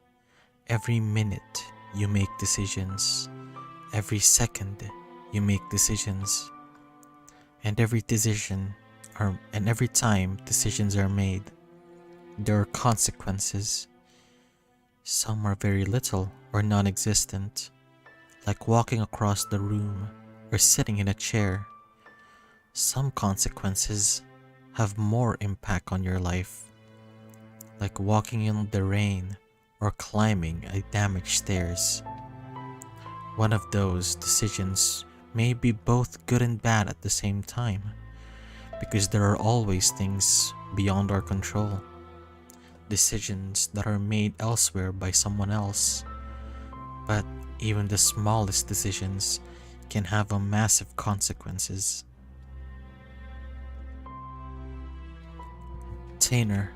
Every minute you make decisions. Every second you make decisions. And every decision and every time decisions are made, there are consequences. Some are very little or non-existent, like walking across the room or sitting in a chair. Some consequences have more impact on your life, like walking in the rain or climbing a damaged stairs. One of those decisions may be both good and bad at the same time, because there are always things beyond our control. decisions that are made elsewhere by someone else. But even the smallest decisions can have a massive consequences. Tanner.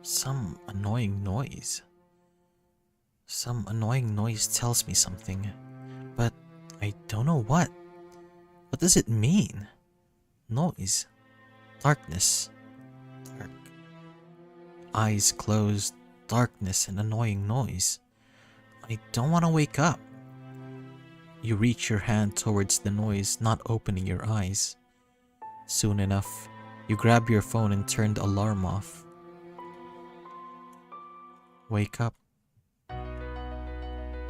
Some annoying noise. Some annoying noise tells me something, but I don't know what. What does it mean? Noise. Darkness. Dark. Eyes closed. Darkness and annoying noise. I don't want to wake up. You reach your hand towards the noise, not opening your eyes. Soon enough, you grab your phone and turn the alarm off. Wake up.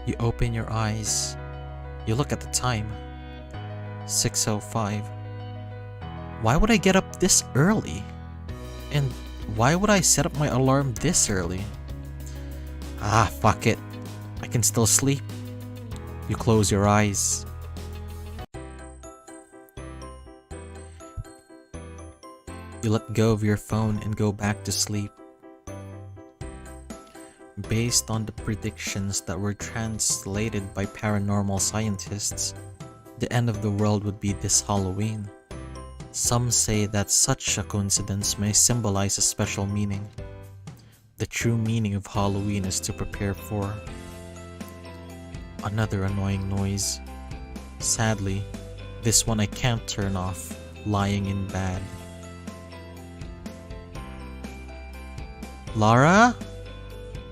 You open your eyes. You look at the time. 6:05. Why would I get up this early? And why would I set up my alarm this early? Ah, fuck it. I can still sleep. You close your eyes. You let go of your phone and go back to sleep. Based on the predictions that were translated by paranormal scientists, the end of the world would be this Halloween. Some say that such a coincidence may symbolize a special meaning. The true meaning of Halloween is to prepare for another annoying noise. Sadly, this one I can't turn off, lying in bed. Lara?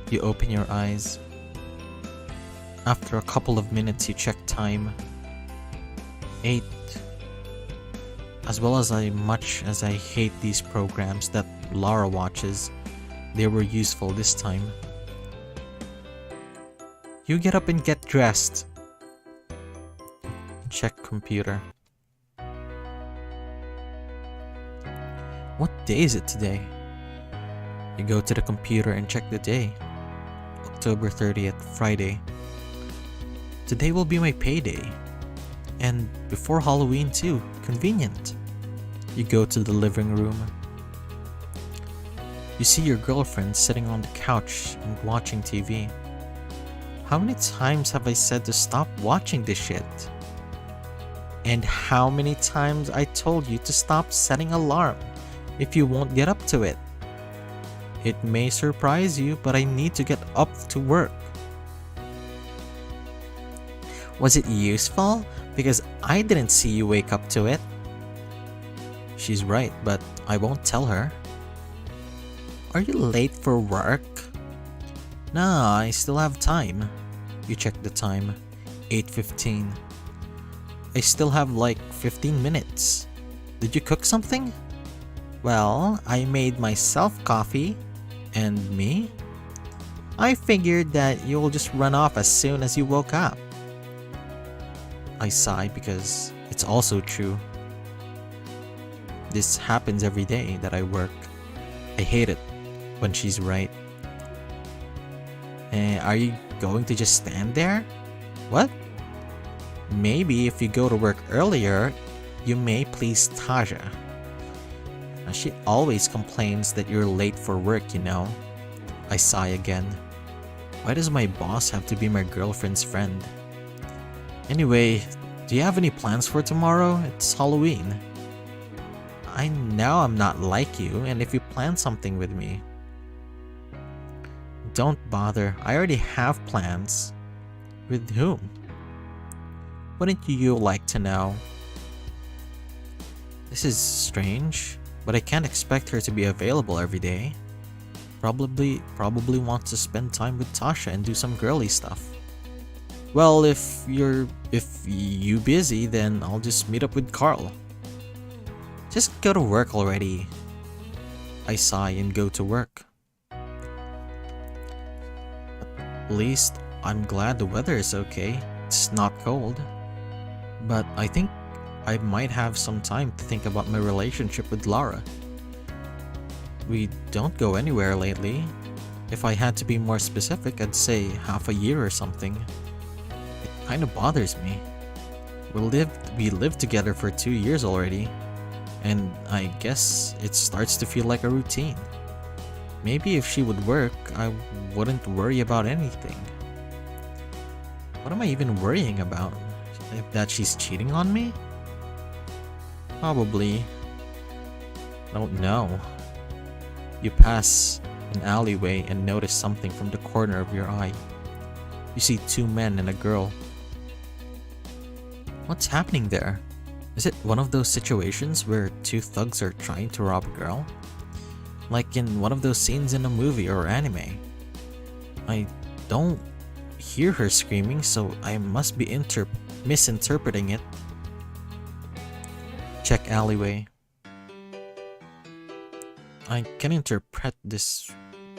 You open your eyes. After a couple of minutes, you check time. 8. As much as I hate these programs that Lara watches, they were useful this time. You get up and get dressed. Check computer. What day is it today? You go to the computer and check the day. October 30th, Friday. Today will be my payday. And before Halloween too, convenient. You go to the living room. You see your girlfriend sitting on the couch and watching TV. How many times have I said to stop watching this shit? And how many times I told you to stop setting alarm if you won't get up to it? It may surprise you, but I need to get up to work. Was it useful? Because I didn't see you wake up to it. She's right, but I won't tell her. Are you late for work? Nah, I still have time. You check the time. 8:15. I still have like 15 minutes. Did you cook something? Well, I made myself coffee. And me? I figured that you'll just run off as soon as you woke up. I sigh because it's also true. This happens every day that I work. I hate it when she's right. Are you going to just stand there? What? Maybe if you go to work earlier, you may please Tasha. She always complains that you're late for work, you know. I sigh again. Why does my boss have to be my girlfriend's friend? Anyway, do you have any plans for tomorrow? It's Halloween. I know I'm not like you, and if you plan something with me. Don't bother, I already have plans. With whom? Wouldn't you like to know? This is strange. But I can't expect her to be available every day. Probably wants to spend time with Tasha and do some girly stuff. Well, if you busy, then I'll just meet up with Carl. Just go to work already. I sigh and go to work. At least I'm glad the weather is okay. It's not cold. But I think I might have some time to think about my relationship with Lara. We don't go anywhere lately. If I had to be more specific, I'd say half a year or something. It kind of bothers me. We lived together for 2 years already, And I guess it starts to feel like a routine. Maybe if she would work, I wouldn't worry about anything. What am I even worrying about? That she's cheating on me? Probably. Don't know. You pass an alleyway and notice something from the corner of your eye. You see two men and a girl. What's happening there? Is it one of those situations where two thugs are trying to rob a girl? Like in one of those scenes in a movie or anime. I don't hear her screaming, so I must be misinterpreting it. Check alleyway. I can interpret this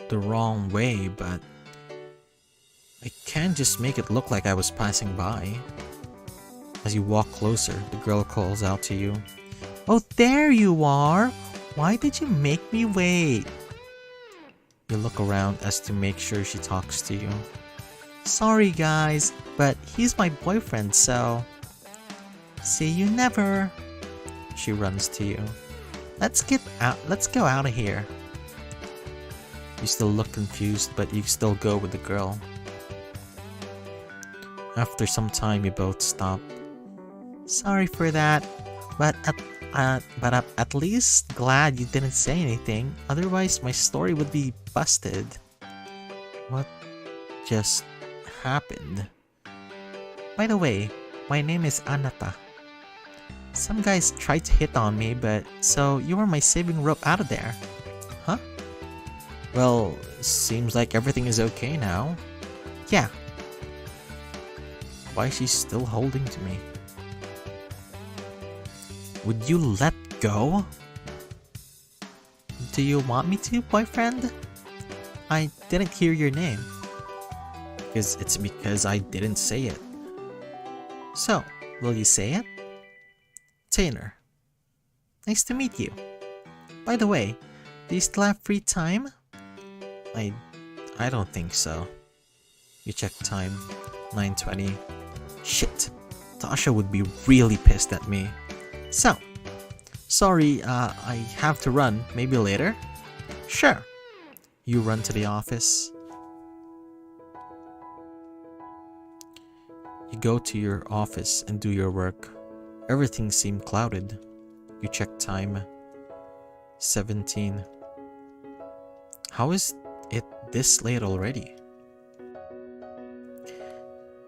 the wrong way, but I can't just make it look like I was passing by. As you walk closer, the girl calls out to you. "Oh, there you are! Why did you make me wait?" You look around as to make sure she talks to you. "Sorry guys, but he's my boyfriend, so... See you never." She runs to you. Let's go out of here." You still look confused, but you still go with the girl. After some time, you both stop. "Sorry for that, but at least glad you didn't say anything. Otherwise, my story would be busted." What just happened? "By the way, my name is Anata. Some guys tried to hit on me, but so you were my saving rope out of there." "Huh? Well, seems like everything is okay now." "Yeah." Why is she still holding to me? "Would you let go?" "Do you want me to, boyfriend? I didn't hear your name." Because I didn't say it." "So, will you say it?" "Tanner. Nice to meet you. By the way, do you still have free time?" I don't think so." You check time. 9:20. Shit. Tasha would be really pissed at me. "So, sorry, I have to run. Maybe later?" "Sure." You run to the office. You go to your office and do your work. Everything seemed clouded. You check time. 17. How is it this late already?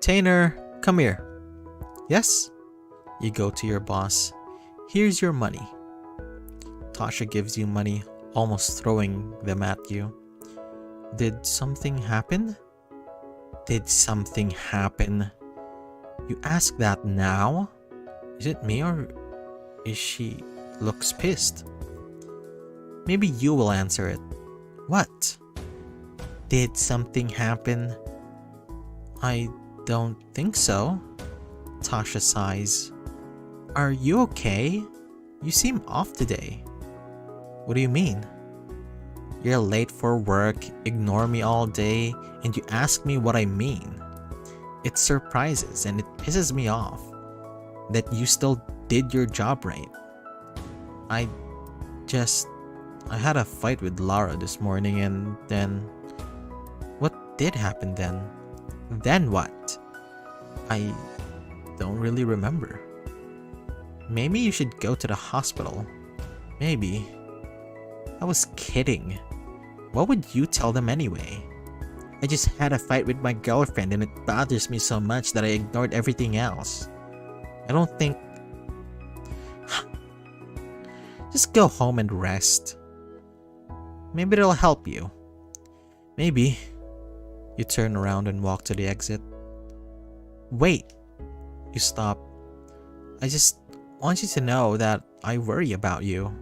"Tanner, come here." "Yes?" You go to your boss. "Here's your money." Tasha gives you money, almost throwing them at you. "Did something happen?" "Did something happen?" You ask that now? Is it me or is she looks pissed? Maybe you will answer it. "What?" "Did something happen?" "I don't think so." Tasha sighs. "Are you okay? You seem off today." "What do you mean?" "You're late for work, ignore me all day, and you ask me what I mean. It surprises and it pisses me off that you still did your job right. I had a fight with Lara this morning and then..." "What did happen then?" "Then what?" "I don't really remember." "Maybe you should go to the hospital." "Maybe." "I was kidding. What would you tell them anyway?" "I just had a fight with my girlfriend and it bothers me so much that I ignored everything else. I don't think..." "Just go home and rest. Maybe it'll help you." "Maybe." You turn around and walk to the exit. "Wait." You stop. "I just want you to know that I worry about you."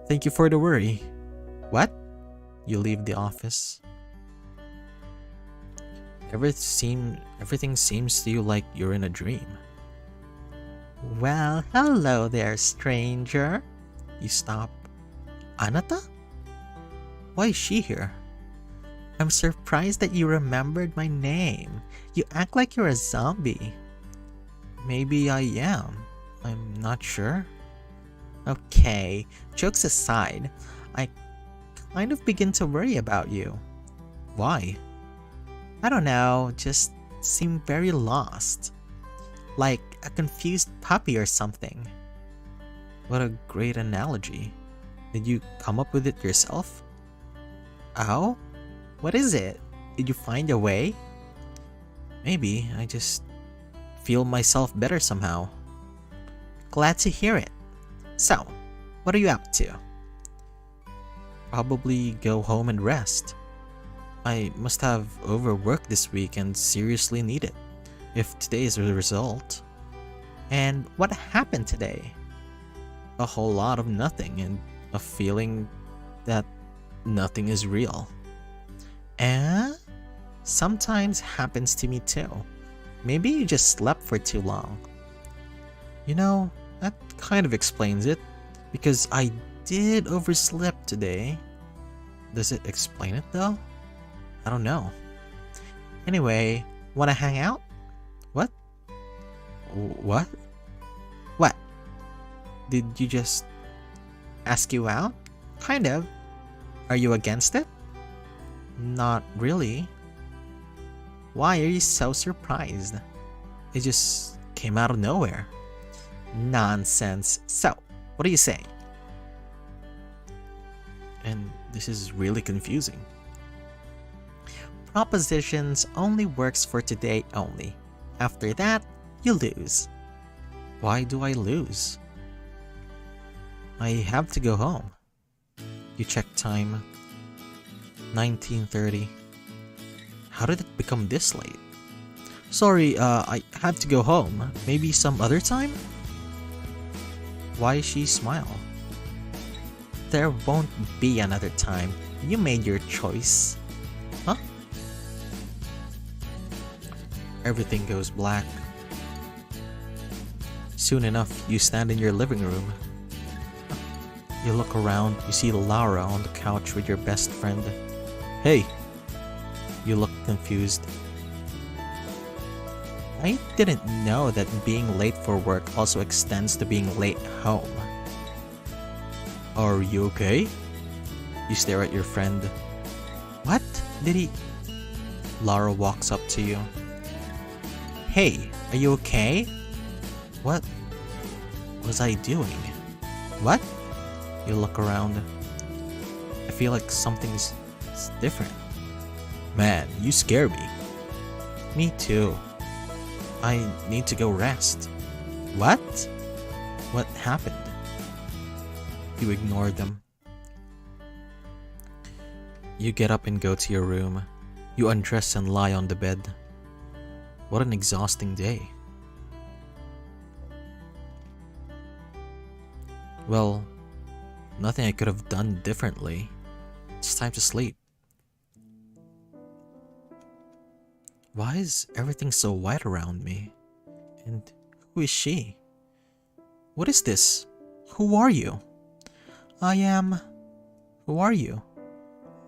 "Thank you for the worry." "What?" You leave the office. Everything seems to you like you're in a dream. "Well, hello there, stranger." You stop. "Anata? Why is she here?" "I'm surprised that you remembered my name. You act like you're a zombie." "Maybe I am. I'm not sure." Okay, jokes aside, I kind of begin to worry about you. Why? I don't know, just seem very lost. Like a confused puppy or something. What a great analogy. Did you come up with it yourself? Oh? What is it? Did you find a way? Maybe I just feel myself better somehow. Glad to hear it. So, what are you up to? Probably go home and rest. I must have overworked this week and seriously need it, if today is the result. And what happened today? A whole lot of nothing and a feeling that nothing is real. Sometimes happens to me too. Maybe you just slept for too long. You know, that kind of explains it, because I did oversleep today. Does it explain it though? I don't know. Anyway, wanna hang out? What? What? What? Did you just ask you out? Kind of. Are you against it? Not really. Why are you so surprised? It just came out of nowhere. Nonsense. So, what do you say? And this is really confusing. Propositions only works for today only. After that, you lose. Why do I lose? I have to go home. You check time. 19:30. How did it become this late? Sorry, I have to go home. Maybe some other time? Why she smile? There won't be another time. You made your choice. Huh? Everything goes black. Soon enough, you stand in your living room. You look around, you see Laura on the couch with your best friend. Hey! You look confused. I didn't know that being late for work also extends to being late home. Are you okay? You stare at your friend. What? Did he... Laura walks up to you. Hey, are you okay? What was I doing? What? You look around. I feel like something's different. Man, you scare me. Me too. I need to go rest. What? What happened? You ignore them. You get up and go to your room. You undress and lie on the bed. What an exhausting day. Well, nothing I could have done differently. It's time to sleep. Why is everything so white around me? And who is she? What is this? Who are you? I am... Who are you?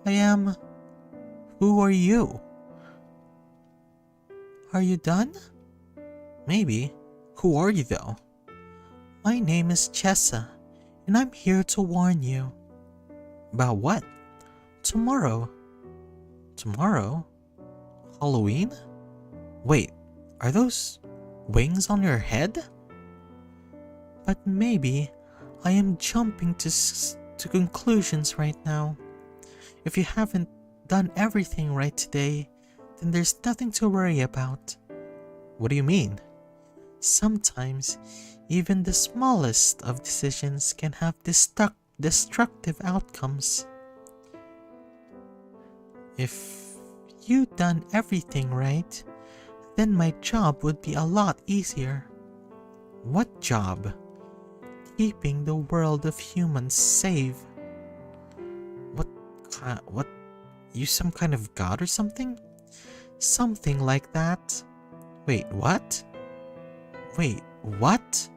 I am... Who are you? Are you done? Maybe. Who are you though? My name is Chessa, and I'm here to warn you. About what? Tomorrow. Tomorrow? Halloween? Wait, are those wings on your head? But maybe I am jumping to conclusions right now. If you haven't done everything right today, then there's nothing to worry about. What do you mean? Sometimes, even the smallest of decisions can have destructive outcomes. If you'd done everything right, then my job would be a lot easier. What job? Keeping the world of humans safe. What? You some kind of god or something? Something like that. Wait, what? Wait, what?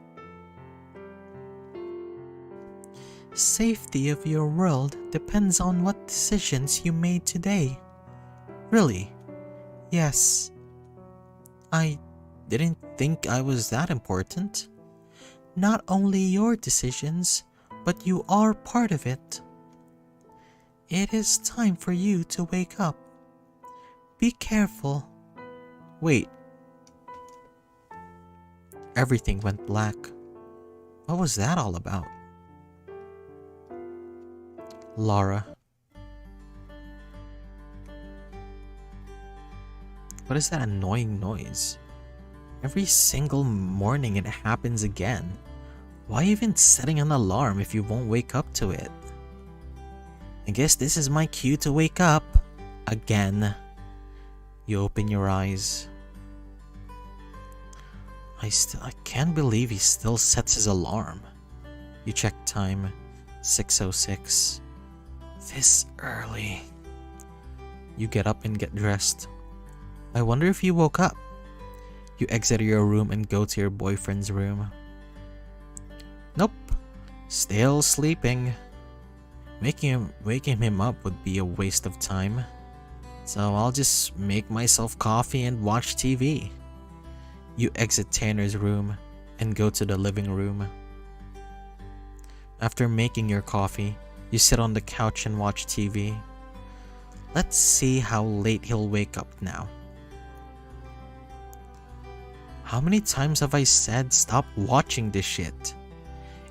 Safety of your world depends on what decisions you made today. Really? Yes. I didn't think I was that important. Not only your decisions, but you are part of it. It is time for you to wake up. Be careful. Wait. Everything went black. What was that all about? Laura. What is that annoying noise? Every single morning it happens again. Why even setting an alarm if you won't wake up to it? I guess this is my cue to wake up. Again. You open your eyes. I can't believe he still sets his alarm. You check time. 6:06. This early. You get up and get dressed. I wonder if you woke up. You exit your room and go to your boyfriend's room. Nope. Still sleeping. Waking him up would be a waste of time. So I'll just make myself coffee and watch TV. You exit Tanner's room and go to the living room. After making your coffee, you sit on the couch and watch TV. Let's see how late he'll wake up now. How many times have I said stop watching this shit?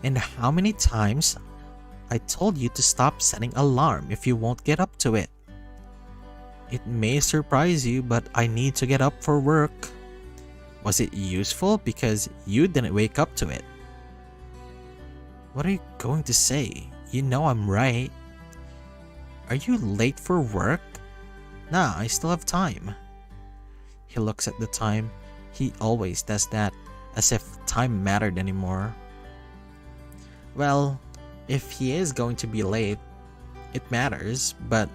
And how many times I told you to stop setting alarm if you won't get up to it? It may surprise you, but I need to get up for work. Was it useful because you didn't wake up to it? What are you going to say? You know I'm right. Are you late for work? Nah, I still have time. He looks at the time. He always does that, as if time mattered anymore. Well, if he is going to be late, it matters, but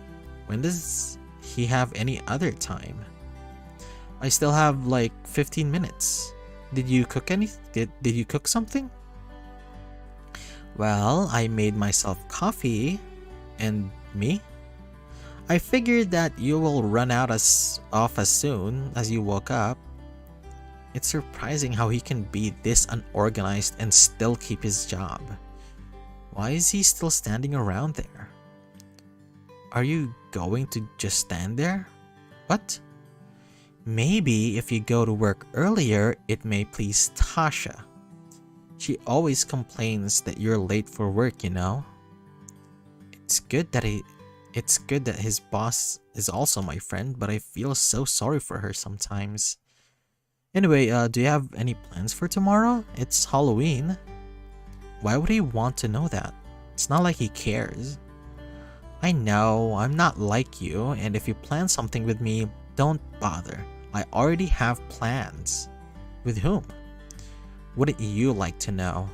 when does he have any other time? I still have like 15 minutes. Did you cook did you cook something? Well, I made myself coffee. And me? I figured that you will run off as soon as you woke up. It's surprising how he can be this unorganized and still keep his job. Why is he still standing around there? Are you going to just stand there? What? Maybe if you go to work earlier, it may please Tasha. She always complains that you're late for work, you know? It's good that his boss is also my friend, but I feel so sorry for her sometimes. Anyway, do you have any plans for tomorrow? It's Halloween. Why would he want to know that? It's not like he cares. I know, I'm not like you, and if you plan something with me, don't bother. I already have plans. With whom? Wouldn't you like to know?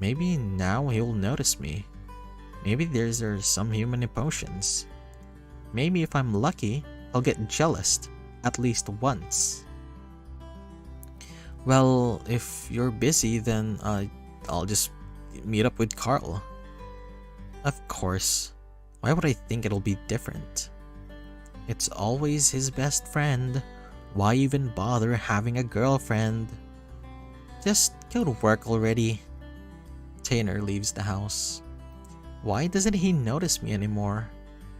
Maybe now he'll notice me. Maybe there's some human emotions. Maybe if I'm lucky, I'll get jealous at least once. Well, if you're busy, then I'll just meet up with Carl. Of course. Why would I think it'll be different? It's always his best friend. Why even bother having a girlfriend? Just go to work already. Tanner leaves the house. Why doesn't he notice me anymore?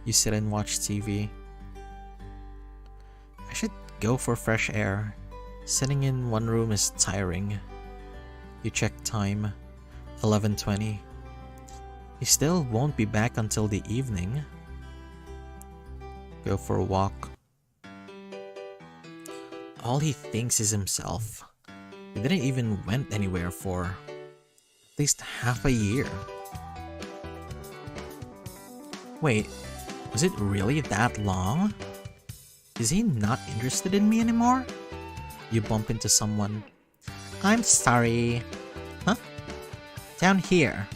You sit and watch TV. I should go for fresh air. Sitting in one room is tiring. You check time. 11:20. He still won't be back until the evening. Go for a walk. All he thinks is himself. He didn't even went anywhere for at least half a year. Wait, was it really that long? Is he not interested in me anymore? You bump into someone. I'm sorry. Huh? Down here.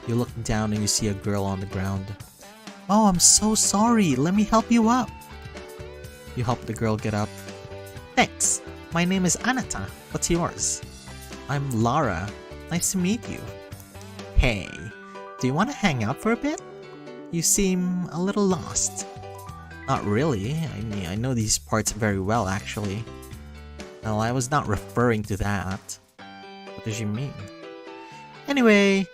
You look down and you see a girl on the ground. Oh, I'm so sorry. Let me help you up. You help the girl get up. Thanks. My name is Anata. What's yours? I'm Lara. Nice to meet you. Hey, do you want to hang out for a bit? You seem a little lost. Not really. I mean, I know these parts very well, actually. Well, I was not referring to that. What does she mean? Anyway,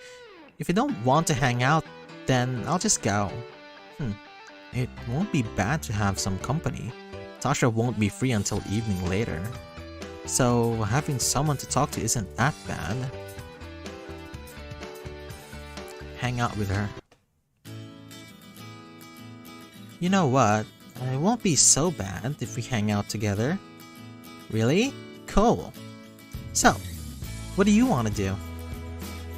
if you don't want to hang out, then I'll just go. It won't be bad to have some company. Tasha won't be free until evening later. So having someone to talk to isn't that bad. Hang out with her. You know what? It won't be so bad if we hang out together. Really? Cool. So, what do you want to do?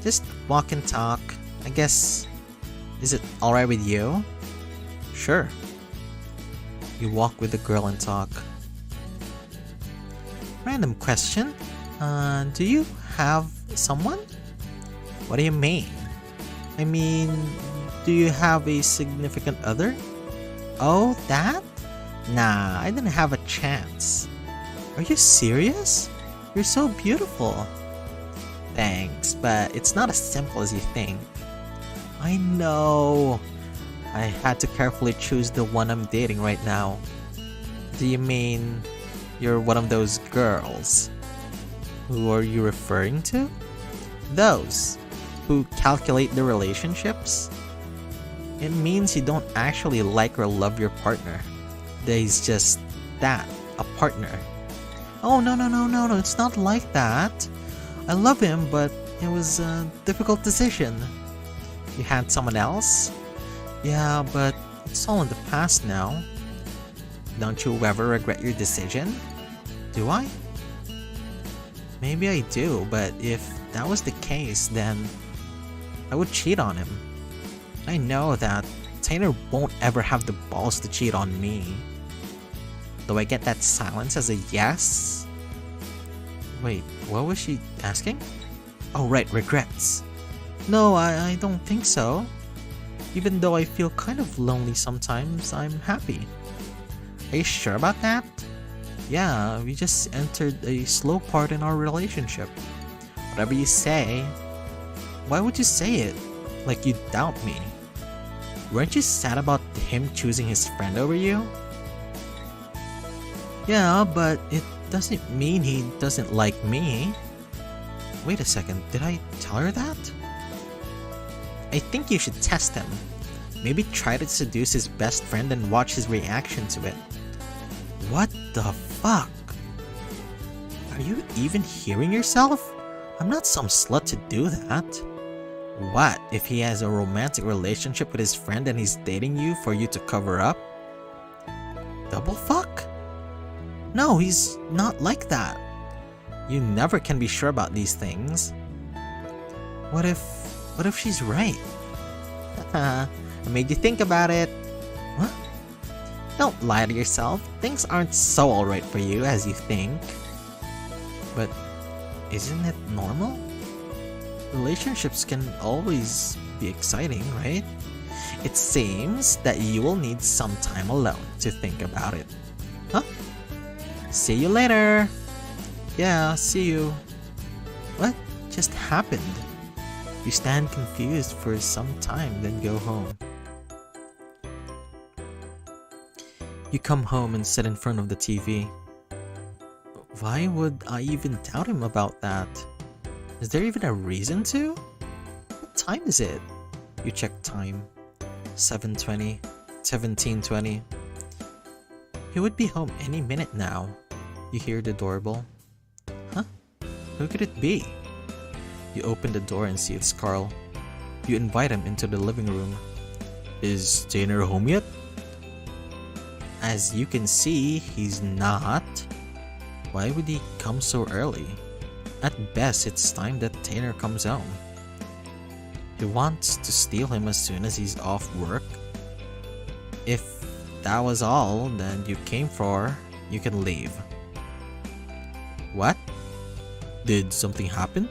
Just walk and talk, I guess. Is it alright with you? Sure. You walk with the girl and talk. Random question. Do you have someone? What do you mean? I mean, do you have a significant other? Oh, that? Nah, I didn't have a chance. Are you serious? You're so beautiful. Thanks, but it's not as simple as you think. I know. I had to carefully choose the one I'm dating right now. Do you mean you're one of those girls? Who are you referring to? Those who calculate the relationships? It means you don't actually like or love your partner. There's just that, a partner. Oh, no, it's not like that. I love him, but it was a difficult decision. You had someone else? Yeah, but it's all in the past now. Don't you ever regret your decision? Do I? Maybe I do, but if that was the case, then I would cheat on him. I know that Taylor won't ever have the balls to cheat on me. Do I get that silence as a yes? Wait, what was she asking? Oh right, regrets. No, I don't think so. Even though I feel kind of lonely sometimes, I'm happy. Are you sure about that? Yeah, we just entered a slow part in our relationship. Whatever you say. Why would you say it? Like you doubt me. Weren't you sad about him choosing his friend over you? Yeah, but it doesn't mean he doesn't like me. Wait a second, did I tell her that? I think you should test him. Maybe try to seduce his best friend and watch his reaction to it. What the fuck? Are you even hearing yourself? I'm not some slut to do that. What, if he has a romantic relationship with his friend and he's dating you for you to cover up? Double fuck? No, he's not like that. You never can be sure about these things. What if she's right? I made you think about it. What? Don't lie to yourself. Things aren't so alright for you as you think. But isn't it normal? Relationships can always be exciting, right? It seems that you will need some time alone to think about it. Huh? See you later! Yeah, see you. What just happened? You stand confused for some time, then go home. You come home and sit in front of the TV. Why would I even doubt him about that? Is there even a reason to? What time is it? You check time. 7:20, 17:20. He would be home any minute now. You hear the doorbell. Huh? Who could it be? You open the door and see it's Carl. You invite him into the living room. Is Tanner home yet? As you can see, he's not. Why would he come so early? At best, it's time that Tanner comes home. He wants to steal him as soon as he's off work. If that was all that you came for, you can leave. What? Did something happen?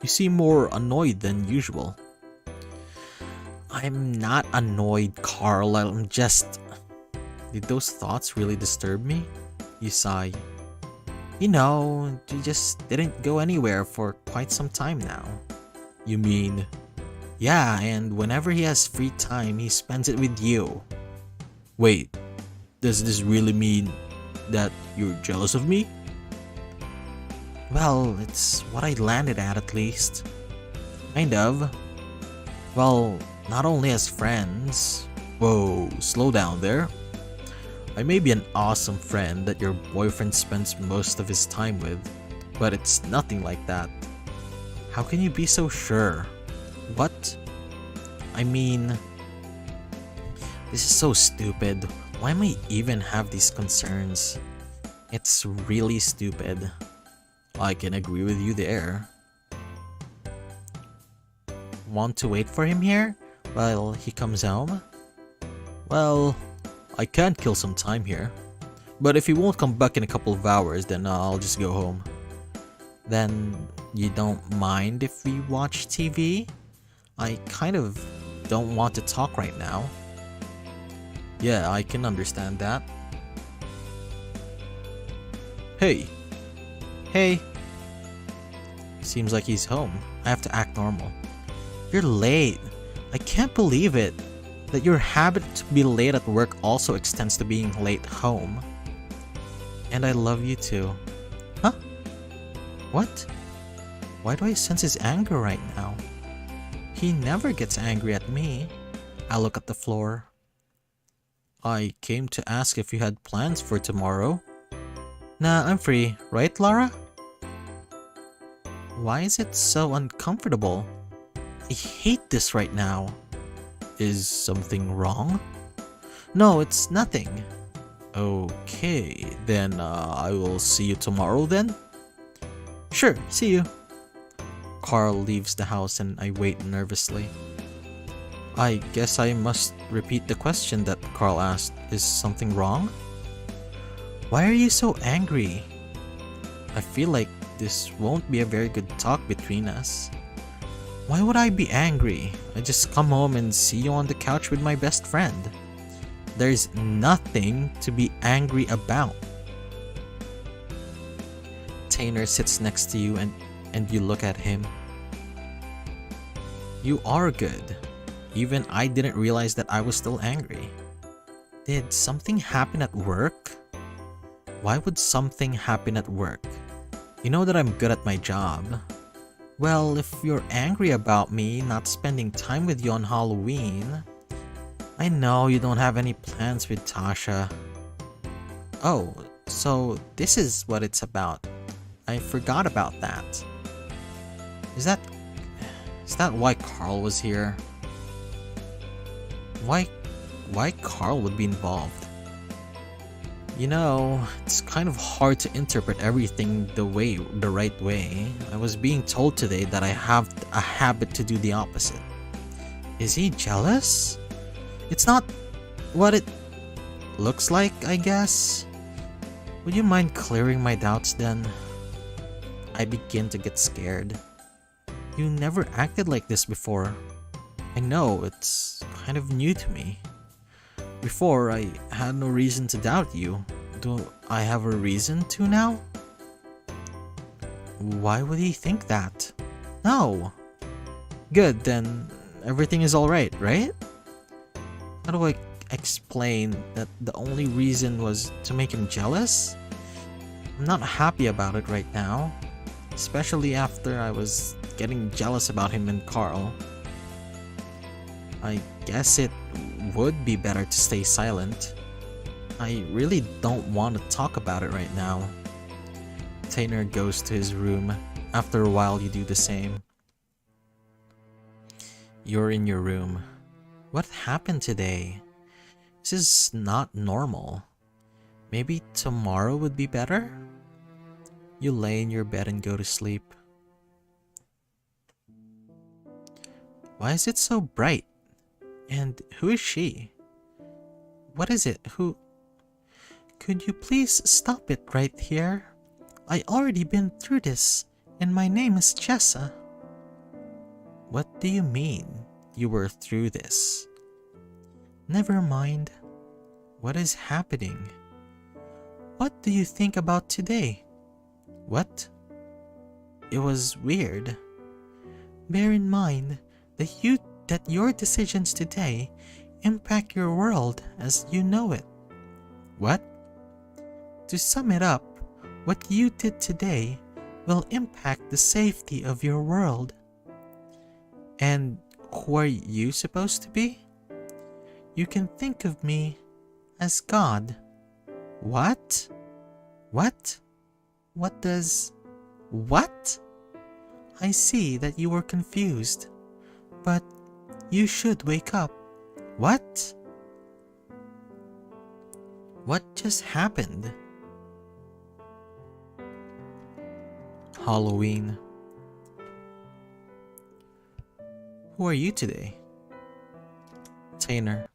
You seem more annoyed than usual. I'm not annoyed, Carl. I'm just... Did those thoughts really disturb me? You sigh. You know, you just didn't go anywhere for quite some time now. You mean... Yeah, and whenever he has free time, he spends it with you. Wait, does this really mean that you're jealous of me? Well, it's what I landed at least. Kind of. Well, not only as friends. Whoa, slow down there. I may be an awesome friend that your boyfriend spends most of his time with, but it's nothing like that. How can you be so sure? What? I mean, this is so stupid. Why am I even have these concerns? It's really stupid. I can agree with you there. Want to wait for him here while he comes home? Well, I can kill some time here. But if he won't come back in a couple of hours, then I'll just go home. Then you don't mind if we watch TV? I kind of don't want to talk right now. Yeah, I can understand that. Hey. Hey. Seems like he's home. I have to act normal. You're late. I can't believe it. That your habit to be late at work also extends to being late home. And I love you too. Huh? What? Why do I sense his anger right now? He never gets angry at me. I look at the floor. I came to ask if you had plans for tomorrow. Nah, I'm free, right, Lara? Why is it so uncomfortable? I hate this right now. Is something wrong? No, it's nothing. Okay, then I will see you tomorrow then? Sure, see you. Carl leaves the house and I wait nervously. I guess I must repeat the question that Carl asked. Is something wrong? Why are you so angry? I feel like this won't be a very good talk between us. Why would I be angry? I just come home and see you on the couch with my best friend. There's nothing to be angry about. Tanner sits next to you and you look at him. You are good. Even I didn't realize that I was still angry. Did something happen at work? Why would something happen at work? You know that I'm good at my job. Well, if you're angry about me not spending time with you on Halloween, I know you don't have any plans with Tasha. Oh, so this is what it's about. I forgot about that. Is that why Carl was here? Why Carl would be involved? You know, it's kind of hard to interpret everything the right way. I was being told today that I have a habit to do the opposite. Is he jealous? It's not what it looks like, I guess. Would you mind clearing my doubts then? I begin to get scared. You never acted like this before. I know, it's kind of new to me. Before, I had no reason to doubt you. Do I have a reason to now? Why would he think that? No. Good, then everything is alright, right? How do I explain that the only reason was to make him jealous? I'm not happy about it right now. Especially after I was getting jealous about him and Carl. I guess it would be better to stay silent. I really don't want to talk about it right now. Tanner goes to his room. After a while, you do the same. You're in your room. What happened today? This is not normal. Maybe tomorrow would be better? You lay in your bed and go to sleep. Why is it so bright? And who is she? What is it? Who? Could you please stop it right here? I already been through this, and my name is Jessa. What do you mean, you were through this? Never mind. What is happening? What do you think about today? What? It was weird. Bear in mind that your decisions today impact your world as you know it. What? To sum it up, what you did today will impact the safety of your world. And who are you supposed to be? You can think of me as God. What? What? What does... What? I see that you were confused, but you should wake up. What? What just happened? Halloween. Who are you today? Tainer.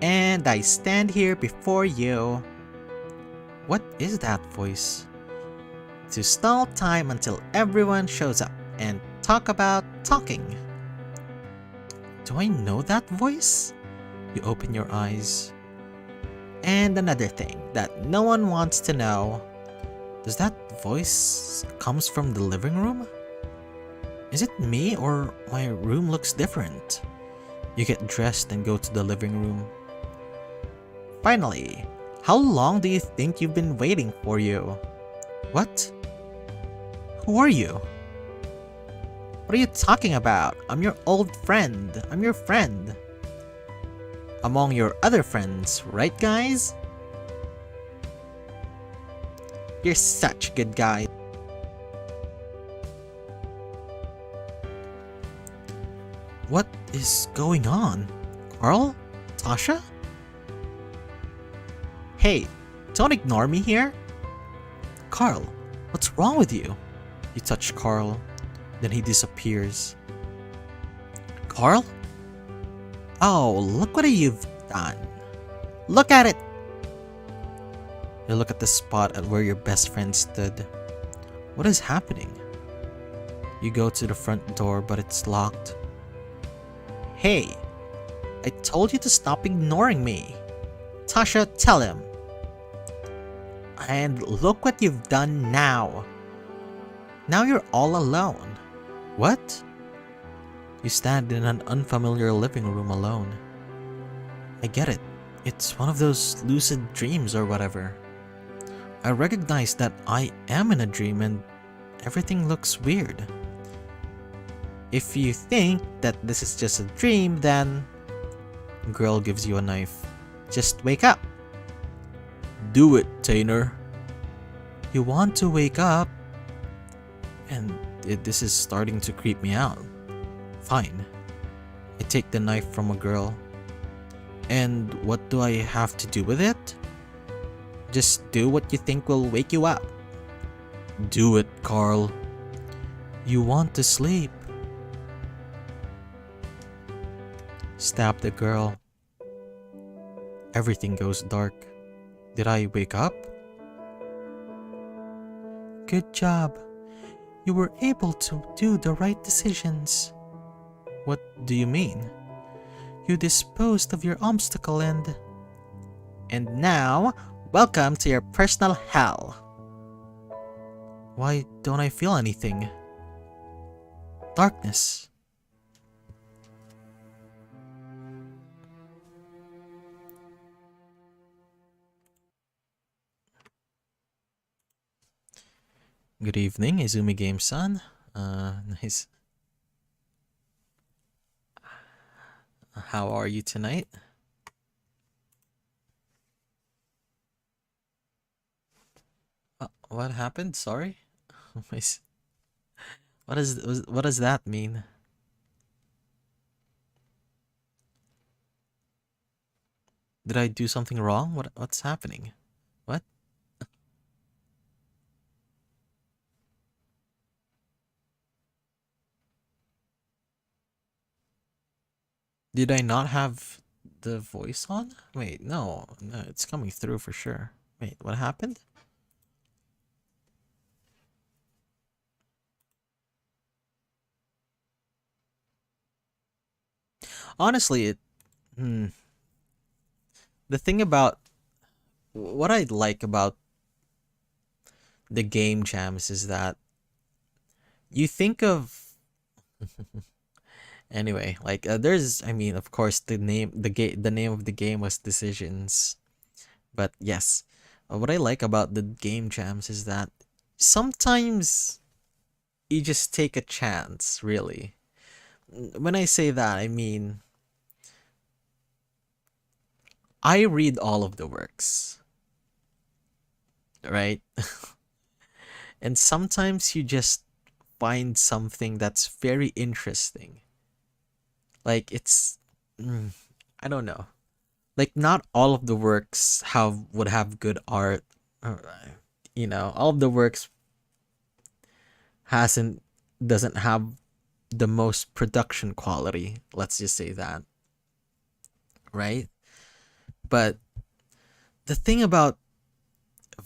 And I stand here before you. What is that voice? To stall time until everyone shows up and talk about talking. Do I know that voice? You open your eyes. And another thing that no one wants to know. Does that voice comes from the living room? Is it me or my room looks different? You get dressed and go to the living room. Finally, how long do you think you've been waiting for you? What? Who are you? What are you talking about? I'm your old friend. I'm your friend. Among your other friends, right guys? You're such good guys. What is going on? Carl? Tasha? Hey, don't ignore me here. Carl, what's wrong with you? You touch Carl, then he disappears. Carl? Oh, look what you've done. Look at it! You look at the spot at where your best friend stood. What is happening? You go to the front door, but it's locked. Hey, I told you to stop ignoring me. Tasha, tell him. And look what you've done now. Now you're all alone. What? You stand in an unfamiliar living room alone. I get it. It's one of those lucid dreams or whatever. I recognize that I am in a dream and everything looks weird. If you think that this is just a dream, then... Girl gives you a knife. Just wake up. Do it, Tainer. You want to wake up? And this is starting to creep me out. Fine. I take the knife from a girl. And what do I have to do with it? Just do what you think will wake you up. Do it, Carl. You want to sleep. Stab the girl. Everything goes dark. Did I wake up? Good job. You were able to do the right decisions. What do you mean? You disposed of your obstacle and... And now, welcome to your personal hell. Why don't I feel anything? Darkness. Good evening, Izumi Game-san. Nice. How are you tonight? What happened? Sorry? What does that mean? Did I do something wrong? What's happening? What? Did I not have the voice on? Wait, no, it's coming through for sure. Wait, what happened? Honestly, the thing about what I like about the game jams is that you think of anyway, like there's I mean, of course the name of the game was Decisions. But yes, what I like about the game jams is that sometimes you just take a chance, really. When I say that, I mean I read all of the works, right? And sometimes you just find something that's very interesting. Like mm, I don't know. Like not all of the works would have good art. uh, all of the works hasn't doesn't have the most production quality. Let's just say that, right? But the thing about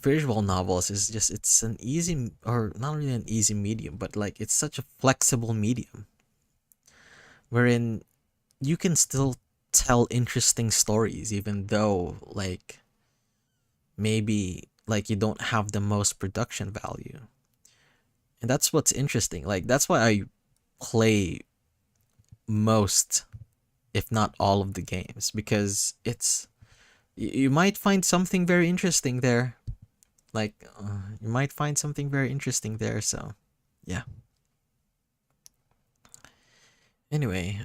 visual novels is just it's an easy, or not really an easy medium, but like it's such a flexible medium wherein you can still tell interesting stories even though like maybe like you don't have the most production value. And that's what's interesting. Like that's why I play most, if not all of the games, because you might find something very interesting there. Like you might find something very interesting there, so yeah. Anyway,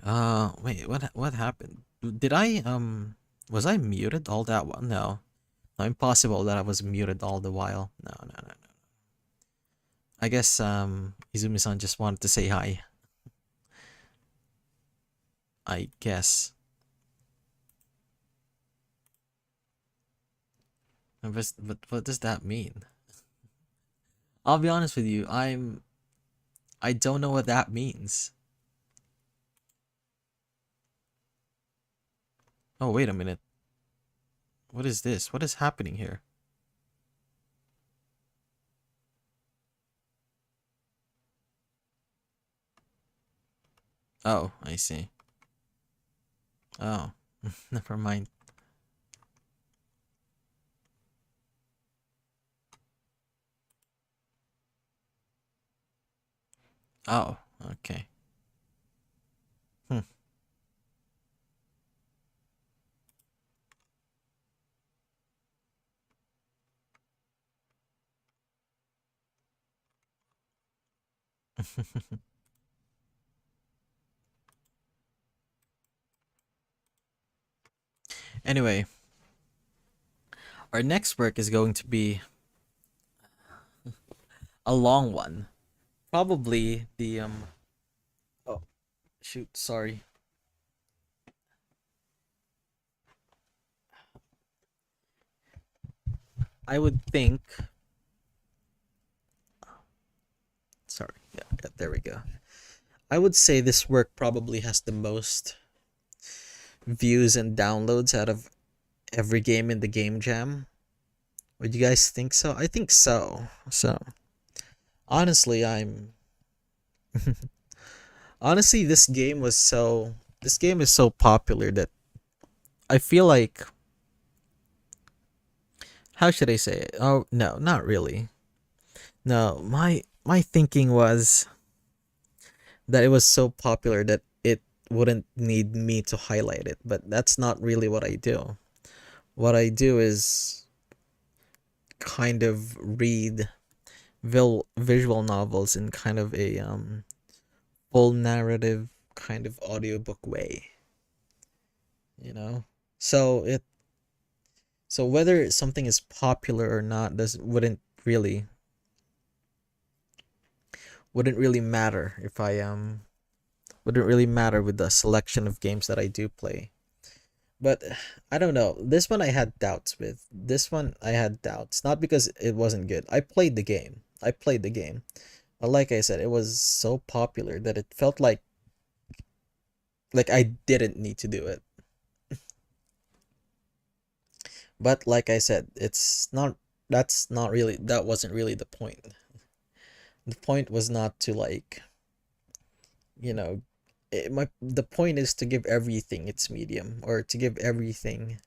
wait, what happened? Did I was I muted all that while? No. No, impossible that I was muted all the while. No, no, no, no. I guess Izumi-san just wanted to say hi. I guess. But what does that mean? I'll be honest with you. I don't know what that means. Oh, wait a minute. What is this? What is happening here? Oh, I see. Oh, never mind. Oh, okay. Hmm. Anyway, our next work is going to be a long one. Probably the oh shoot, sorry. I would think sorry. Yeah, yeah, there we go. I would say this work probably has the most views and downloads out of every game in the game jam. Would you guys think so? I think so. So, honestly, honestly this game is so popular that I feel like how should I say it? Oh, no, not really. No, my thinking was that it was so popular that it wouldn't need me to highlight it, but that's not really what I do. What I do is kind of read visual novels in kind of a full narrative kind of audiobook way, you know? So it so whether something is popular or not does wouldn't really matter if I wouldn't really matter with the selection of games that I do play. But I don't know. This one I had doubts with. This one I had doubts. Not because it wasn't good. I played the game. I played the game. But like I said, it was so popular that it felt like I didn't need to do it. But like I said, it's not that wasn't really the point. The point was not to like, you know, the point is to give everything its medium, or to give everything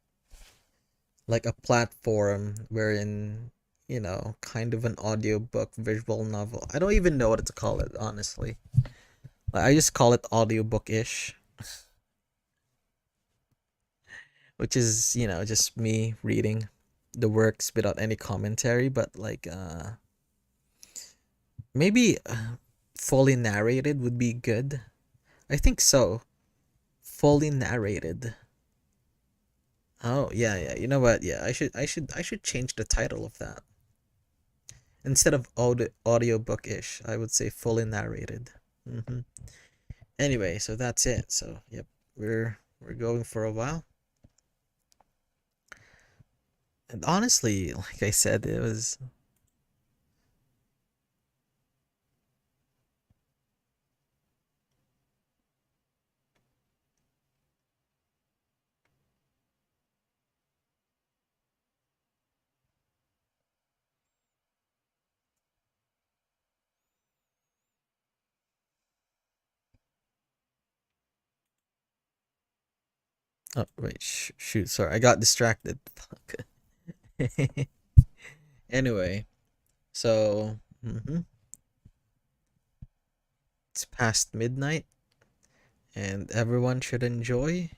like a platform wherein kind of an audiobook visual novel. I don't even know what to call it, honestly. Like, I just call it audiobook-ish, which is just me reading the works without any commentary. But like maybe fully narrated would be good. I think so. Fully narrated. Oh yeah, yeah. You know what? Yeah, I should change the title of that. Instead of audiobook-ish, I would say fully narrated. hmm Anyway, so that's it. So yep, we're going for a while. And honestly, like I said, it was. Oh wait, shoot, sorry, I got distracted. Fuck. Anyway, so it's past midnight, and everyone should enjoy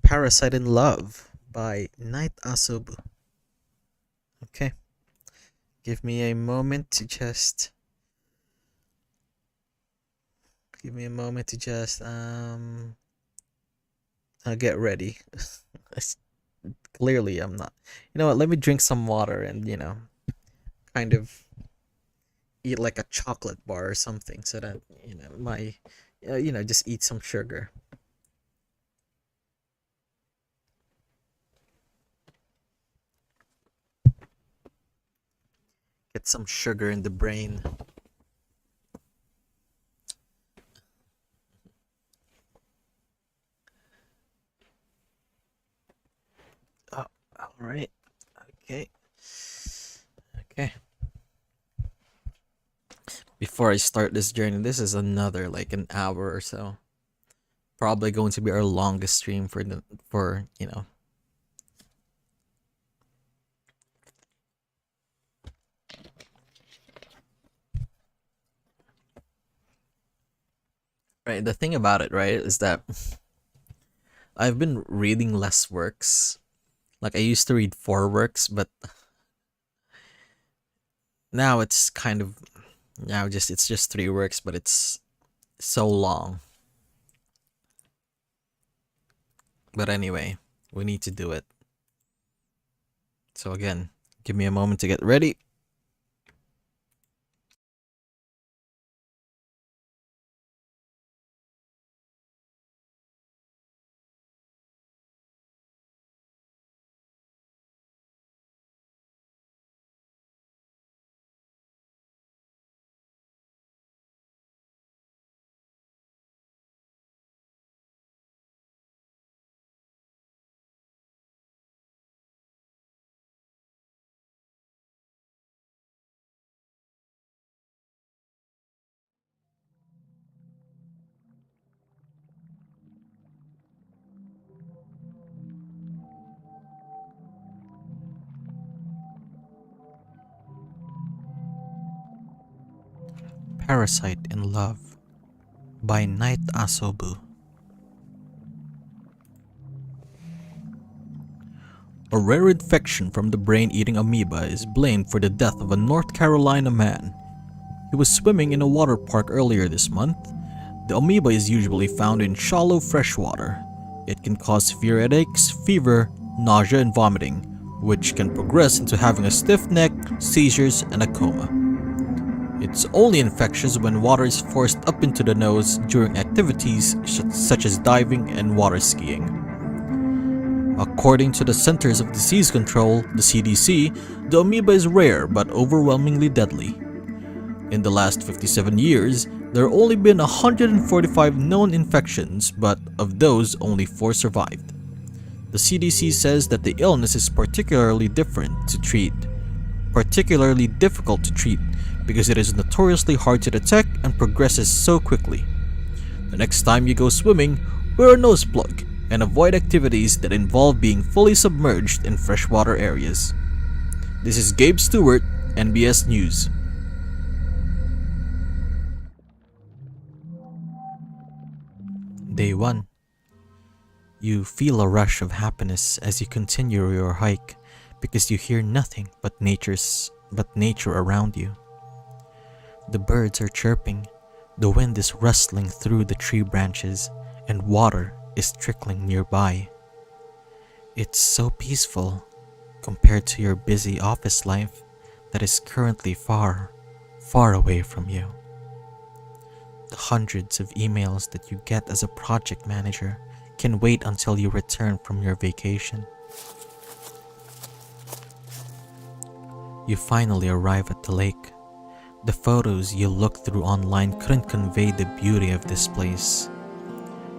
"Parasite in Love" by Night Asobu. Okay, give me a moment to just get ready. Clearly, I'm not. You know what? Let me drink some water and kind of eat like a chocolate bar or something, so that my just eat some sugar. Get some sugar in the brain. Oh, all right. Okay. Okay. Before I start this journey, this is another like an hour or so. Probably going to be our longest stream for. Right, the thing about it, right, is that I've been reading less works. Like I used to read 4 works, but now it's kind of now just it's just 3 works, but it's so long. But anyway, we need to do it. So again, give me a moment to get ready. Parasite in Love by Night Asobu. A rare infection from the brain-eating amoeba is blamed for the death of a North Carolina man. He was swimming in a water park earlier this month. The amoeba is usually found in shallow freshwater. It can cause severe headaches, fever, nausea, and vomiting, which can progress into having a stiff neck, seizures, and a coma. It's only infectious when water is forced up into the nose during activities such as diving and water skiing. According to the Centers of Disease Control, the CDC, the amoeba is rare but overwhelmingly deadly. In the last 57 years, there have only been 145 known infections, but of those, only 4 survived. The CDC says that the illness is particularly difficult to treat because it is notoriously hard to detect and progresses so quickly. The next time you go swimming, wear a nose plug and avoid activities that involve being fully submerged in freshwater areas. This is Gabe Stewart, NBS News. Day 1. You feel a rush of happiness as you continue your hike because you hear nothing but nature around you. The birds are chirping, The wind is rustling through the tree branches and water is trickling nearby. It's so peaceful compared to your busy office life that is currently far, far away from you. The hundreds of emails that you get as a project manager can wait until you return from your vacation. You finally arrive at the lake. The photos you looked through online couldn't convey the beauty of this place.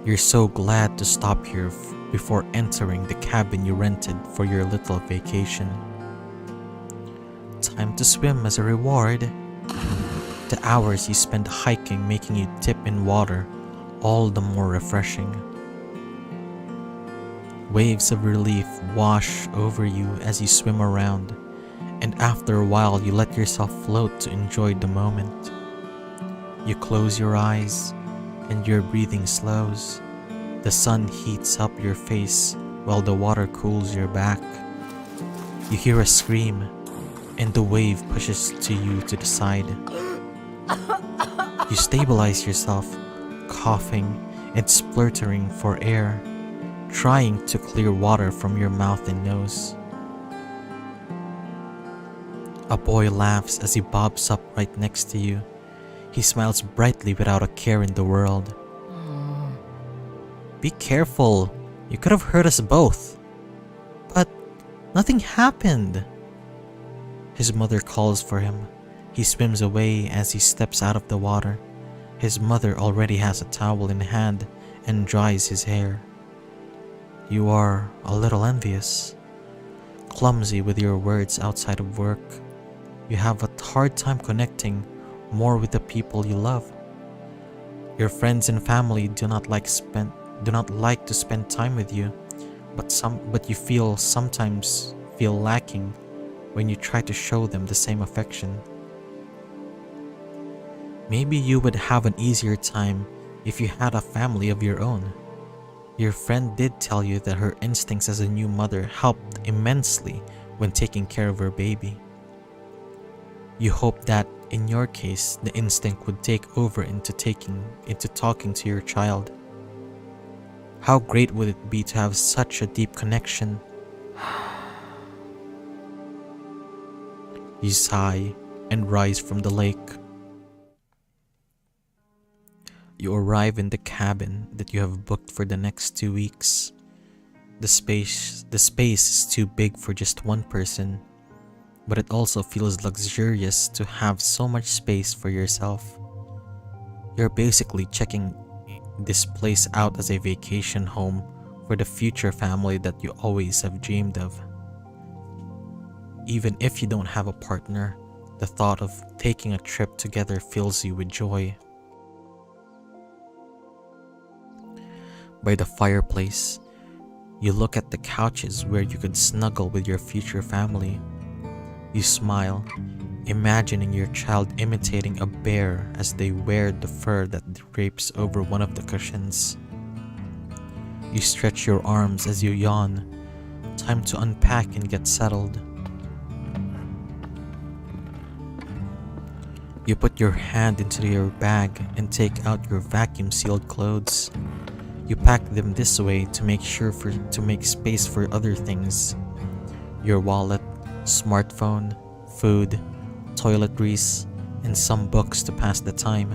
You're so glad to stop here before entering the cabin you rented for your little vacation. Time to swim as a reward. The hours you spend hiking making you dip in water all the more refreshing. Waves of relief wash over you as you swim around, and after a while you let yourself float to enjoy the moment. You close your eyes and your breathing slows. The sun heats up your face while the water cools your back. You hear a scream and the wave pushes you to the side. You stabilize yourself, coughing and splurting for air, trying to clear water from your mouth and nose. A boy laughs as he bobs up right next to you. He smiles brightly without a care in the world. Be careful, you could have hurt us both. But nothing happened. His mother calls for him. He swims away as he steps out of the water. His mother already has a towel in hand and dries his hair. You are a little envious, clumsy with your words outside of work. You have a hard time connecting more with the people you love. Your friends and family do not like to spend time with you, but you sometimes feel lacking when you try to show them the same affection. Maybe you would have an easier time if you had a family of your own. Your friend did tell you that her instincts as a new mother helped immensely when taking care of her baby. You hope that in your case the instinct would take over into talking to your child. How great would it be to have such a deep connection? You sigh and rise from the lake. You arrive in the cabin that you have booked for the next 2 weeks. The space is too big for just one person, but it also feels luxurious to have so much space for yourself. You're basically checking this place out as a vacation home for the future family that you always have dreamed of. Even if you don't have a partner, the thought of taking a trip together fills you with joy. By the fireplace, you look at the couches where you could snuggle with your future family. You smile, imagining your child imitating a bear as they wear the fur that drapes over one of the cushions. You stretch your arms as you yawn. Time to unpack and get settled. You put your hand into your bag and take out your vacuum-sealed clothes. You pack them this way to make space for other things. Your wallet, smartphone, food, toiletries, and some books to pass the time.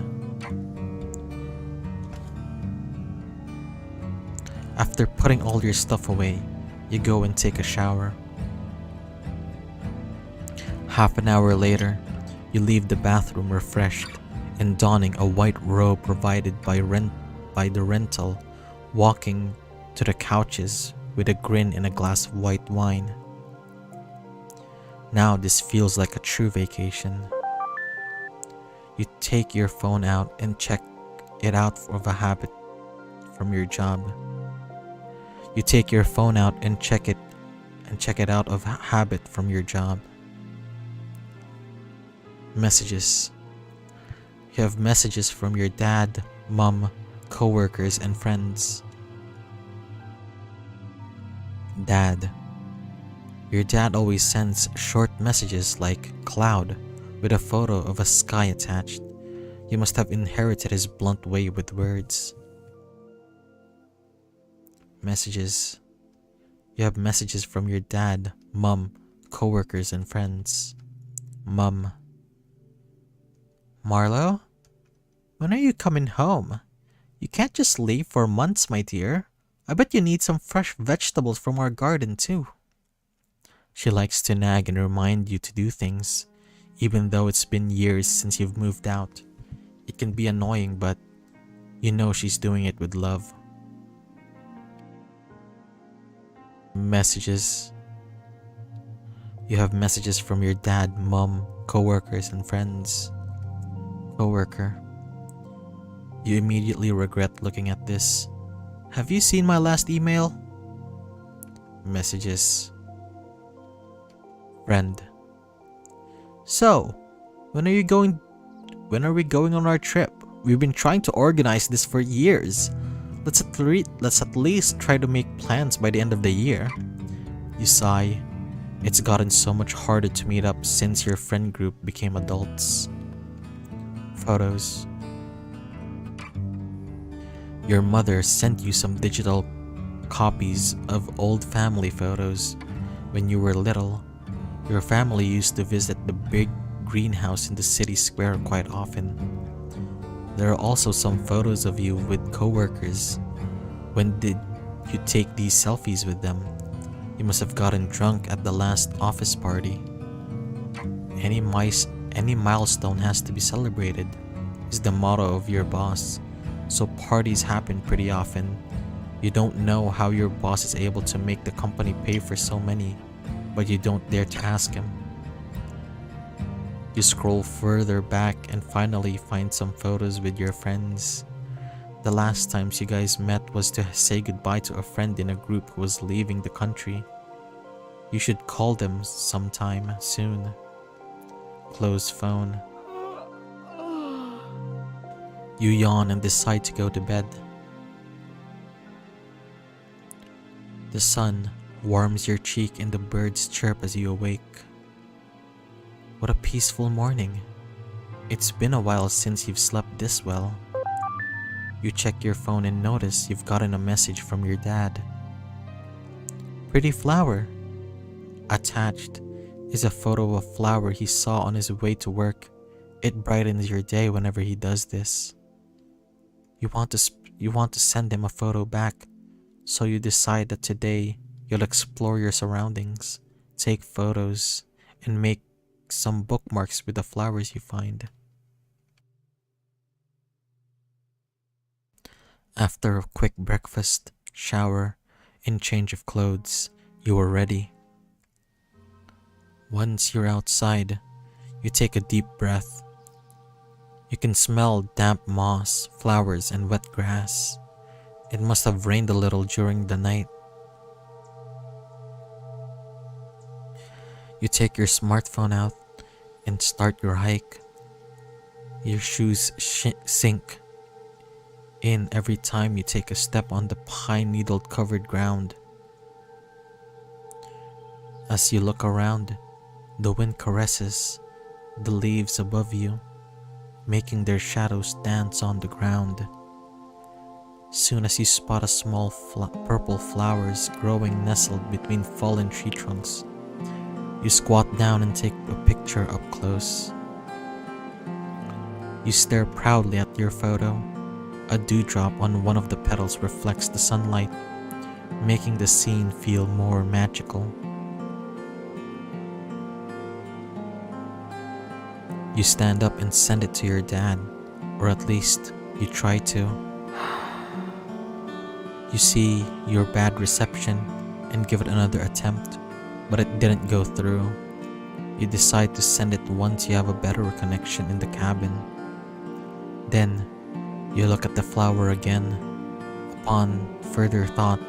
After putting all your stuff away, you go and take a shower. Half an hour later, you leave the bathroom refreshed and donning a white robe provided by the rental, walking to the couches with a grin and a glass of white wine. Now this feels like a true vacation. You take your phone out and check it out of a habit from your job. You take your phone out and check it out of habit from your job. Messages. You have messages from your dad, mom, coworkers, and friends. Dad. Your dad always sends short messages like cloud with a photo of a sky attached. You must have inherited his blunt way with words. Messages. You have messages from your dad, mom, coworkers, and friends. Mom. Marlo? When are you coming home? You can't just leave for months, my dear. I bet you need some fresh vegetables from our garden, too. She likes to nag and remind you to do things, even though it's been years since you've moved out. It can be annoying, but you know she's doing it with love. Messages. You have messages from your dad, mom, coworkers, and friends. Coworker. You immediately regret looking at this. Have you seen my last email? Messages. Friend. So, when are we going on our trip? We've been trying to organize this for years. Let's at least try to make plans by the end of the year. You sigh. It's gotten so much harder to meet up since your friend group became adults. Photos. Your mother sent you some digital copies of old family photos. When you were little, your family used to visit the big greenhouse in the city square quite often. There are also some photos of you with coworkers. When did you take these selfies with them? You must have gotten drunk at the last office party. Any milestone has to be celebrated, is the motto of your boss. So parties happen pretty often. You don't know how your boss is able to make the company pay for so many, but you don't dare to ask him. You scroll further back and finally find some photos with your friends. The last times you guys met was to say goodbye to a friend in a group who was leaving the country. You should call them sometime soon. Close phone. You yawn and decide to go to bed. The sun warms your cheek and the birds chirp as you awake. What a peaceful morning. It's been a while since you've slept this well. You check your phone and notice you've gotten a message from your dad. Pretty flower. Attached is a photo of a flower he saw on his way to work. It brightens your day whenever he does this. You want to send him a photo back, so you decide that today you'll explore your surroundings, take photos, and make some bookmarks with the flowers you find. After a quick breakfast, shower, and change of clothes, you are ready. Once you're outside, you take a deep breath. You can smell damp moss, flowers, and wet grass. It must have rained a little during the night. You take your smartphone out and start your hike. Your shoes sink in every time you take a step on the pine needle covered ground. As you look around, the wind caresses the leaves above you, making their shadows dance on the ground. Soon as you spot a small purple flowers growing nestled between fallen tree trunks, you squat down and take a picture up close. You stare proudly at your photo. A dewdrop on one of the petals reflects the sunlight, making the scene feel more magical. You stand up and send it to your dad, or at least you try to. You see your bad reception and give it another attempt, but it didn't go through. You decide to send it once you have a better connection in the cabin. Then, you look at the flower again. Upon further thought,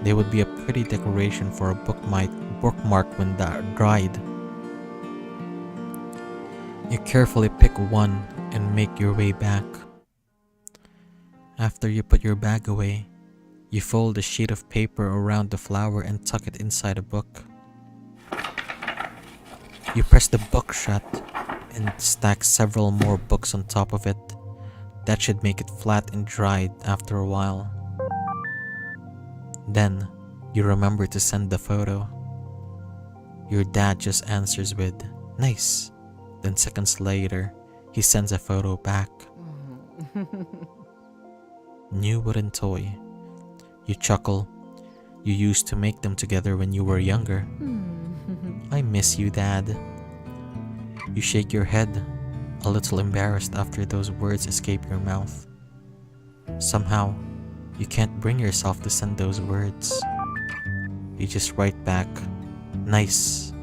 they would be a pretty decoration for a bookmark when dried. You carefully pick one and make your way back. After you put your bag away, you fold a sheet of paper around the flower and tuck it inside a book. You press the book shut and stack several more books on top of it. That should make it flat and dried after a while. Then, you remember to send the photo. Your dad just answers with, "Nice." Then seconds later, he sends a photo back. New wooden toy. You chuckle. You used to make them together when you were younger. I miss you, Dad. You shake your head, a little embarrassed after those words escape your mouth. Somehow, you can't bring yourself to send those words. You just write back, "Nice."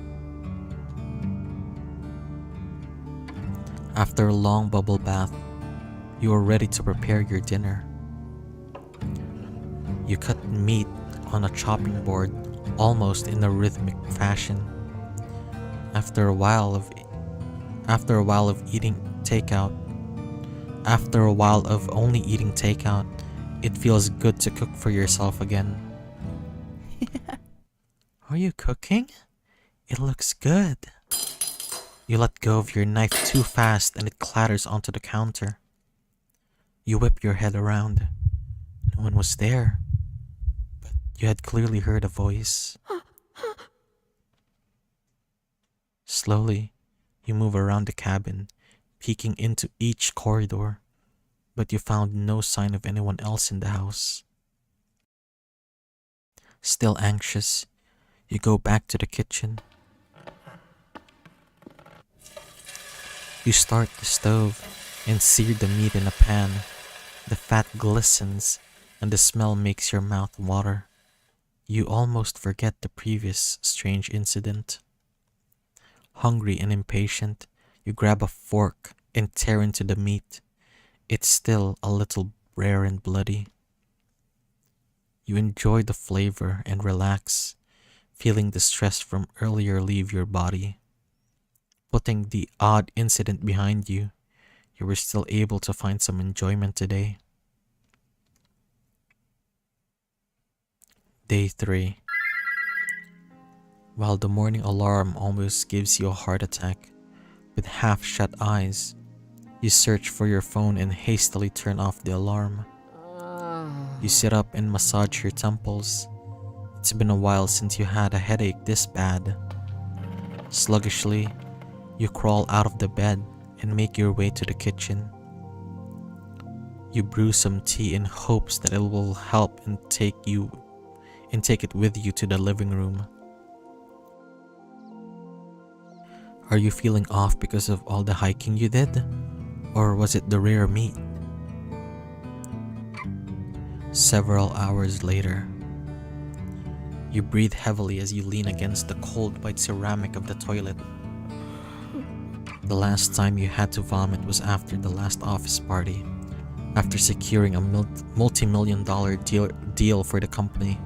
After a long bubble bath, you are ready to prepare your dinner. You cut meat on a chopping board, almost in a rhythmic fashion. After a while of only eating takeout, it feels good to cook for yourself again. Are you cooking? It looks good. You let go of your knife too fast and it clatters onto the counter. You whip your head around. No one was there, but you had clearly heard a voice. Slowly, you move around the cabin, peeking into each corridor, but you found no sign of anyone else in the house. Still anxious, you go back to the kitchen. You start the stove and sear the meat in a pan. The fat glistens and the smell makes your mouth water. You almost forget the previous strange incident. Hungry and impatient, you grab a fork and tear into the meat. It's still a little rare and bloody. You enjoy the flavor and relax, feeling the stress from earlier leave your body. Putting the odd incident behind you, you were still able to find some enjoyment today. Day 3. While the morning alarm almost gives you a heart attack, with half-shut eyes, you search for your phone and hastily turn off the alarm. You sit up and massage your temples. It's been a while since you had a headache this bad. Sluggishly, you crawl out of the bed and make your way to the kitchen. You brew some tea in hopes that it will help and take it with you to the living room. Are you feeling off because of all the hiking you did? Or was it the rare meat? Several hours later, you breathe heavily as you lean against the cold white ceramic of the toilet. The last time you had to vomit was after the last office party, after securing a multi-million-dollar deal for the company.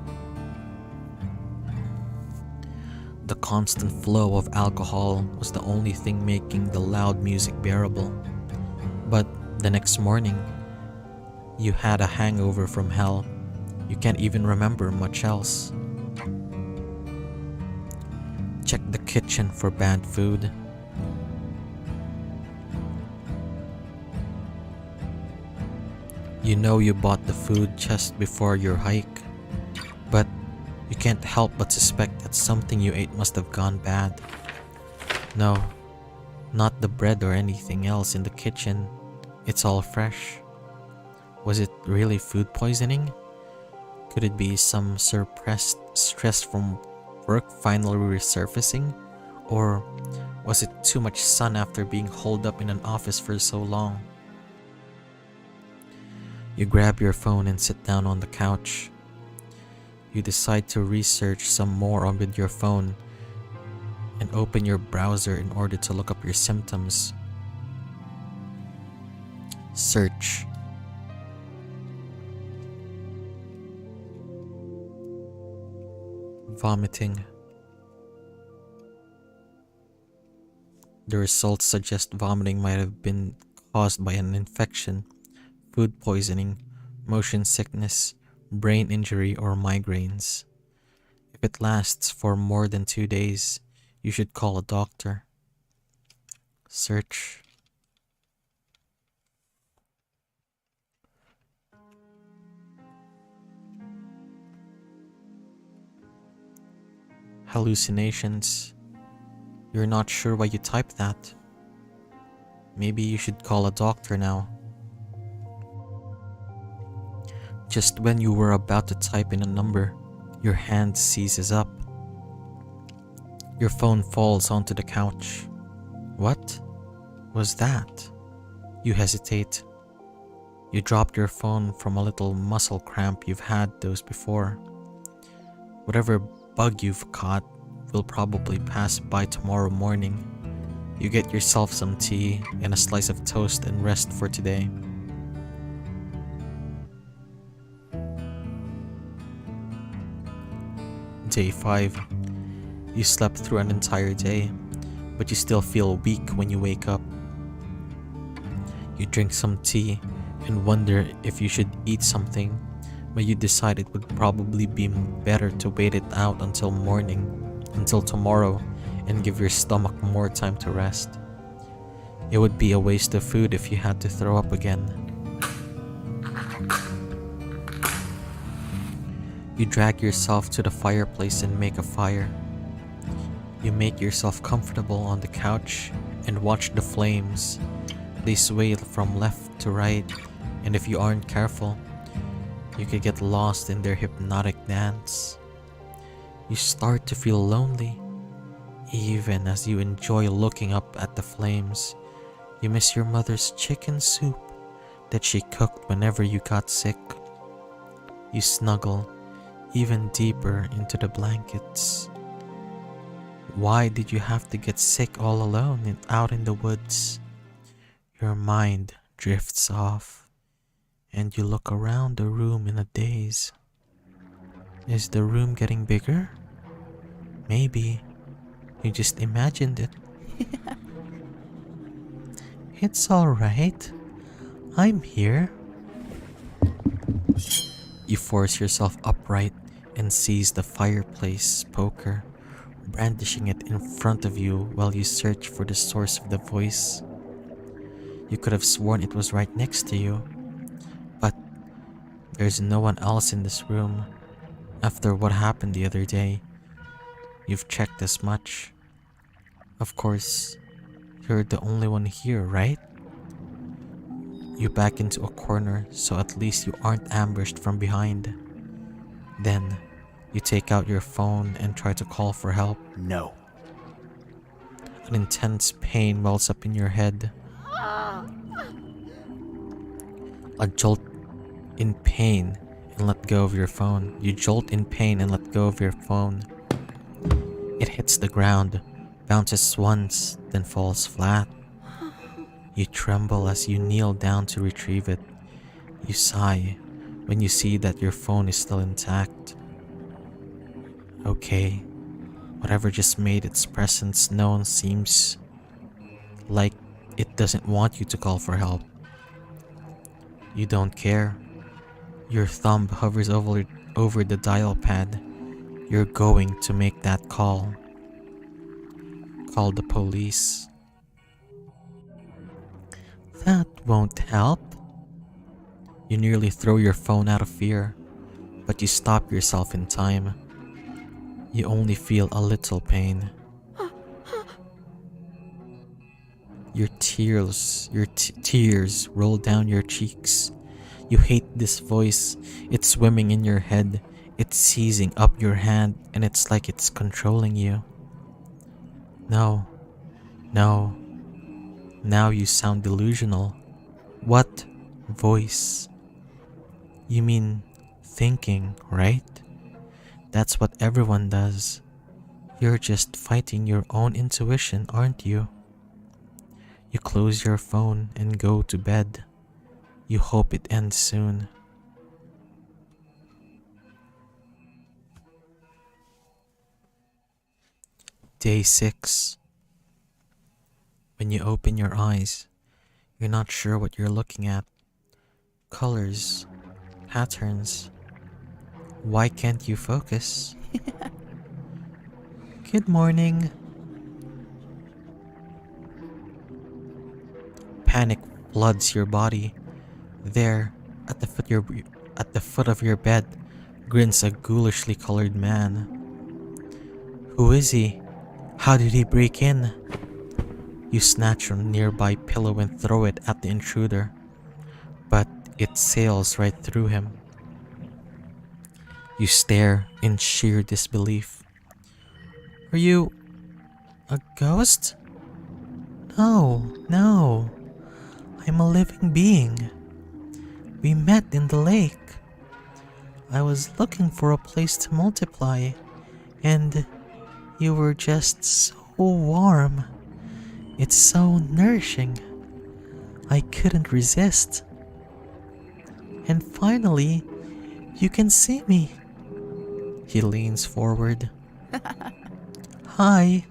The constant flow of alcohol was the only thing making the loud music bearable. But the next morning, you had a hangover from hell. You can't even remember much else. Check the kitchen for bad food. You know you bought the food just before your hike, but you can't help but suspect that something you ate must have gone bad. No, not the bread or anything else in the kitchen. It's all fresh. Was it really food poisoning? Could it be some suppressed stress from work finally resurfacing? Or was it too much sun after being holed up in an office for so long? You grab your phone and sit down on the couch. You decide to research some more on with your phone and open your browser in order to look up your symptoms. Search. Vomiting. The results suggest vomiting might have been caused by an infection, food poisoning, motion sickness, brain injury, or migraines. If it lasts for more than 2 days, you should call a doctor. Search. Hallucinations. You're not sure why you typed that. Maybe you should call a doctor now. Just when you were about to type in a number, your hand seizes up. Your phone falls onto the couch. What was that? You hesitate. You dropped your phone from a little muscle cramp. You've had those before. Whatever bug you've caught will probably pass by tomorrow morning. You get yourself some tea and a slice of toast and rest for today. Day 5. You slept through an entire day, but you still feel weak when you wake up. You drink some tea and wonder if you should eat something, but you decide it would probably be better to wait it out until morning, until tomorrow, and give your stomach more time to rest. It would be a waste of food if you had to throw up again. You drag yourself to the fireplace and make a fire. You make yourself comfortable on the couch and watch the flames. They sway from left to right, and if you aren't careful, you could get lost in their hypnotic dance. You start to feel lonely, even as you enjoy looking up at the flames. You miss your mother's chicken soup that she cooked whenever you got sick. You snuggle even deeper into the blankets. Why did you have to get sick all alone and out in the woods? Your mind drifts off, and you look around the room in a daze. Is the room getting bigger? Maybe you just imagined it. It's alright. I'm here. You force yourself upright and seize the fireplace poker, brandishing it in front of you while you search for the source of the voice. You could have sworn it was right next to you, but there's no one else in this room. After what happened the other day, you've checked as much. Of course, you're the only one here, right? You back into a corner so at least you aren't ambushed from behind. Then, you take out your phone and try to call for help. No. An intense pain wells up in your head. A jolt in pain and let go of your phone. You jolt in pain and let go of your phone. It hits the ground, bounces once, then falls flat. You tremble as you kneel down to retrieve it. You sigh when you see that your phone is still intact. Okay, whatever just made its presence known seems like it doesn't want you to call for help. You don't care. Your thumb hovers over the dial pad. You're going to make that call. Call the police. That won't help. You nearly throw your phone out of fear, but you stop yourself in time. You only feel a little pain. Your tears roll down your cheeks. You hate this voice. It's swimming in your head. It's seizing up your hand, and it's like it's controlling you. No. Now you sound delusional. What voice? You mean thinking, right? That's what everyone does. You're just fighting your own intuition, aren't you? You close your phone and go to bed. You hope it ends soon. Day 6. When you open your eyes, you're not sure what you're looking at. Colors, patterns. Why can't you focus? Good morning. Panic floods your body. There, at the foot of your bed, grins a ghoulishly colored man. Who is he? How did he break in? You snatch a nearby pillow and throw it at the intruder, but it sails right through him. You stare in sheer disbelief. Are you a ghost? No, no. I'm a living being. We met in the lake. I was looking for a place to multiply, and you were just so warm. It's so nourishing. I couldn't resist. And finally, you can see me. He leans forward. Hi.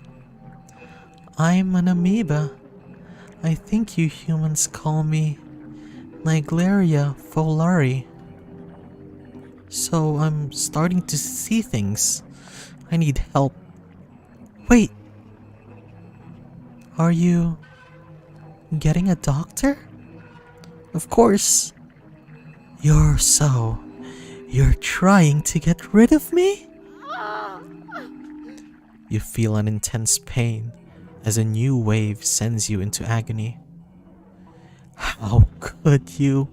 I'm an amoeba. I think you humans call me Niglaria folari. So I'm starting to see things. I need help. Wait. Are you getting a doctor? Of course. You're trying to get rid of me? You feel an intense pain as a new wave sends you into agony. How could you?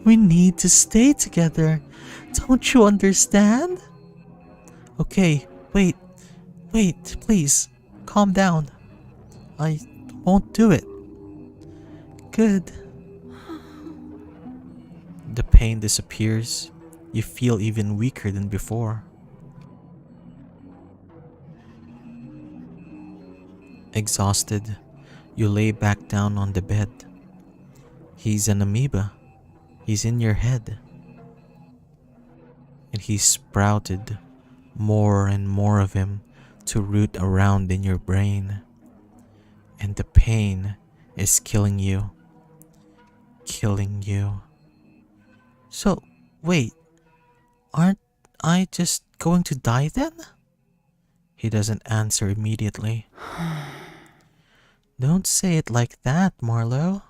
We need to stay together. Don't you understand? Okay, wait, please. Calm down. I won't do it. Good. The pain disappears. You feel even weaker than before. Exhausted, you lay back down on the bed. He's an amoeba. He's in your head. And he's sprouted more and more of him to root around in your brain. And the pain is killing you. Killing you. So, wait. Aren't I just going to die then? He doesn't answer immediately. Don't say it like that, Marlo.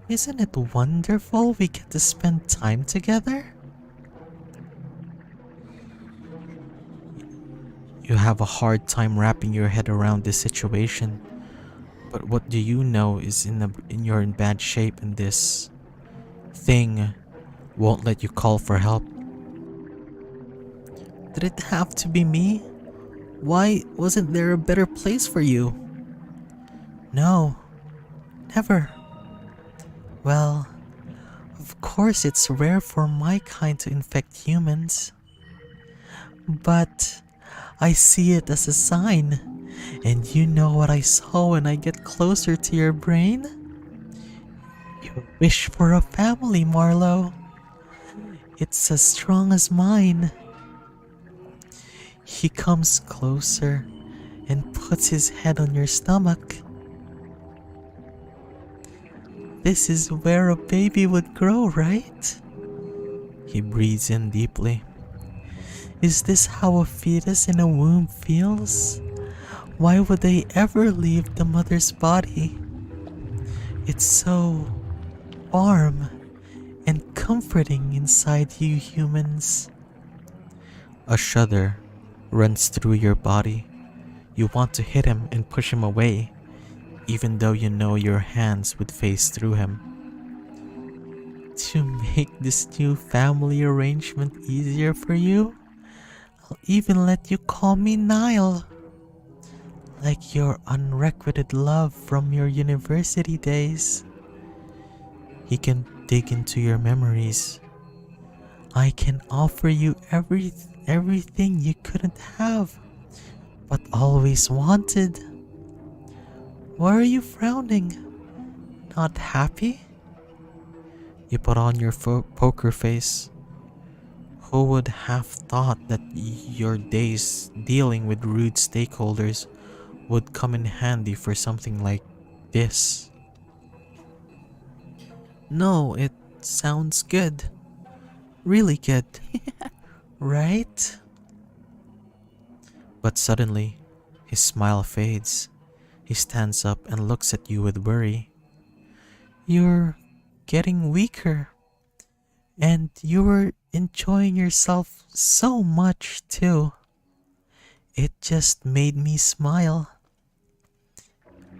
Isn't it wonderful we get to spend time together? You have a hard time wrapping your head around this situation. But what do you know is you're in bad shape and this thing won't let you call for help. Did it have to be me? Why wasn't there a better place for you? No, never. Well, of course it's rare for my kind to infect humans. But I see it as a sign. And you know what I saw when I get closer to your brain? You wish for a family, Marlo. It's as strong as mine. He comes closer and puts his head on your stomach. This is where a baby would grow, right? He breathes in deeply. Is this how a fetus in a womb feels? Why would they ever leave the mother's body? It's so warm and comforting inside you humans. A shudder runs through your body. You want to hit him and push him away, even though you know your hands would phase through him. To make this new family arrangement easier for you, I'll even let you call me Nile. Like your unrequited love from your university days. He can dig into your memories. I can offer you everything you couldn't have, but always wanted. Why are you frowning? Not happy? You put on your poker face. Who would have thought that your days dealing with rude stakeholders would come in handy for something like this? No, it sounds good. Really good. Right? But suddenly, his smile fades. He stands up and looks at you with worry. You're getting weaker, and you were enjoying yourself so much too. It just made me smile.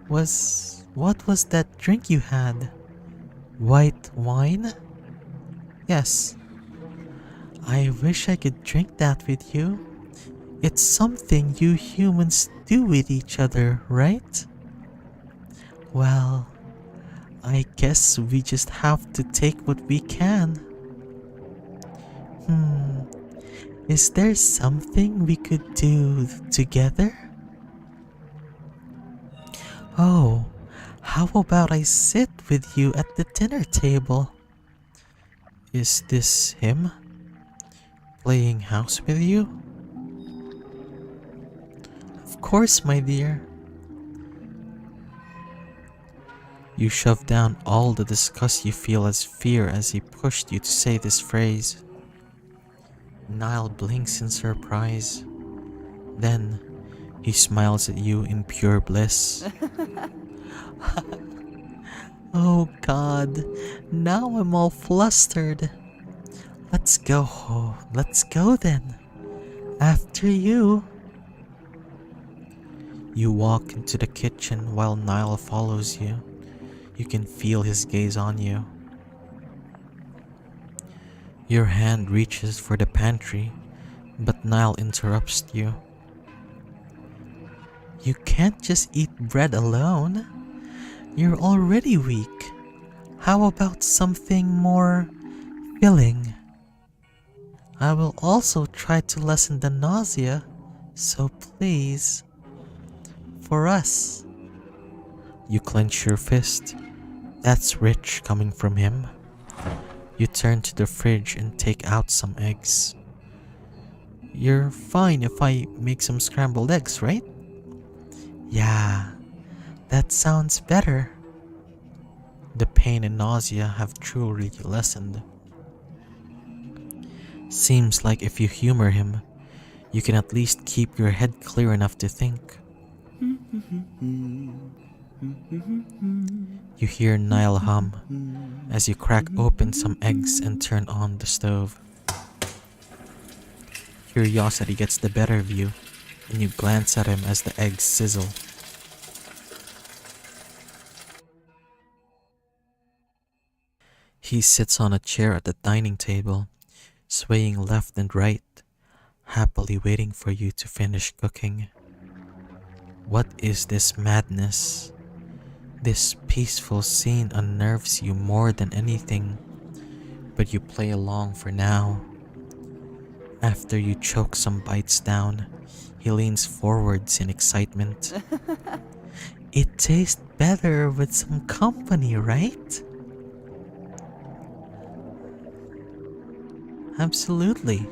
What was that drink you had? White wine? Yes. I wish I could drink that with you. It's something you humans do with each other, right? Well, I guess we just have to take what we can. Hmm, is there something we could do together? Oh, how about I sit with you at the dinner table? Is this him? Playing house with you? Of course, my dear. You shove down all the disgust you feel as fear as he pushed you to say this phrase. Niall blinks in surprise. Then, he smiles at you in pure bliss. Oh God, now I'm all flustered. Let's go. Let's go then. After you. You walk into the kitchen while Niall follows you. You can feel his gaze on you. Your hand reaches for the pantry, but Niall interrupts you. You can't just eat bread alone. You're already weak. How about something more filling? I will also try to lessen the nausea, so please, for us. You clench your fist. That's rich coming from him. You turn to the fridge and take out some eggs. You're fine if I make some scrambled eggs, right? Yeah, that sounds better. The pain and nausea have truly lessened. Seems like if you humor him, you can at least keep your head clear enough to think. You hear Niall hum as you crack open some eggs and turn on the stove. Curiosity gets the better of you, and you glance at him as the eggs sizzle. He sits on a chair at the dining table, swaying left and right, happily waiting for you to finish cooking. What is this madness? This peaceful scene unnerves you more than anything, but you play along for now. After you choke some bites down, he leans forwards in excitement. It tastes better with some company, right? Absolutely.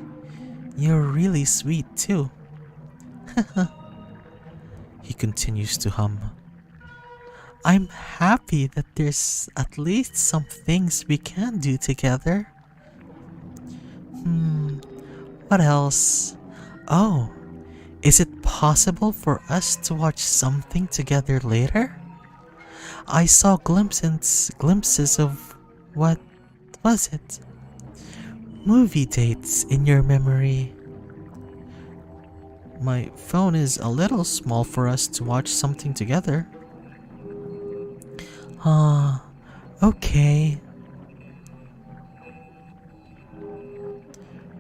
You're really sweet too. He continues to hum. I'm happy that there's at least some things we can do together. What else? Oh, is it possible for us to watch something together later? I saw glimpses of what was it? Movie dates in your memory. My phone is a little small for us to watch something together. Okay.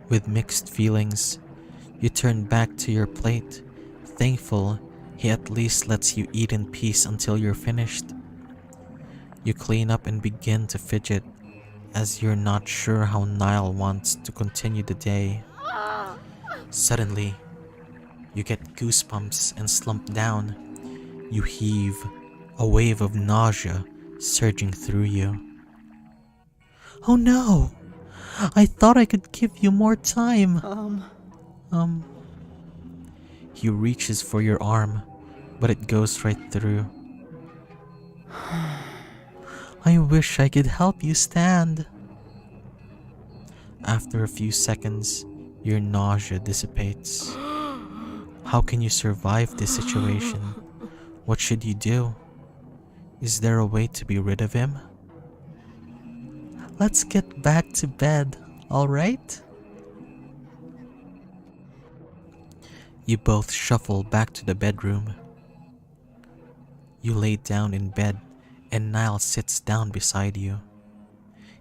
With mixed feelings, you turn back to your plate, thankful he at least lets you eat in peace until you're finished. You clean up and begin to fidget, as you're not sure how Niall wants to continue the day. Suddenly, you get goosebumps and slump down. You heave, a wave of nausea surging through you. Oh no! I thought I could give you more time. He reaches for your arm, but it goes right through. I wish I could help you stand. After a few seconds, your nausea dissipates. How can you survive this situation? What should you do? Is there a way to be rid of him? Let's get back to bed, alright? You both shuffle back to the bedroom. You lay down in bed and Niall sits down beside you.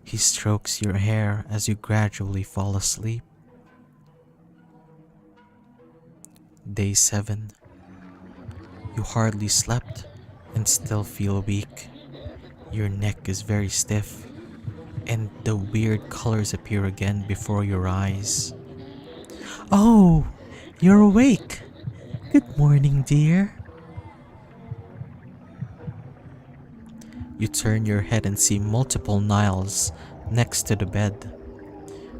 He strokes your hair as you gradually fall asleep. Day 7. You hardly slept and still feel weak. Your neck is very stiff and the weird colors appear again before your eyes. Oh, you're awake. Good morning, dear. You turn your head and see multiple Niles next to the bed.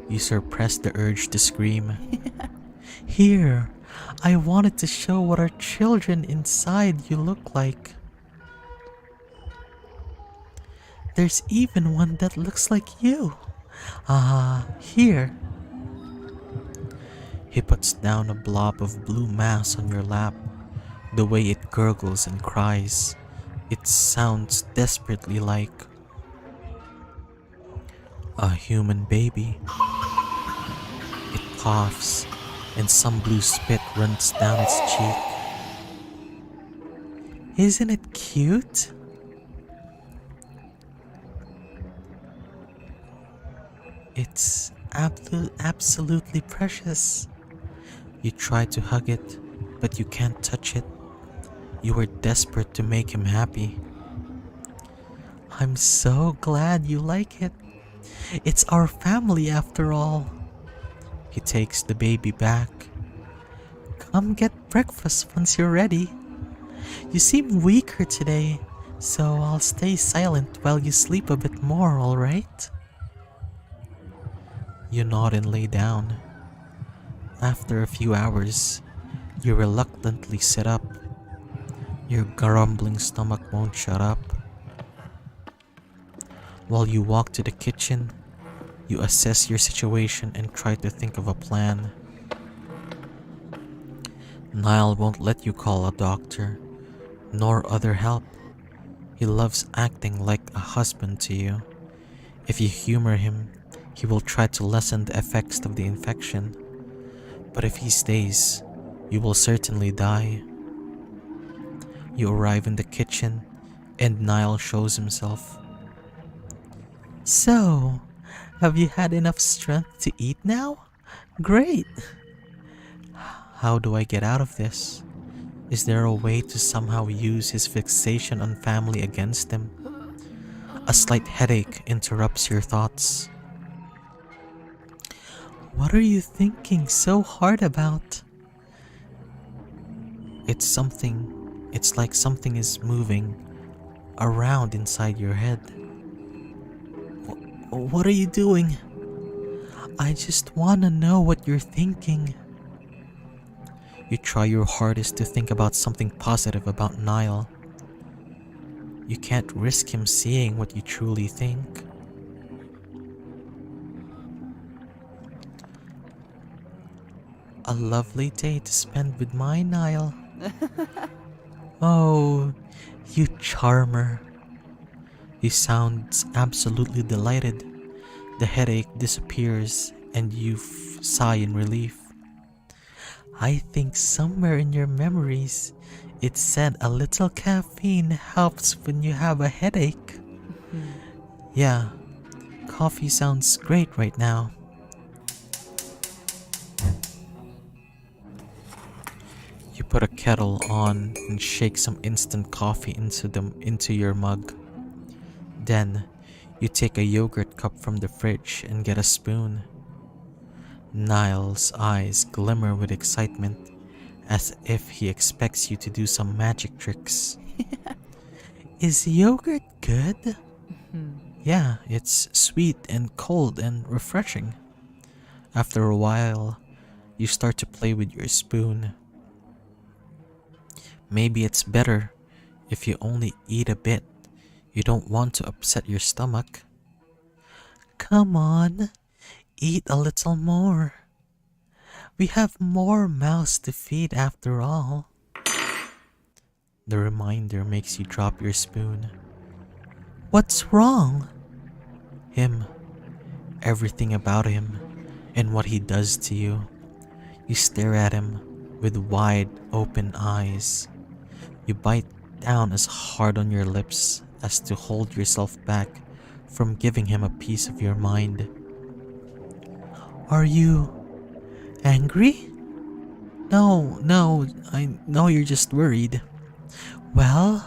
You suppress the urge to scream. Here, I wanted to show what our children inside you look like. There's even one that looks like you. Here. He puts down a blob of blue mass on your lap. The way it gurgles and cries, it sounds desperately like a human baby. It coughs, and some blue spit runs down its cheek. Isn't it cute? It's absolutely precious. You try to hug it, but you can't touch it. You are desperate to make him happy. I'm so glad you like it. It's our family after all. He takes the baby back. Come get breakfast once you're ready. You seem weaker today, so I'll stay silent while you sleep a bit more, alright? You nod and lay down. After a few hours, you reluctantly sit up. Your grumbling stomach won't shut up. While you walk to the kitchen, you assess your situation and try to think of a plan. Niall won't let you call a doctor, nor other help. He loves acting like a husband to you. If you humor him, he will try to lessen the effects of the infection. But if he stays, you will certainly die. You arrive in the kitchen, and Niall shows himself. So, have you had enough strength to eat now? Great! How do I get out of this? Is there a way to somehow use his fixation on family against him? A slight headache interrupts your thoughts. What are you thinking so hard about? It's like something is moving around inside your head. What are you doing? I just wanna know what you're thinking. You try your hardest to think about something positive about Niall. You can't risk him seeing what you truly think. A lovely day to spend with my Niall. Oh, you charmer. He sounds absolutely delighted. The headache disappears and you sigh in relief. I think somewhere in your memories it said a little caffeine helps when you have a headache. Yeah, coffee sounds great right now. You put a kettle on and shake some instant coffee into your mug. Then, you take a yogurt cup from the fridge and get a spoon. Niall's eyes glimmer with excitement, as if he expects you to do some magic tricks. Is yogurt good? Yeah, it's sweet and cold and refreshing. After a while, you start to play with your spoon. Maybe it's better if you only eat a bit. You don't want to upset your stomach. Come on, eat a little more. We have more mouths to feed after all. The reminder makes you drop your spoon. What's wrong? Him. everything about him and what he does to you. You stare at him with wide open eyes. You bite down as hard on your lips as to hold yourself back from giving him a piece of your mind. Are you angry? No, no, I know you're just worried. Well,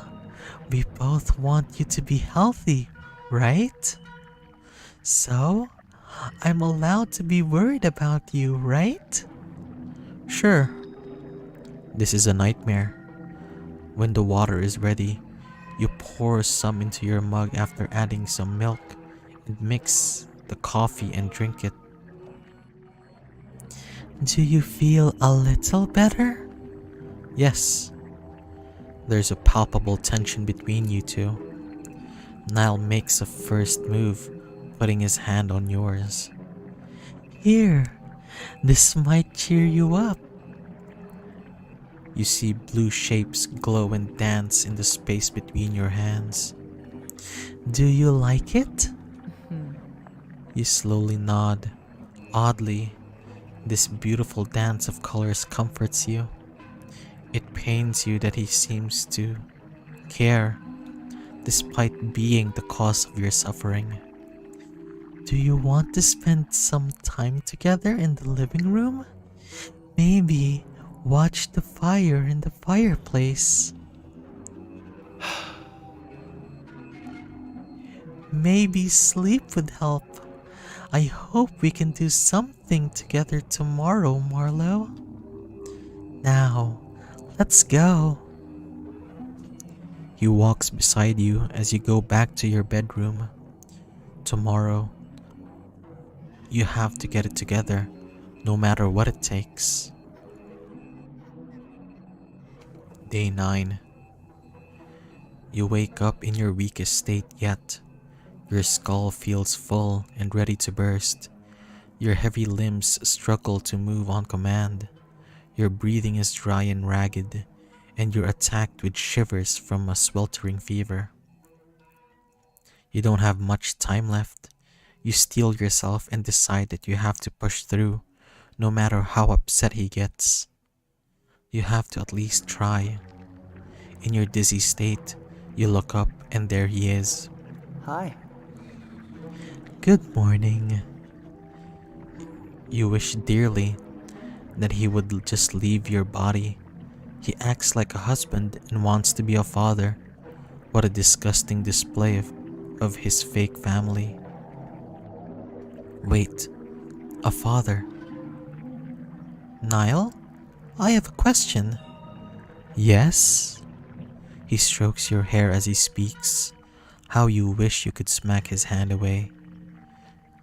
we both want you to be healthy, right? So, I'm allowed to be worried about you, right? Sure. This is a nightmare. When the water is ready, you pour some into your mug after adding some milk and mix the coffee and drink it. Do you feel a little better? Yes. There's a palpable tension between you two. Niall makes a first move, putting his hand on yours. Here, this might cheer you up. You see blue shapes glow and dance in the space between your hands. Do you like it? You slowly nod. Oddly, this beautiful dance of colors comforts you. It pains you that he seems to care, despite being the cause of your suffering. Do you want to spend some time together in the living room? Maybe watch the fire in the fireplace. Maybe sleep would help. I hope we can do something together tomorrow, Marlo. Now, let's go. He walks beside you as you go back to your bedroom. Tomorrow, you have to get it together, no matter what it takes. Day 9. You wake up in your weakest state yet. Your skull feels full and ready to burst. Your heavy limbs struggle to move on command. Your breathing is dry and ragged, and you're attacked with shivers from a sweltering fever. You don't have much time left. You steel yourself and decide that you have to push through, no matter how upset he gets. You have to at least try. In your dizzy state, you look up and there he is. Hi. Good morning. You wish dearly that he would just leave your body. He acts like a husband and wants to be a father. What a disgusting display of his fake family. Wait, a father? Niall? I have a question. Yes? He strokes your hair as he speaks. How you wish you could smack his hand away.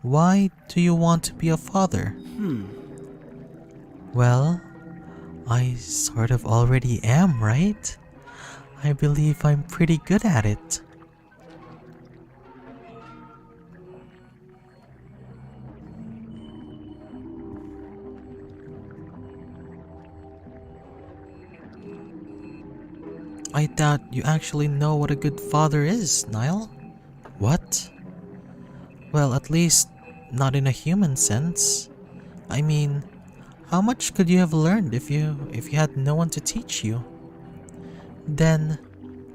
Why do you want to be a father? Well, I sort of already am, right? I believe I'm pretty good at it. I doubt you actually know what a good father is, Niall. What? Well, at least not in a human sense. I mean, how much could you have learned if you had no one to teach you? Then,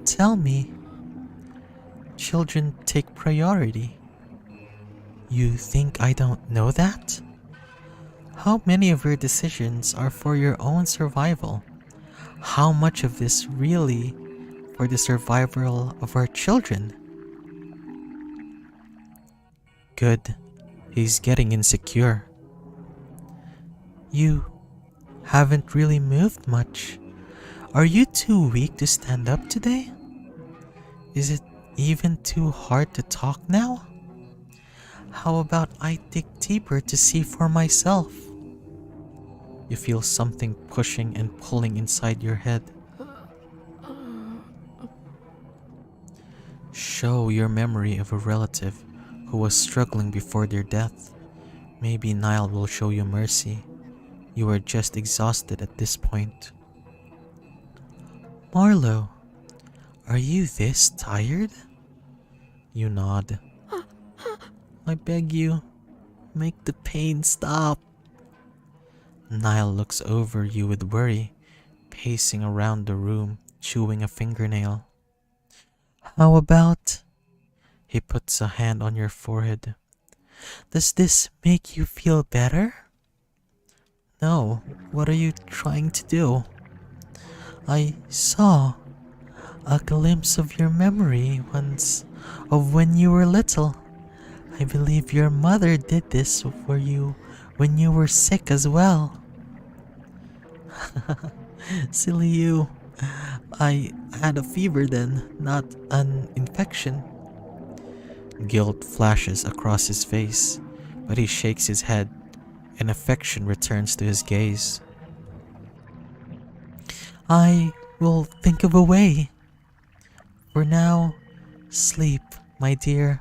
tell me. Children take priority. You think I don't know that? How many of your decisions are for your own survival? How much of this really for the survival of our children? Good. He's getting insecure. You haven't really moved much. Are you too weak to stand up today? Is it even too hard to talk now? How about I dig deeper to see for myself? You feel something pushing and pulling inside your head. Show your memory of a relative who was struggling before their death. Maybe Niall will show you mercy. You are just exhausted at this point. Marlo, are you this tired? You nod. I beg you, make the pain stop. Niall looks over you with worry, pacing around the room, chewing a fingernail. How about... He puts a hand on your forehead. Does this make you feel better? No, what are you trying to do? I saw a glimpse of your memory once of when you were little. I believe your mother did this for you when you were sick as well. Silly you. I had a fever then, not an infection. Guilt flashes across his face, but he shakes his head and affection returns to his gaze. I will think of a way. For now, sleep, my dear.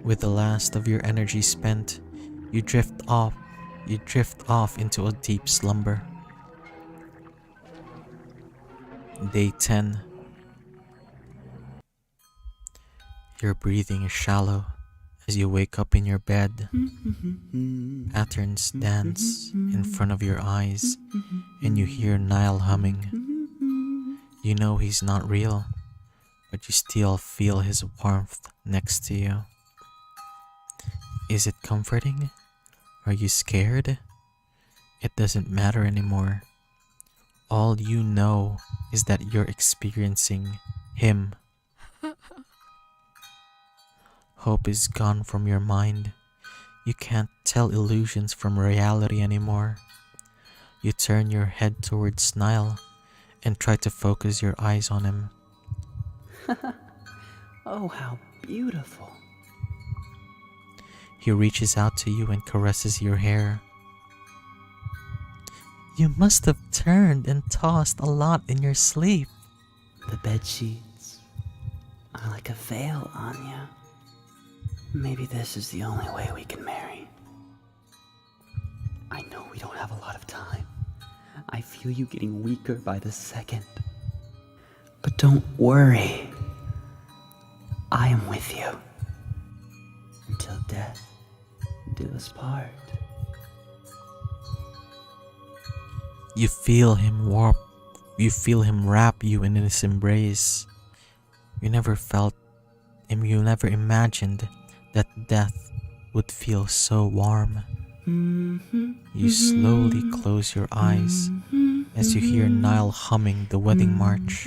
With the last of your energy spent, you drift off into a deep slumber. Day 10. Your breathing is shallow as you wake up in your bed. Patterns dance in front of your eyes and you hear Niall humming. You know he's not real, but you still feel his warmth next to you. Is it comforting? Are you scared? It doesn't matter anymore. All you know is that you're experiencing him. Hope is gone from your mind. You can't tell illusions from reality anymore. You turn your head towards Niall and try to focus your eyes on him. Oh, how beautiful. He reaches out to you and caresses your hair. You must have turned and tossed a lot in your sleep. The bed sheets are like a veil, Anya. Maybe this is the only way we can marry. I know we don't have a lot of time. I feel you getting weaker by the second. But don't worry. I am with you. Until death do us part. You feel him wrap you in his embrace. You never felt and you never imagined that death would feel so warm. You slowly close your eyes as you hear Niall humming the wedding march.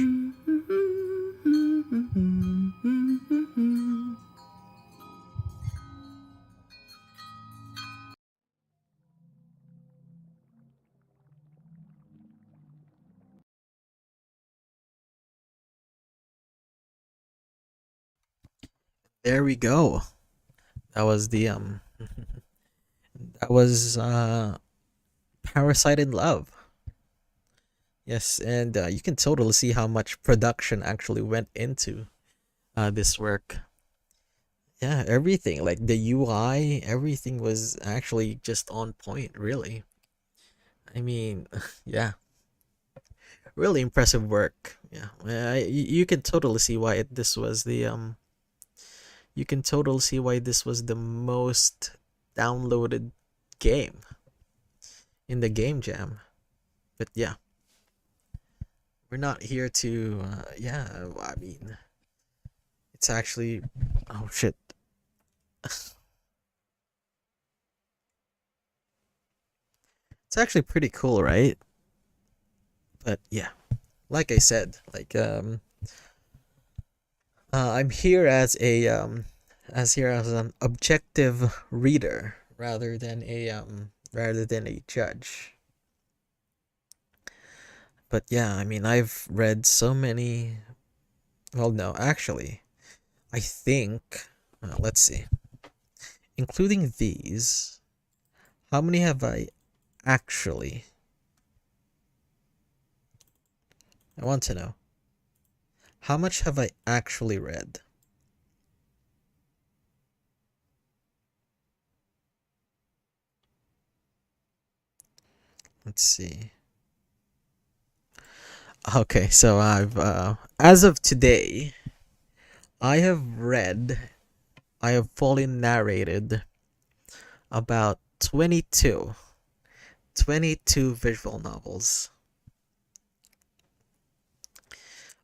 There we go. That was the that was Parasite in Love. Yes, and you can totally see how much production actually went into this work. Yeah, everything, like the UI, everything was actually just on point, really. I mean, yeah, really impressive work. Yeah, you can totally see why this was the you can totally see why this was the most downloaded game in the game jam. But yeah, we're not here to yeah, I mean, it's actually, oh shit. It's actually pretty cool, right? But yeah, like I said, like I'm here as a as an objective reader rather than a judge. But yeah, I mean, I've read so many. Well, no, actually, I think. Let's see. Including these, how many have I actually? I want to know. How much have I actually read? Let's see. Okay, so I've as of today, I have read I have fully narrated about 22 visual novels.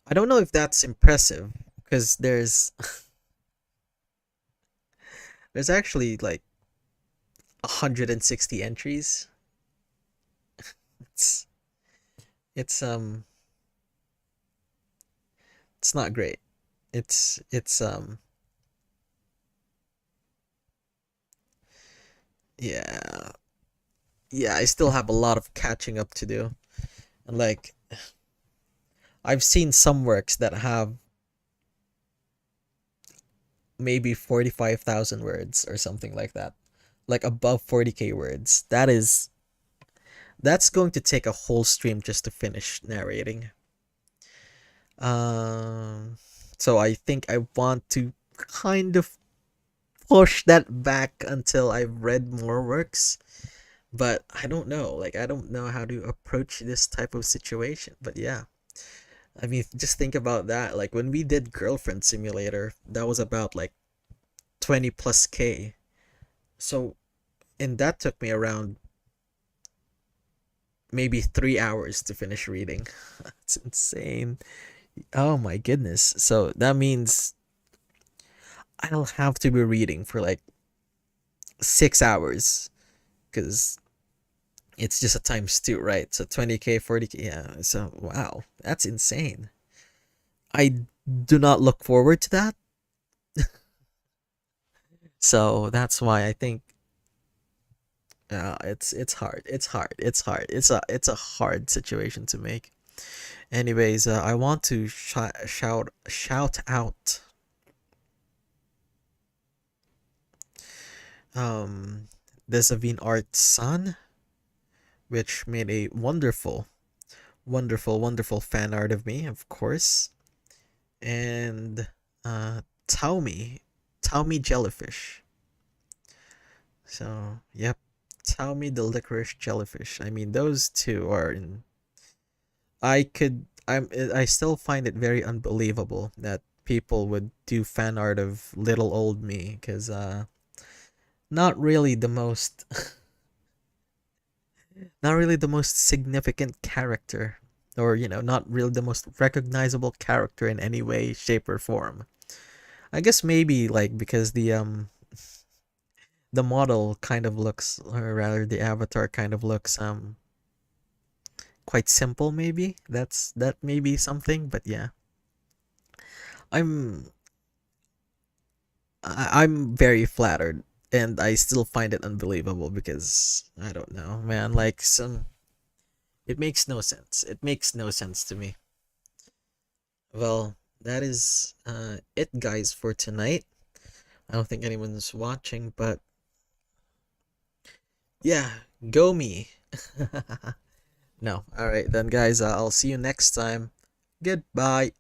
I don't know if that's impressive because there's actually like 160 entries. It's it's it's not great. It's yeah. Yeah, I still have a lot of catching up to do. And like I've seen some works that have maybe 45,000 words or something like that. Like above 40k words. That's going to take a whole stream just to finish narrating. Um so I think I want to kind of push that back until I've read more works. But I don't know. Like I don't know how to approach this type of situation. But yeah. I mean, just think about that. Like when we did Girlfriend Simulator, that was about like 20 plus K. So, and that took me around maybe 3 hours to finish reading. That's insane. Oh my goodness. So that means I'll have to be reading for like 6 hours because it's just a times two, right? So 20k, 40k. Yeah. So, wow. That's insane. I do not look forward to that. So that's why I think it's hard. It's hard. It's hard. It's a hard situation to make. Anyways, I want to shout out um Desavine Art's son, which made a wonderful fan art of me, of course, and Taumi Jellyfish. So yep, Taumi the Licorice Jellyfish. I mean, those two are in. I still find it very unbelievable that people would do fan art of little old me because not really the most not really the most significant character, or not really the most recognizable character in any way, shape, or form. I guess maybe like because the model kind of looks, or rather the avatar kind of looks quite simple. Maybe that may be something, but yeah, I'm I'm very flattered, and I still find it unbelievable because I don't know, man. Like it makes no sense. It makes no sense to me. Well, that is it, guys, for tonight. I don't think anyone's watching, but yeah, go me. No, all right then, guys. I'll see you next time. Goodbye.